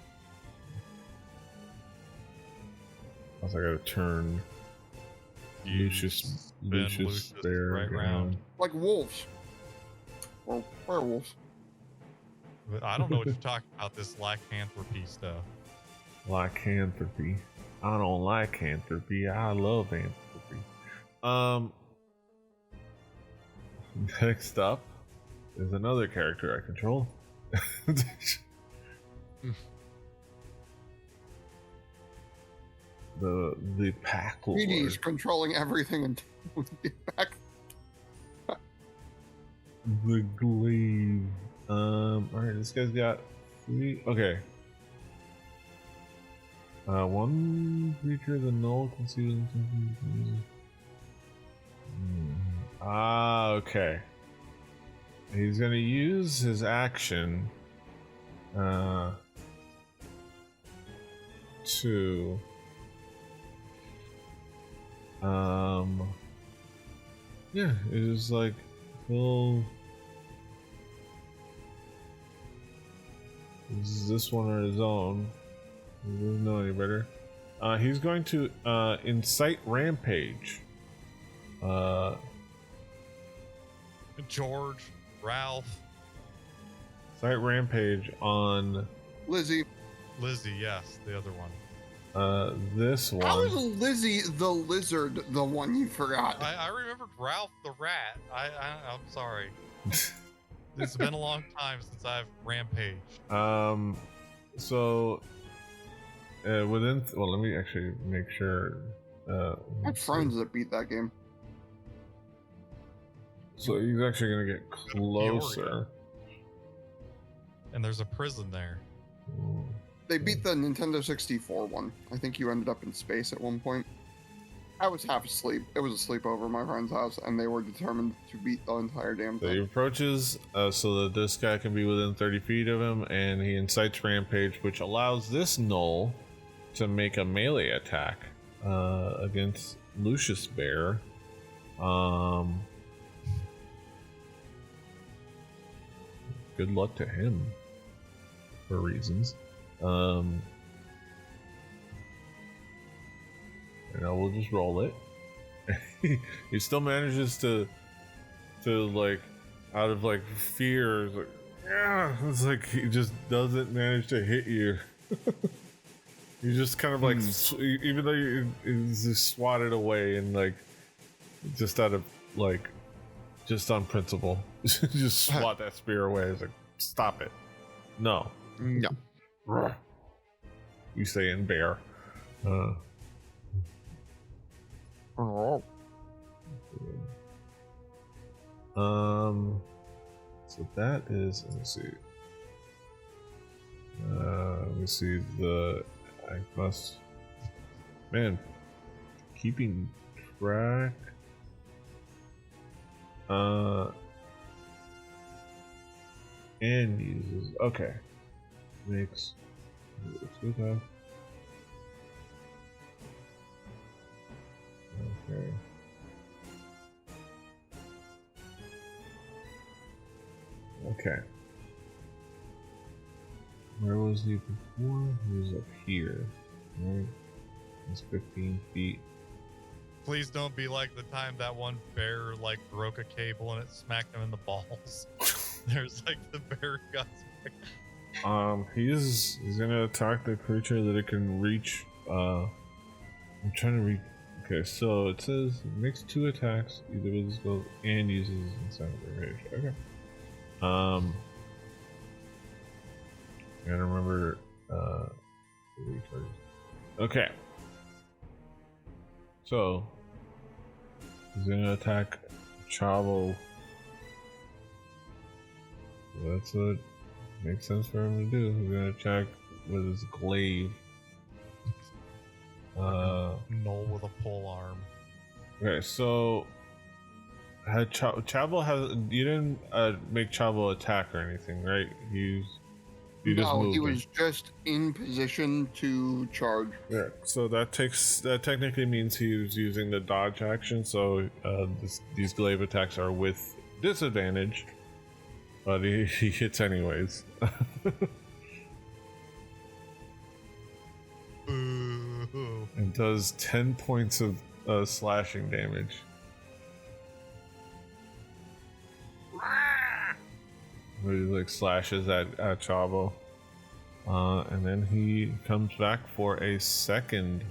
Also, I gotta turn Lucius Bear right around. round. Like wolves. Or werewolves. But I don't know what you're talking about, this lycanthropy stuff. Lycanthropy. I don't like lycanthropy. I love anthropy. Next up is another character I control. the pack lord. Petey's controlling everything until we get back. The glaive. Alright, this guy's got 3. Okay. One creature the null can see. Okay. He's gonna use his action to Yeah, it is like he'll. Is this one on his own? He doesn't know any better. He's going to incite rampage. George, Ralph, Incite rampage on Lizzie. Lizzie, yes, the other one. this How is one. Lizzie the lizard the one you forgot? I remembered Ralph the rat. I'm sorry. It's been a long time since I've rampaged. So within well, let me actually make sure. I have friends that beat that game. So he's actually gonna get closer. And there's a prison there. They beat the Nintendo 64 one. I think you ended up in space at one point. I was half asleep. It was a sleepover at my friend's house, and they were determined to beat the entire damn So he thing. approaches so that this guy can be within 30 feet of him, and he incites rampage, which allows this gnoll to make a melee attack against Lucius Bear. Good luck to him for reasons. We'll just roll it. He still manages to like, out of like fear, it's like, yeah, it's like he just doesn't manage to hit you. You just kind of like, even though he's just swatted away and like, just out of like, just on principle, just swat that spear away. It's like, stop it. No. No. You say in bear. So that is, let me see I must, man, keeping track. And uses, okay, makes, okay. Okay. Where was he before? He was up here, right? He's 15 feet. Please don't be like the time that one bear like broke a cable and it smacked him in the balls. There's like the bear got smacked. He's gonna attack the creature that it can reach. I'm trying to read. Okay, so it says it makes 2 attacks, either with his goal and uses inside of range. Okay. Gotta remember okay. So he's gonna attack Chavo. That's what makes sense for him to do. He's gonna attack with his glaive. Gnoll with a pole arm. Okay, so had Chavo has, you didn't make Chavo attack or anything, right? You just moved he him. was just in position to charge. Yeah, so that technically means he was using the dodge action. So these glaive attacks are with disadvantage, but he hits anyways. Boo. And does 10 points of slashing damage. He like slashes at Chavo, and then he comes back for a second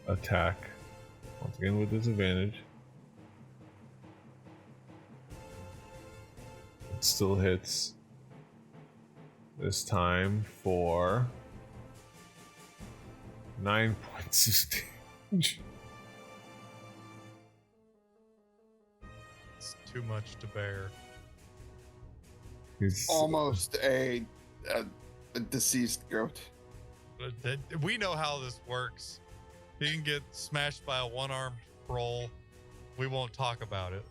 attack, once again with disadvantage. It still hits, this time for 9 points of damage. It's too much to bear. He's Almost a deceased goat. We know how this works. He can get smashed by a one-armed troll. We won't talk about it.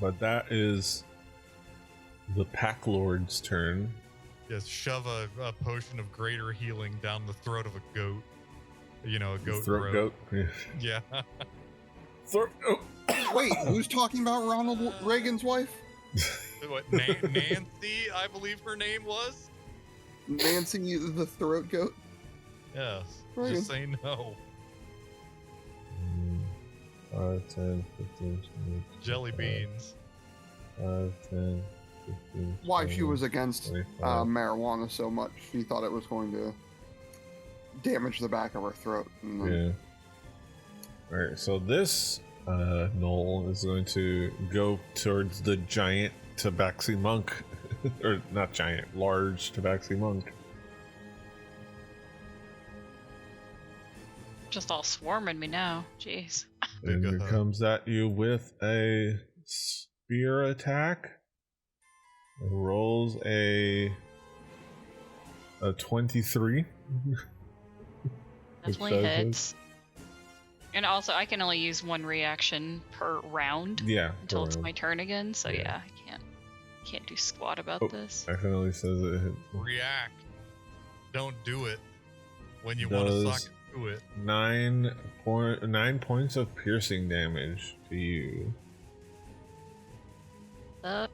But that is the Pack Lord's turn. Yes, shove a potion of greater healing down the throat of a goat. You know, a goat Throat goat. Yeah. Throat goat. Wait, who's talking about Ronald Reagan's wife? What, Nancy, I believe her name was? Nancy the throat goat? Yes. Reagan. Just say no. 5, 10, 15, 20, Jelly beans. 5, 10, 15. Why she was against 25. marijuana so much. She thought it was going to damage the back of her throat. And then, Yeah. Alright, so this gnoll is going to go towards the giant tabaxi monk. Or not giant, large tabaxi monk. Just all swarming me now. Jeez. And Big, it comes at you with a spear attack. It rolls a 23. Definitely does hits. And also, I can only use one reaction per round Yeah. until it's go my ahead. turn again. So Yeah. yeah, I can't do squat about Oh, this. Accidentally says it hit. React. Don't do it when you want to Does suck into it. 9 points of piercing damage to you. Uh,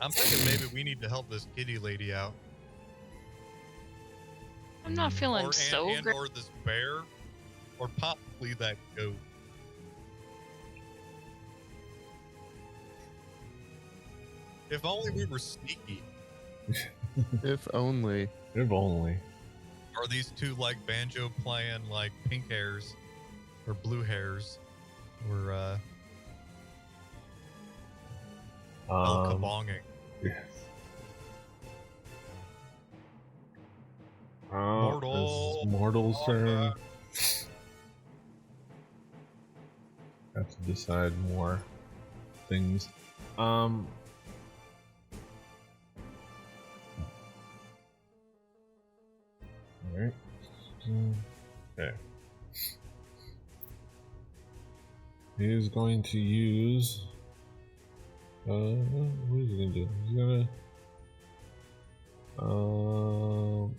I'm thinking maybe we need to help this kitty lady out. I'm not feeling Or, so and great. or this bear. Or possibly that goat. If only we were sneaky. If only. If only. Are these two like banjo playing like pink hairs or blue hairs? Or El Kabonging. Yes. Mortal. It's Mortal's Oh, turn. Have to decide more things. Alright. Okay. He's going to use. What is he gonna do? He's gonna. Oh.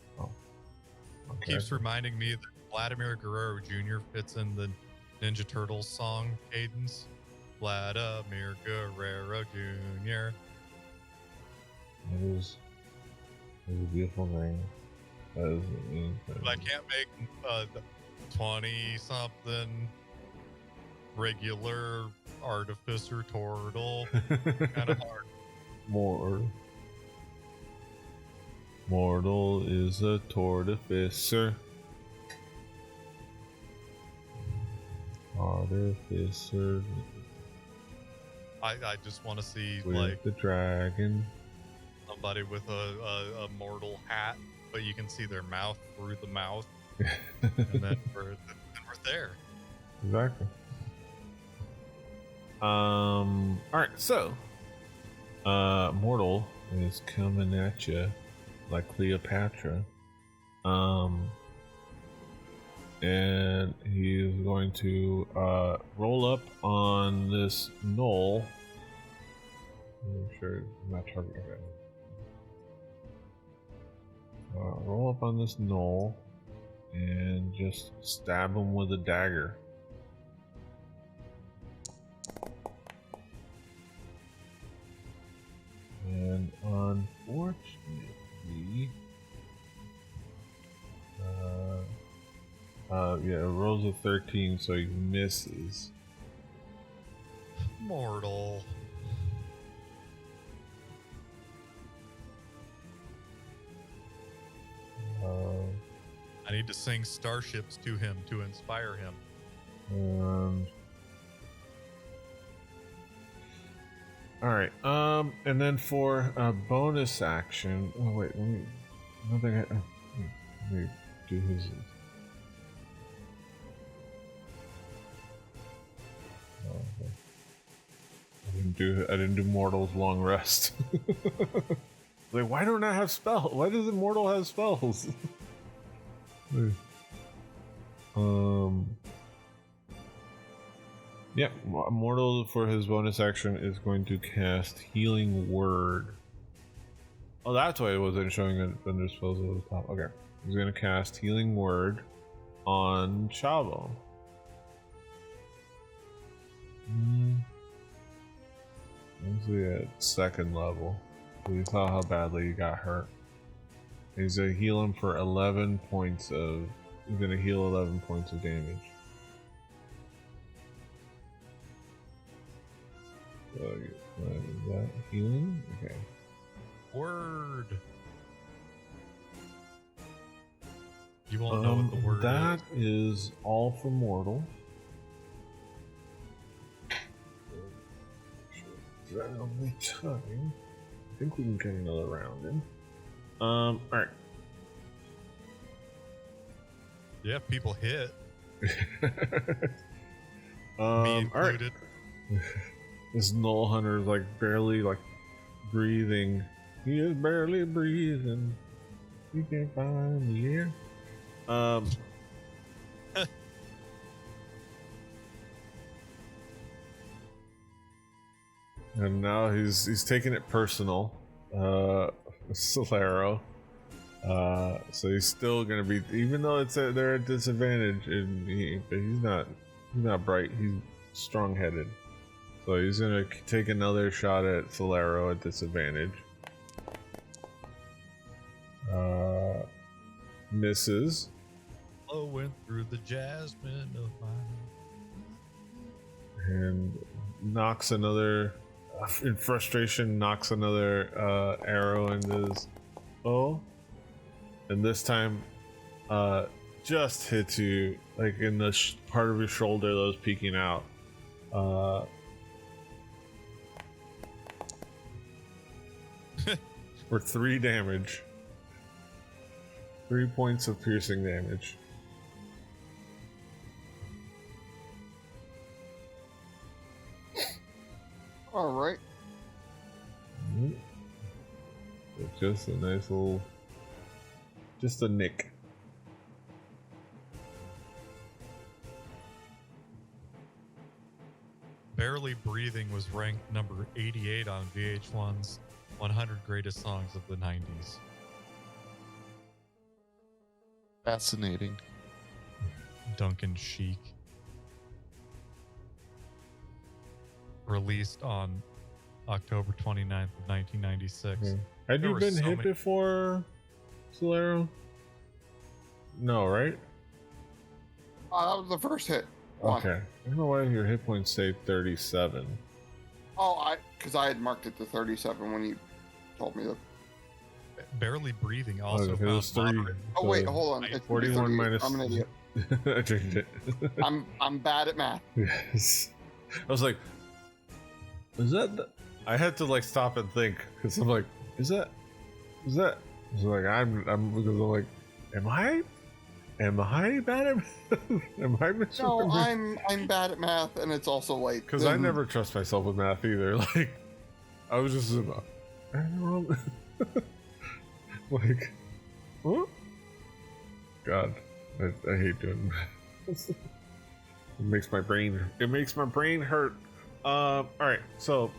Okay. Keeps reminding me that Vladimir Guerrero Jr. fits in the Ninja Turtles song cadence. Vladimir Guerrero Jr. It is a beautiful name. That is But I can't make 20 something regular artificer turtle. Kind of hard. Mortal is a tortificer. Artificer I just want to see with like the dragon. somebody with a mortal hat, but you can see their mouth through the mouth, and then we're there. Exactly. All right, so Mortal is coming at you like Cleopatra. And he's going to roll up on this gnoll. I'm sure I'm not targeting that. Roll up on this gnoll and just stab him with a dagger. And unfortunately, yeah, it rolls a 13, so he misses. Mortal. I need to sing starships to him to inspire him. All right. And then for a bonus action. Oh wait, let me. I don't think let me do his. Oh, okay. I didn't do Mortal's long rest. Like, why don't I have spells? Why doesn't Mortal have spells? Yep, Mortal for his bonus action is going to cast Healing Word. Oh, that's why it wasn't showing it under spells at the top. Okay, he's going to cast Healing Word on Chavo. Mostly at second level. We saw how badly he got hurt. He's gonna heal him for 11 points of. He's gonna heal 11 points of damage. So, is that healing? Okay. Word. You won't know what the word that is all for Mortal. Round the time. I think we can get another round in. Alright. Yeah, people hit. Me Alright. included. This Gnoll Hunter is like barely like breathing. He is barely breathing. He can't find the air. And now he's taking it personal. Solero. So he's still gonna be, even though they're at disadvantage, and but he's not bright. He's strong-headed. So he's gonna take another shot at Solero at disadvantage. Misses. Flowing through the jasmine of mine. And knocks another, in frustration, knocks another arrow into his bow. And this time, just hits you, like in the part of your shoulder that was peeking out. For 3 damage. 3 points of piercing damage. All right. Just a nice little, just a nick. Barely Breathing was ranked number 88 on VH1's 100 Greatest Songs of the 90s. Fascinating. Duncan Sheik. Released on October 29th of 1996. Yeah. Had There you were been so hit many- before, Solero? No, right? That was the first hit. Why? Okay. I don't know why your hit points say 37. Oh, because I had marked it to 37 when you told me that. Barely Breathing also it found was 3. moderate. Oh wait, hold on. It's 41 38. minus. I'm an idiot. I changed it. I'm bad at math. Yes. I was like, is that? I had to like stop and think because I'm like, is that? I was like, I'm because I'm like, am I bad at? Am I No, I'm bad at math, and it's also late. Because I never trust myself with math either. Like, I was just about, I don't know. Like, what? God, I hate doing math. It makes my brain hurt. All right, so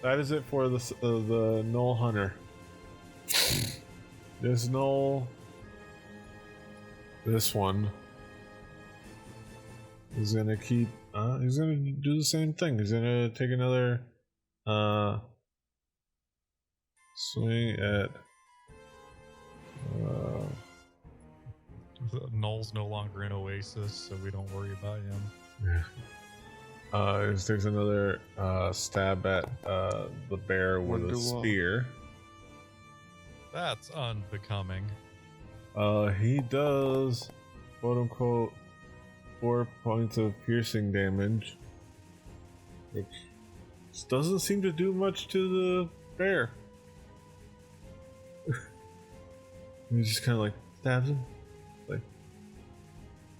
that is it for the Gnoll Hunter. This Gnoll, this one is gonna keep. He's gonna do the same thing. He's gonna take another swing at. Null's no longer in Oasis, so we don't worry about him. He takes another stab at the bear with a spear. That's unbecoming. He does, quote unquote, 4 points of piercing damage, which doesn't seem to do much to the bear. He just kind of like stabs him, like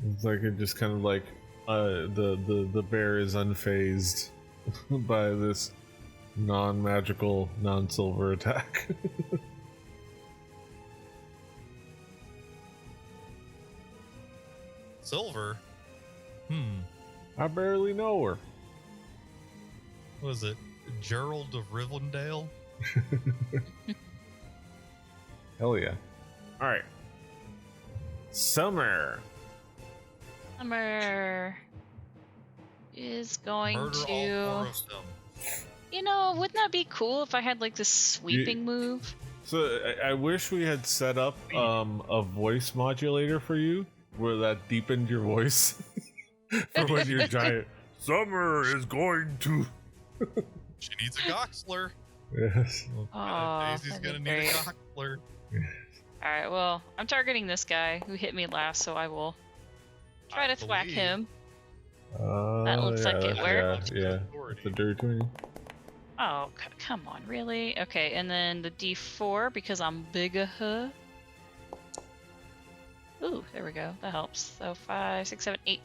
it's like it just kind of like the bear is unfazed by this non-magical, non-silver attack. Silver? I barely know her. what is it? Gerald of Rivendell? Hell yeah. All right. Summer is going Murder all to. 4 of them. You know, wouldn't that be cool if I had like this sweeping move? So I wish we had set up a voice modulator for you where that deepened your voice for when you're giant. Summer is going to. She needs a Goxler. Yes. Daisy's gonna need a Goxler. All right, well, I'm targeting this guy who hit me last, so I will try to thwack him. That looks like it worked. Yeah. The dirty 20. Oh, come on, really? Okay, and then the D4 because I'm bigger. Ooh, there we go. That helps. So 5, 6, 7, 8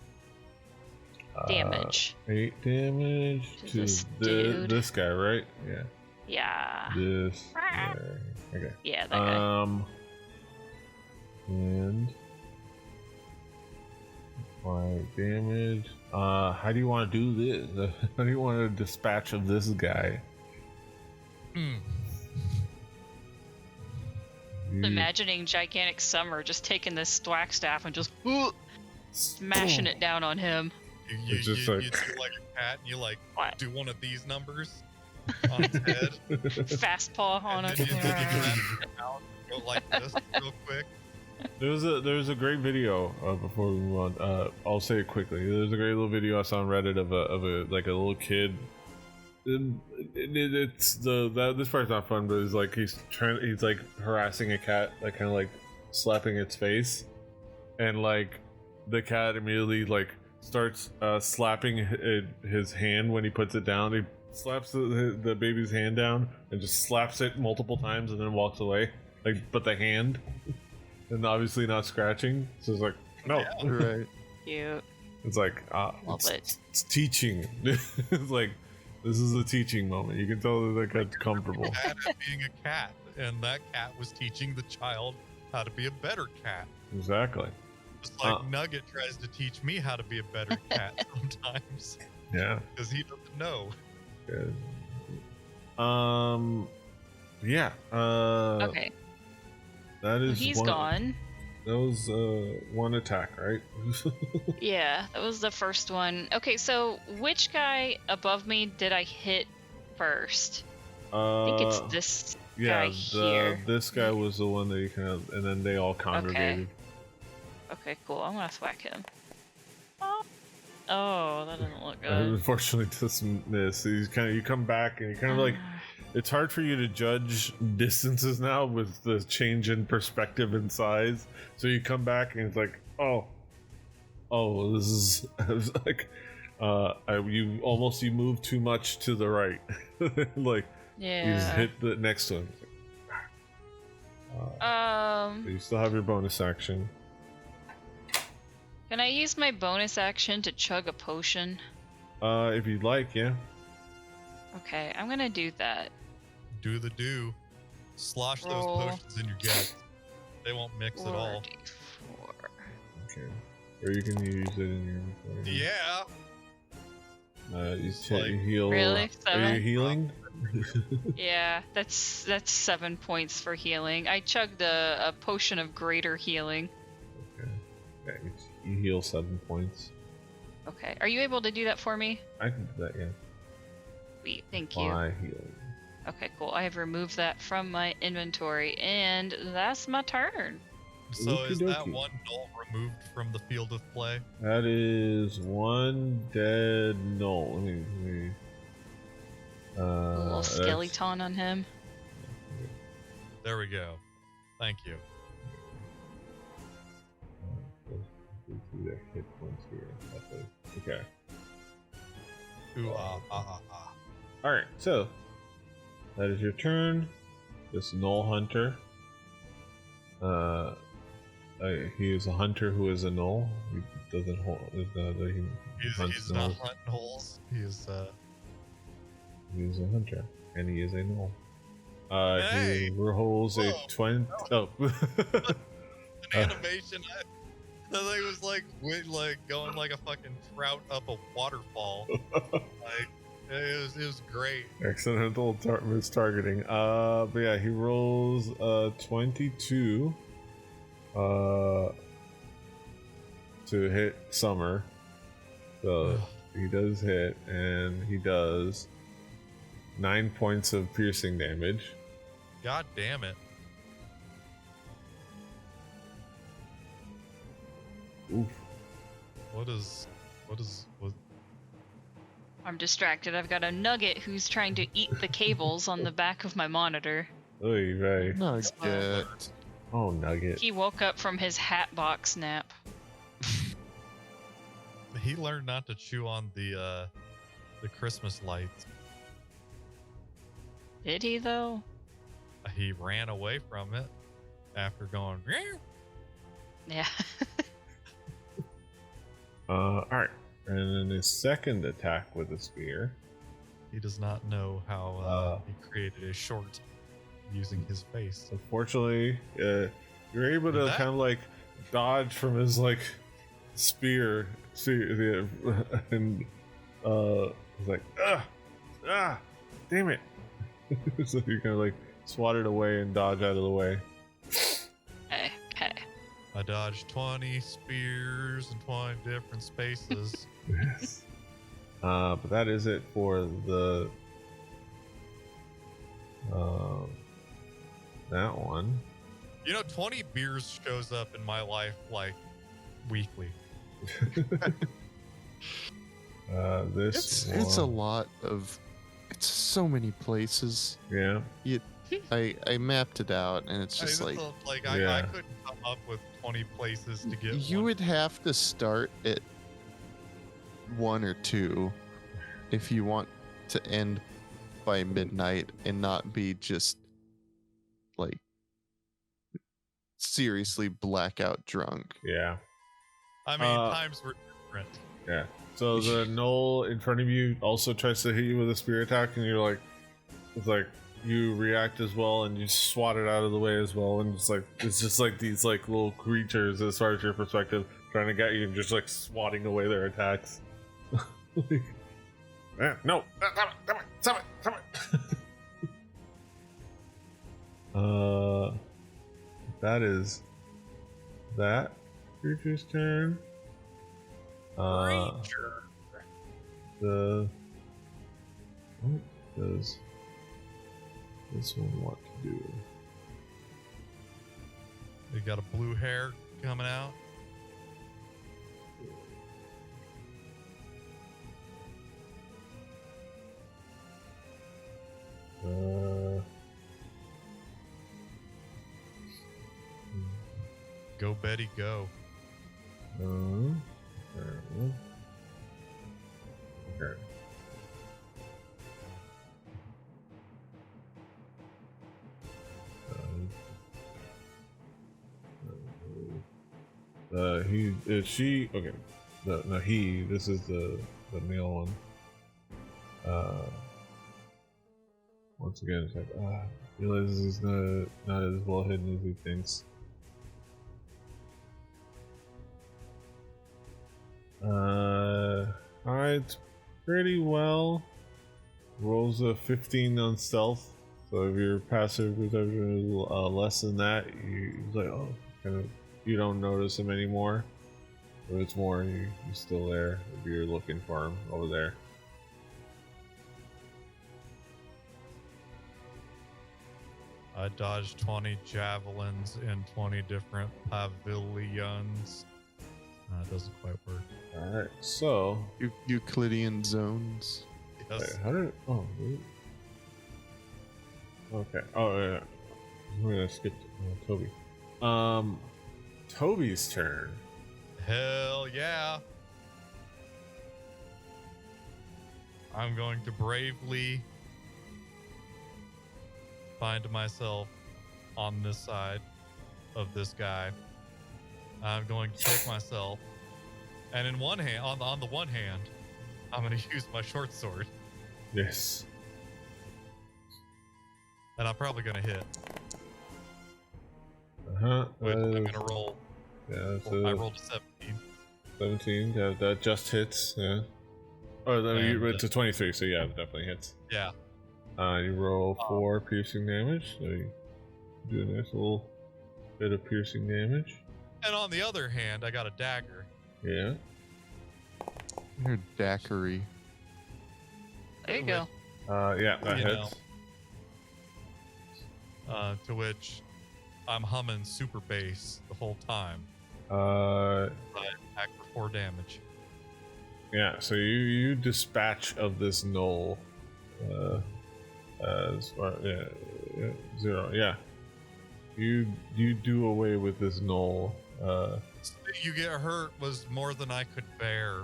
damage. 8 damage to this guy, right? Yeah. Yeah. This guy. Okay. Yeah, that guy. And 5 damage. How do you want to do this? How do you want to dispatch of this guy? Imagining gigantic Summer just taking this thwack staff and just smashing it down on him. You do like a cat and you like do one of these numbers on his head. Fast paw on it. it. Go like this real quick. There's a great video before we move on. I'll say it quickly. There's a great little video I saw on Reddit of a little kid. This part's not fun, but it's like he's like harassing a cat, like kind of like slapping its face, and like the cat immediately like starts slapping his hand when he puts it down. He slaps the baby's hand down and just slaps it multiple times and then walks away. Like, but the hand, and obviously not scratching. So it's like, no, yeah. Right. Cute. It's like, it's teaching. It's like, this is a teaching moment. You can tell that cat's comfortable. Cat being a cat, and that cat was teaching the child how to be a better cat. Exactly. Just like Nugget tries to teach me how to be a better cat sometimes. Yeah. Because he doesn't know. Good. Yeah. Okay. That is. He's gone. That was one attack, right? Yeah, that was the first one. Okay, so which guy above me did I hit first? I think it's this guy here. This guy was the one that you kind of, and then they all congregated. Okay, cool. I'm gonna thwack him. Oh, that doesn't look good. Unfortunately, this miss. You come back and you kind of like. It's hard for you to judge distances now with the change in perspective and size. So you come back and it's like, oh, this is like, you move too much to the right. Like, yeah. You just hit the next one. You still have your bonus action. Can I use my bonus action to chug a potion? If you'd like, yeah. Okay, I'm gonna do that. Do the do. Slosh those potions in your gut. They won't mix at all. 4d4. Okay. Or you can use it in your inventory. Yeah. You heal. Really? 7? Are you healing? Yeah, that's 7 points for healing. I chugged a potion of greater healing. Okay. You heal 7 points. Okay. Are you able to do that for me? I can do that, yeah. Sweet, thank you. Healing. Okay, cool. I have removed that from my inventory, and that's my turn. So is that one gnoll removed from the field of play? That is one dead gnoll. Let me a little skeleton on him. There we go. Thank you. Hit points here. Okay. Ooh, Alright, so that is your turn. This gnoll hunter. He is a hunter who is a gnoll. He doesn't hold. He's not hunting holes. He's a hunter, and he is a gnoll. Hey! He rolls a 20. Oh. An animation. The thing was like going like a fucking trout up a waterfall. Like It was great. Accidental mistargeting. But yeah, he rolls 22 to hit Summer. So he does hit, and he does 9 points of piercing damage. God damn it. Oof. What is I'm distracted. I've got a nugget who's trying to eat the cables on the back of my monitor. Oy vey. Nugget. Oh, Nugget. He woke up from his hat box nap. he learned not to chew on the Christmas lights. Did he though? He ran away from it after going. "Meow." Yeah. Alright. And then his second attack with a spear. He does not know how he created a short using his face. Unfortunately, you're able to kind of like dodge from his like spear. And he's like, damn it. So you kind of like swat it away and dodge out of the way. Okay. I dodged 20 spears in 20 different spaces. Yes. But that is it for the that one. 20 beers shows up in my life like weekly. It's a lot of. It's so many places. Yeah. I mapped it out, and it's just I couldn't come up with 20 places to get. You would have to start at 1 or 2 if you want to end by midnight and not be just like seriously blackout drunk. Yeah. I mean, times were different. Yeah. So the gnoll in front of you also tries to hit you with a spear attack, and you're like, it's like you react as well, and you swat it out of the way as well, and it's just like these like little creatures, as far as your perspective, trying to get you and just like swatting away their attacks. Like, no, stop it. That is that creature's turn. Ranger. What does this one want to do? You got a blue hair coming out. Go Betty, go. Okay. This is the male one. Once again, it's like, realizes he's not as well hidden as he thinks. Hides pretty well. Rolls a 15 on stealth. So if your passive perception is less than that, he's like, you don't notice him anymore. If it's more, he's still there. If you're looking for him over there. I dodged 20 javelins in 20 different pavilions. It doesn't quite work. Alright, so Euclidean zones. Yes. wait, how did wait. Okay. Oh yeah. I'm gonna skip Toby. Toby's turn. Hell yeah. I'm going to bravely find myself on this side of this guy. I'm going to take myself, and in one hand, on the one hand, I'm going to use my short sword, Yes. and I'm probably going to hit. I'm going to roll. Yeah, that's I rolled a 17. 17. Yeah, that just hits. Yeah. Oh, then you And, went to 23, so yeah, it definitely hits. Yeah. You roll 4 piercing damage, so you do a nice little bit of piercing damage. And on the other hand, I got a dagger. Yeah. You're daiquiri. There you go. Yeah, that You hits. To which I'm humming super bass the whole time. I Attack for 4 damage. Yeah, so you dispatch of this gnoll. As far, yeah, 0. Yeah, you do away with this gnoll. You get hurt was more than I could bear.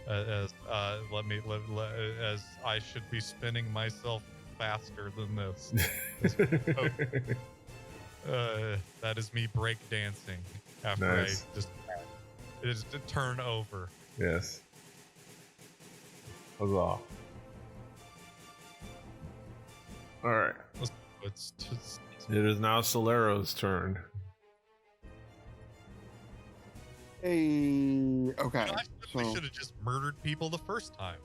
As I should be spinning myself faster than this. That is me break dancing after Nice. I just it is to turn over. Yes. Huzzah. Alright. It's just It is now Solero's turn. Hey, okay. I So, should have just murdered people the first time.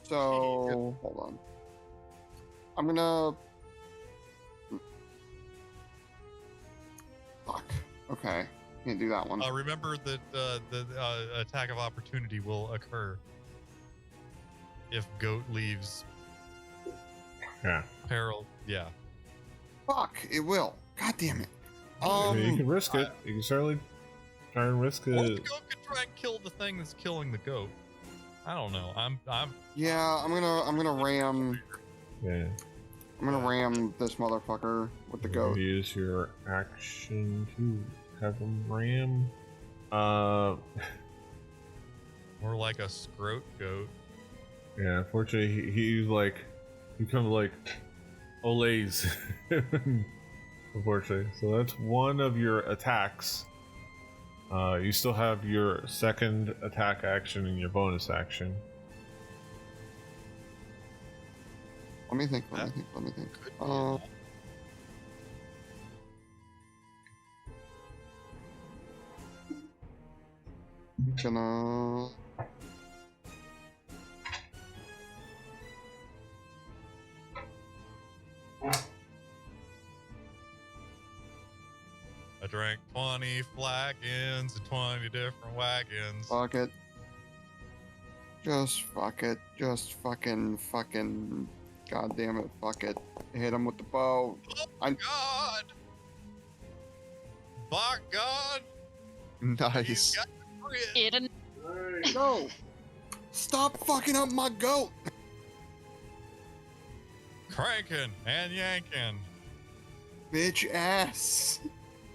hold on. I'm gonna. Fuck. Okay, can't do that one. Remember that the attack of opportunity will occur if goat leaves Yeah. peril. Yeah. Fuck, it will. God damn it. I mean, you can risk it. You can certainly try and risk Or the it. goat could try and kill the thing that's killing the goat. I don't know. I'm Yeah, I'm gonna ram. Yeah. I'm gonna ram this motherfucker with the goat. Use your action to have him ram. more like a scrote goat. Yeah, unfortunately, he kind of like olays. Unfortunately, so that's one of your attacks. You still have your second attack action and your bonus action. Let me think. Could be enough. Gonna. I drank 20 flagons and 20 different wagons. Fuck it. Just fuck it. Just fucking. God damn it. Fuck it. Hit him with the bow. God! By God! Nice. You got the crit. It No! Stop fucking up my goat! Cranking and yanking. Bitch ass.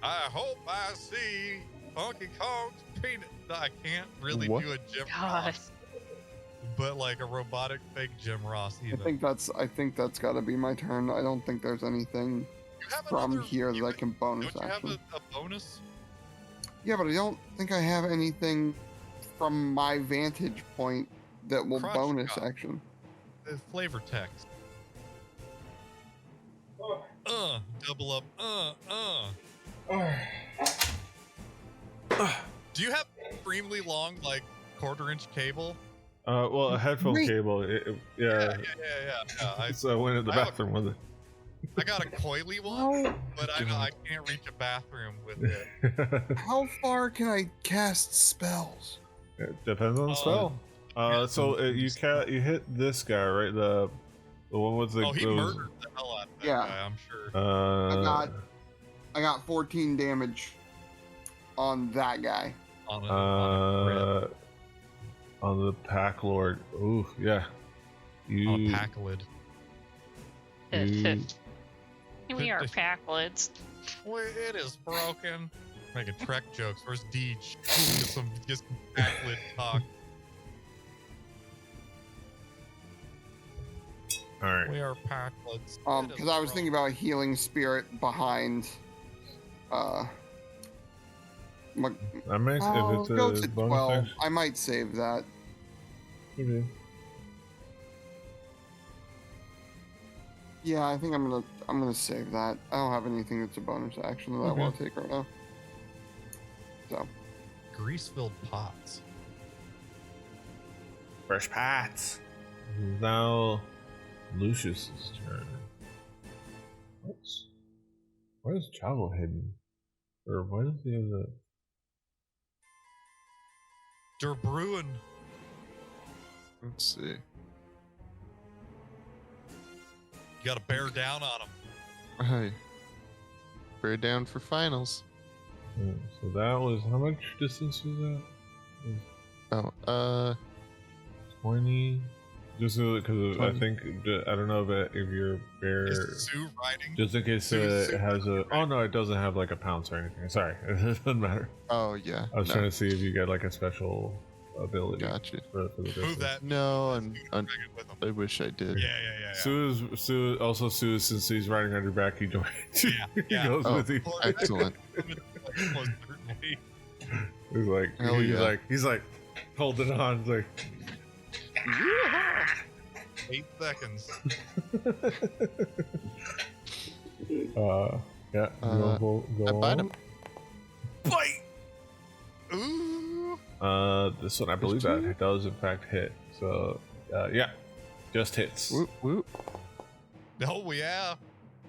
I hope I see Funky Kong's peanut. I can't really What? do a Jim God. Ross, but like a robotic fake Jim Ross. I Even. think that's gotta be my turn. I don't think there's anything You have from another- here that you- I can bonus Don't you have action. a bonus? Yeah, but I don't think I have anything from my vantage point that will Crotch bonus chop. action. The flavor text. Double up. Do you have extremely long, like, quarter-inch cable? Well, a headphone Wait. cable. Yeah. I So I went in the I have a- bathroom with I got a coily one, How, but I can't reach a bathroom with it. it. how far can I cast spells? It depends on the spell. yeah, So you hit this guy, right? The one with the. Oh, he those- murdered the hell out of that Yeah. guy, I'm sure. I got 14 damage on that guy. On a crit. On the pack lord. Ooh, yeah. On a pack lid. We are packlids. Well, it is broken. Making Trek jokes. Where's Deej? Get some pack lid talk. All right. We are pack lids. Because I was thinking about healing spirit behind. My, I might oh, if goats it's a at bonus 12. action. I might save that. Okay. Yeah, I think I'm gonna save that. I don't have anything that's a bonus action that I want to take right now. So grease-filled pots. Fresh pots. Now Lucius's turn. Why is Chavo hidden? Or why does he have the... Der Bruin. Let's see. You gotta bear down on him. Hi. Bear down for finals. So that was... How much distance was that? Oh, 20... Just because I think... I don't know if your bear... Is Sue riding? Just in case it has a... Oh no, it doesn't have like a pounce or anything. Sorry, it doesn't matter. oh yeah. I was trying to see if you get like a special ability. Gotcha. For the Move distance. that. No, Sue and dragon with him. I wish I did. Yeah. Sue, since he's riding on your back, he joins. Yeah, he yeah. goes Oh, with you. excellent. Most certainly. He's like, Hell yeah. he's like, holding on. He's like, 8 seconds. yeah. Go I bite on. him. Bite! Ooh! This one, I believe that it does in fact hit. So, yeah, just hits. Whoop whoop. Oh, yeah.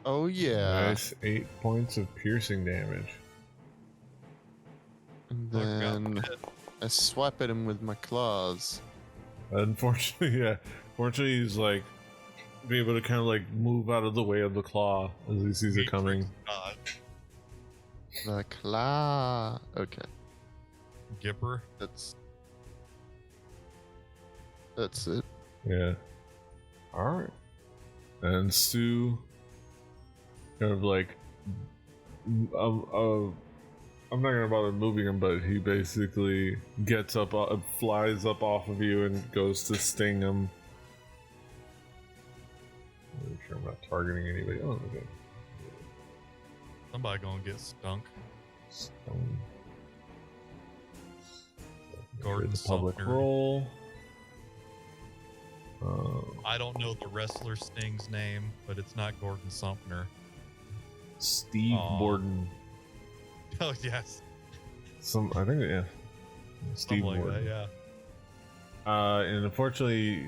Oh yeah. Nice, 8 points of piercing damage. And Look out, then kid. I swap at him with my claws. Unfortunately, yeah. Fortunately, he's like be able to kind of like move out of the way of the claw as he sees it coming. Dodge. The claw. Okay, Gipper. that's it. Yeah. All right. And Stu, kind of like, I'm not gonna bother moving him, but he basically gets up, flies up off of you, and goes to sting him. I'm not sure I'm not targeting anybody. Oh, okay. Somebody gonna get stunk. Stone. Gordon The public Sumner. roll. I don't know the wrestler Sting's name, but it's not Gordon Sumner. Steve Aw. Borden. Oh, yes. I think, yeah. Steve Something like Borden. that, yeah. And unfortunately,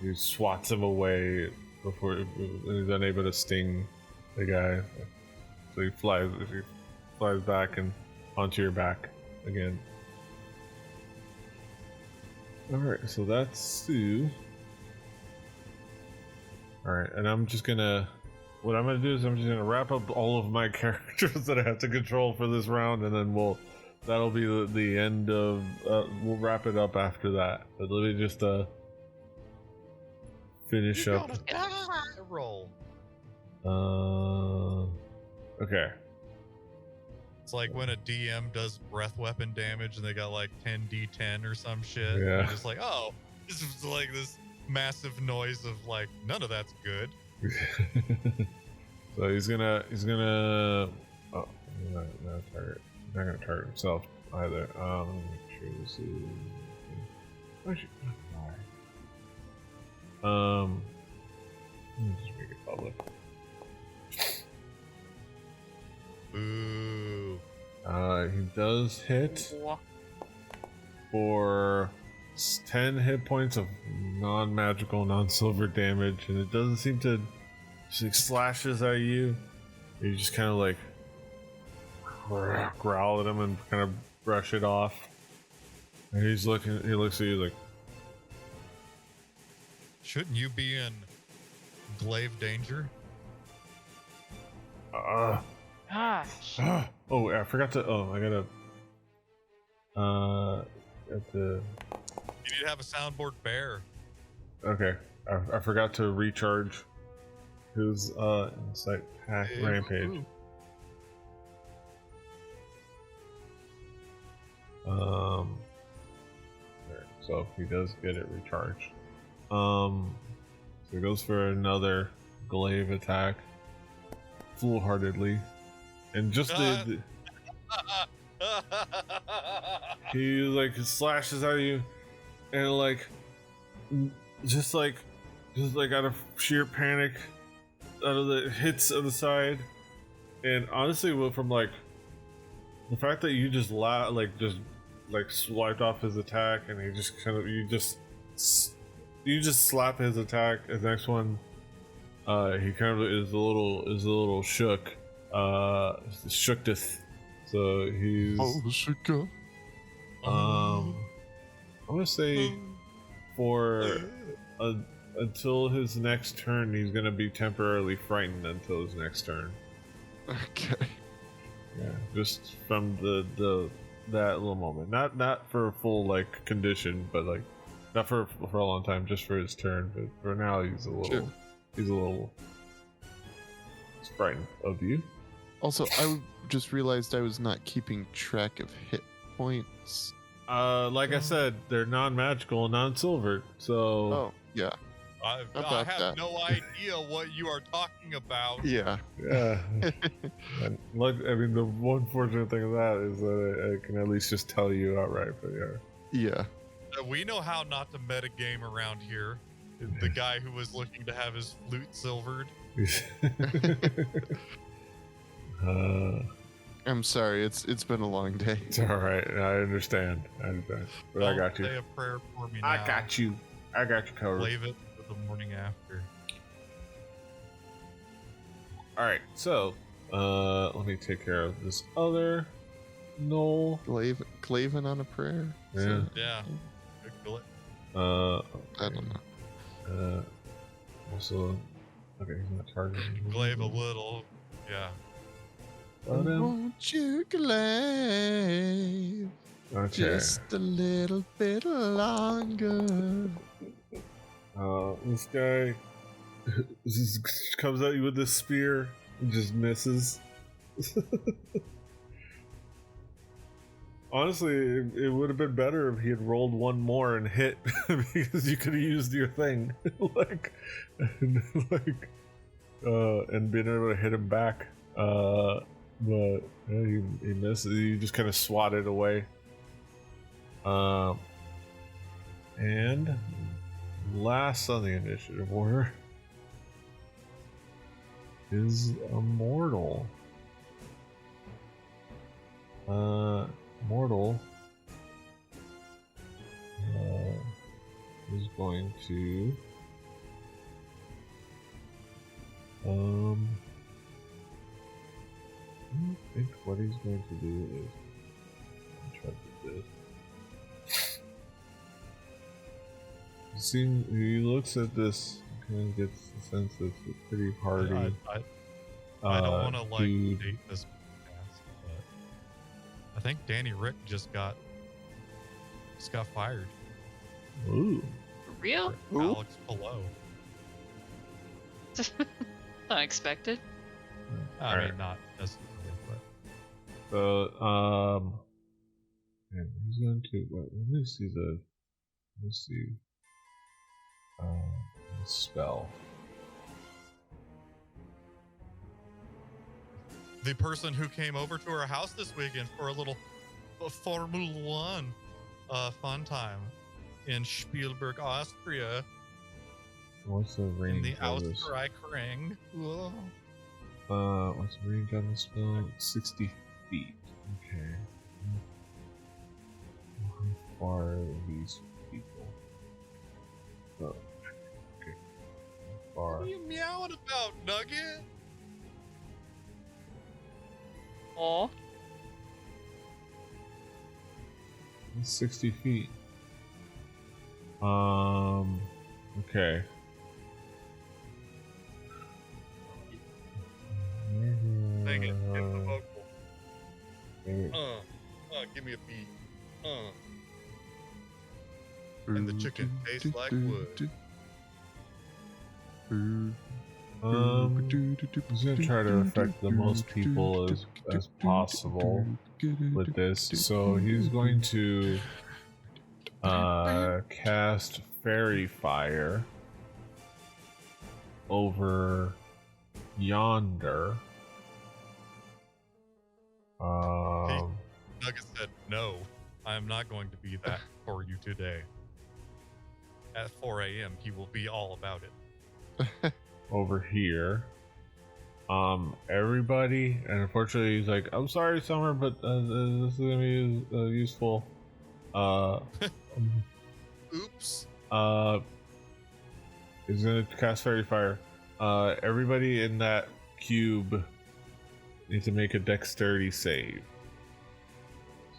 he swats him away before he's unable to sting the guy. So he flies back and onto your back again. All right, so that's Sue. All right, and what I'm gonna do is I'm just gonna wrap up all of my characters that I have to control for this round, and then that'll be the end of. We'll wrap it up after that. But let me just finish up. Roll. Okay. It's like when a DM does breath weapon damage and they got like 10d10 or some shit. Yeah. You're just like, oh, this is like this massive noise of like, none of that's good. So he's gonna. Oh, not target. He's not gonna target himself either. Let me make sure this is. Oh, shit. Let me just make it public. Ooh. He does hit for 10 hit points of non-magical, non-silver damage, and it doesn't seem to just like slashes at you. You just kind of like growl at him and kind of brush it off. And he looks at you like, Shouldn't you be in glaive danger? Gosh. oh, I forgot to. Oh, I gotta. At the. You need to have a soundboard bear. Okay, I forgot to recharge his insight pack Hey, rampage. ooh. There, so he does get it recharged. So he goes for another glaive attack, foolhardily, and just he like slashes at you, and like just like out of sheer panic, out of the hits on the side, and honestly, from like The fact that you just swiped off his attack, and he just kind of you just slap his attack. His next one, he kind of is a little shook, shookteth. So he's I'm gonna say for until his next turn, he's gonna be temporarily frightened until his next turn. Okay. Yeah, just from that little moment, not for a full like condition, but like not for a long time, just for his turn. But for now, he's a little frightened of you. Also, I just realized I was not keeping track of hit points. Like I said, they're non-magical, non-silver. So Oh yeah, I About have that. no idea what you are talking about. yeah. And look, I mean, the one fortunate thing of that is that I can at least just tell you outright. But Yeah. We know how not to metagame around here. The guy who was looking to have his flute silvered. I'm sorry, it's been a long day. It's all right. I understand. But I got you. Say a prayer for me now. I got you covered. Leave it for the morning after. All right, so let me take care of this other gnoll. Glaven on a prayer? Yeah. Yeah. Good bullet. I don't know. Also, okay, he's not targeting. Glaive a little. Yeah. Won't you glaive Okay. just a little bit longer? This guy just comes at you with this spear and just misses. Honestly, it would have been better if he had rolled one more and hit, because you could have used your thing, and been able to hit him back. But yeah, he missed. You just kind of swatted away. And last on the initiative order is Immortal. Immortal is going to I think what he's going to do is try to do this. He looks at this and kind of gets the sense that it's a pretty hardy. I don't want to dude. date this podcast, but I think Danny Rick just got fired. Ooh. Real? Who? Alex Pillow. Unexpected. I Alright. mean, not necessarily, but So, and he's going to. Wait, let me see the spell. the person who came over to our house this weekend for a little Formula One fun time in Spielberg, Austria, What's the in range the of this? Ausreichring. Whoa. What's the range on the spell? 60 feet. Okay. How far are these people? Oh. Okay. How far? What are you meowing about, Nugget? Oh, 60 feet. Okay. Dang it, hit the vocal. Maybe- Give me a beat. And the chicken tastes like wood. He's gonna try to affect the most people as possible with this. So he's going to cast Fairy Fire over yonder. Nugget said, no, I am not going to be that for you today. At 4 a.m., he will be all about it. Over here. Everybody, and unfortunately he's like, I'm sorry Summer, but this is gonna be useful. Oops. He's gonna cast Fairy Fire. Everybody in that cube needs to make a dexterity save.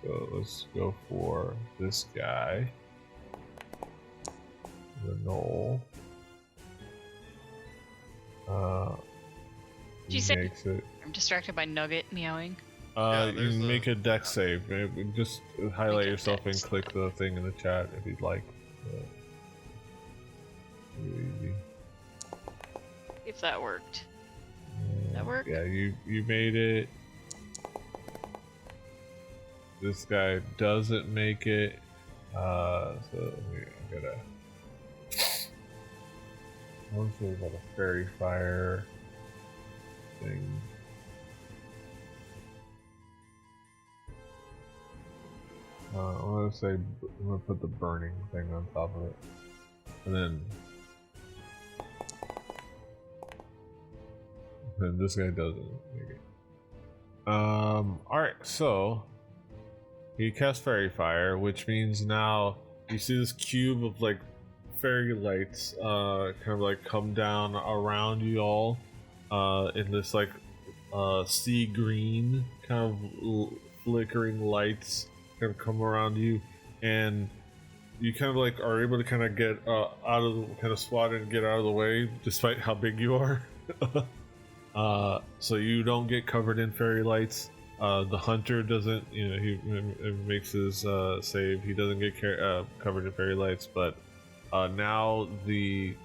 So let's go for this guy, the gnoll. Did you say? Makes it. I'm distracted by Nugget meowing. Yeah, You there's can a- make a dex save. Just highlight Make a yourself and dex click the thing in the chat if you'd like. Really easy. If that worked. That work? Yeah, you made it. This guy doesn't make it. So I gotta. I want to say about a fairy fire thing. I want to say I'm gonna put the burning thing on top of it, and then this guy doesn't make it. Alright, so he cast Fairy Fire, which means now you see this cube of like fairy lights kind of like come down around you all in this like sea green kind of flickering lights kind of come around you, and you kind of like are able to kind of get out of the kind of swat and get out of the way despite how big you are. So you don't get covered in fairy lights. The hunter doesn't, he makes his save. He doesn't get covered in fairy lights, but now the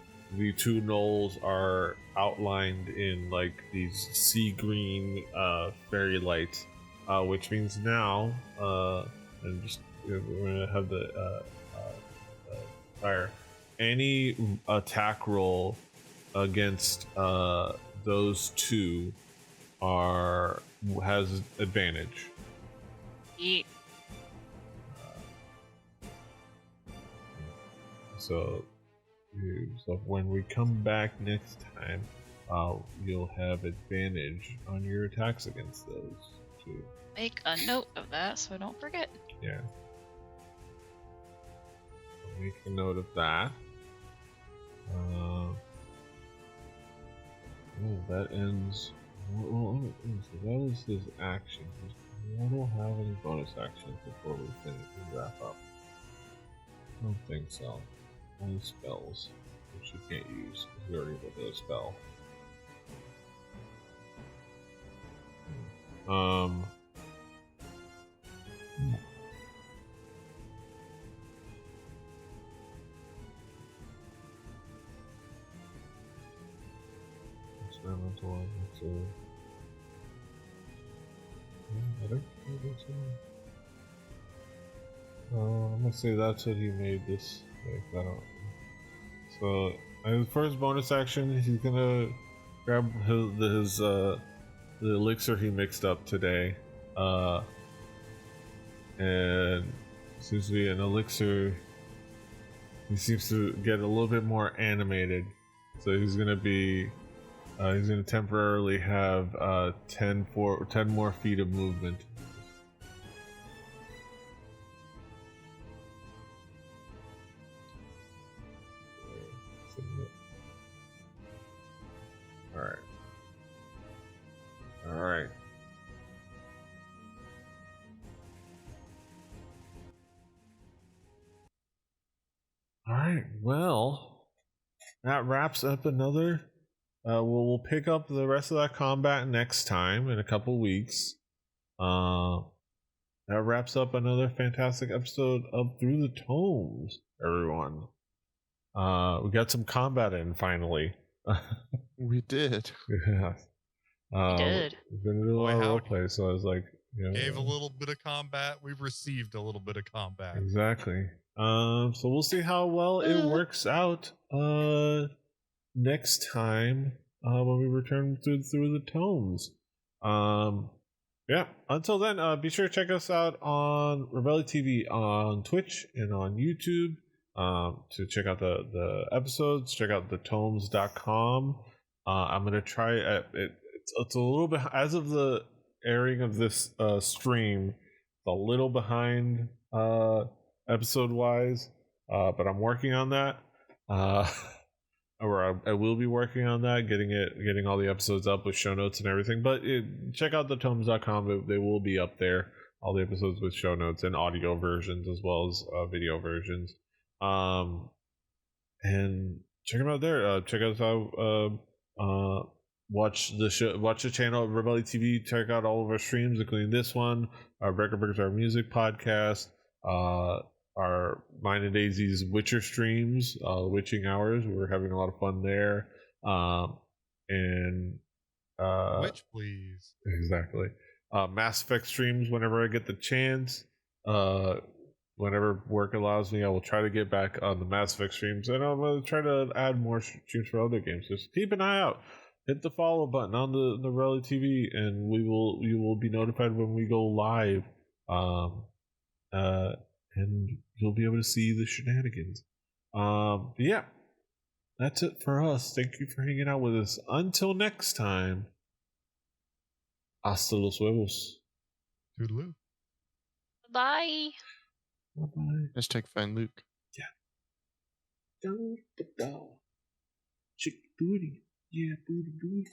two gnolls are outlined in like these sea green fairy lights, which means now, and just we're gonna have the fire. Any attack roll against those two has advantage. Yeet. So when we come back next time, you'll have advantage on your attacks against those two. Make a note of that so I don't forget. Yeah. Make a note of that. That ends. Well, so that was his action. I don't have any bonus actions before we finish and wrap up. I don't think so. Only spells, which you can't use because we already did a spell. Experimental so I think so. I'm gonna say that's what he made this. I don't. So his first bonus action, he's gonna grab the elixir he mixed up today, and seems to be an elixir. He seems to get a little bit more animated, so he's gonna be. He's gonna temporarily have 10 more feet of movement. Alright. Alright, well, that wraps up another. We'll pick up the rest of that combat next time in a couple weeks. That wraps up another fantastic episode of Through the Tomes, everyone. We got some combat in finally. We did. Yeah. We did. We've been doing a lot of roleplay, so I was like, Gave a little bit of combat. We've received a little bit of combat. Exactly. So we'll see how well it works out next time when we return through the tomes. Yeah. Until then, be sure to check us out on Rebelli TV on Twitch and on YouTube. To check out the episodes, check out thetomes.com. I'm gonna try it it's a little bit as of the airing of this stream, it's a little behind episode wise, but I'm working on that. Or I will be working on that, getting all the episodes up with show notes and everything. But check out thetomes.com; they will be up there, all the episodes with show notes and audio versions as well as video versions. And check them out there. Check us out. Watch the show. Watch the channel at Rebelli TV. Check out all of our streams, including this one, our Record Breakers, our music podcast, our Mine and Daisy's Witcher streams, Witching Hours. We're having a lot of fun there. Witch, please. Exactly. Mass Effect streams whenever I get the chance. Whenever work allows me, I will try to get back on the Mass Effect streams, and I'm going to try to add more streams for other games. Just keep an eye out. Hit the follow button on the Rally TV, and you will be notified when we go live. And you'll be able to see the shenanigans. Yeah, that's it for us. Thank you for hanging out with us. Until next time, hasta los huevos. Toodaloo. Bye. Bye-bye. Hashtag find Luke. Chick booty. Yeah, booty booty.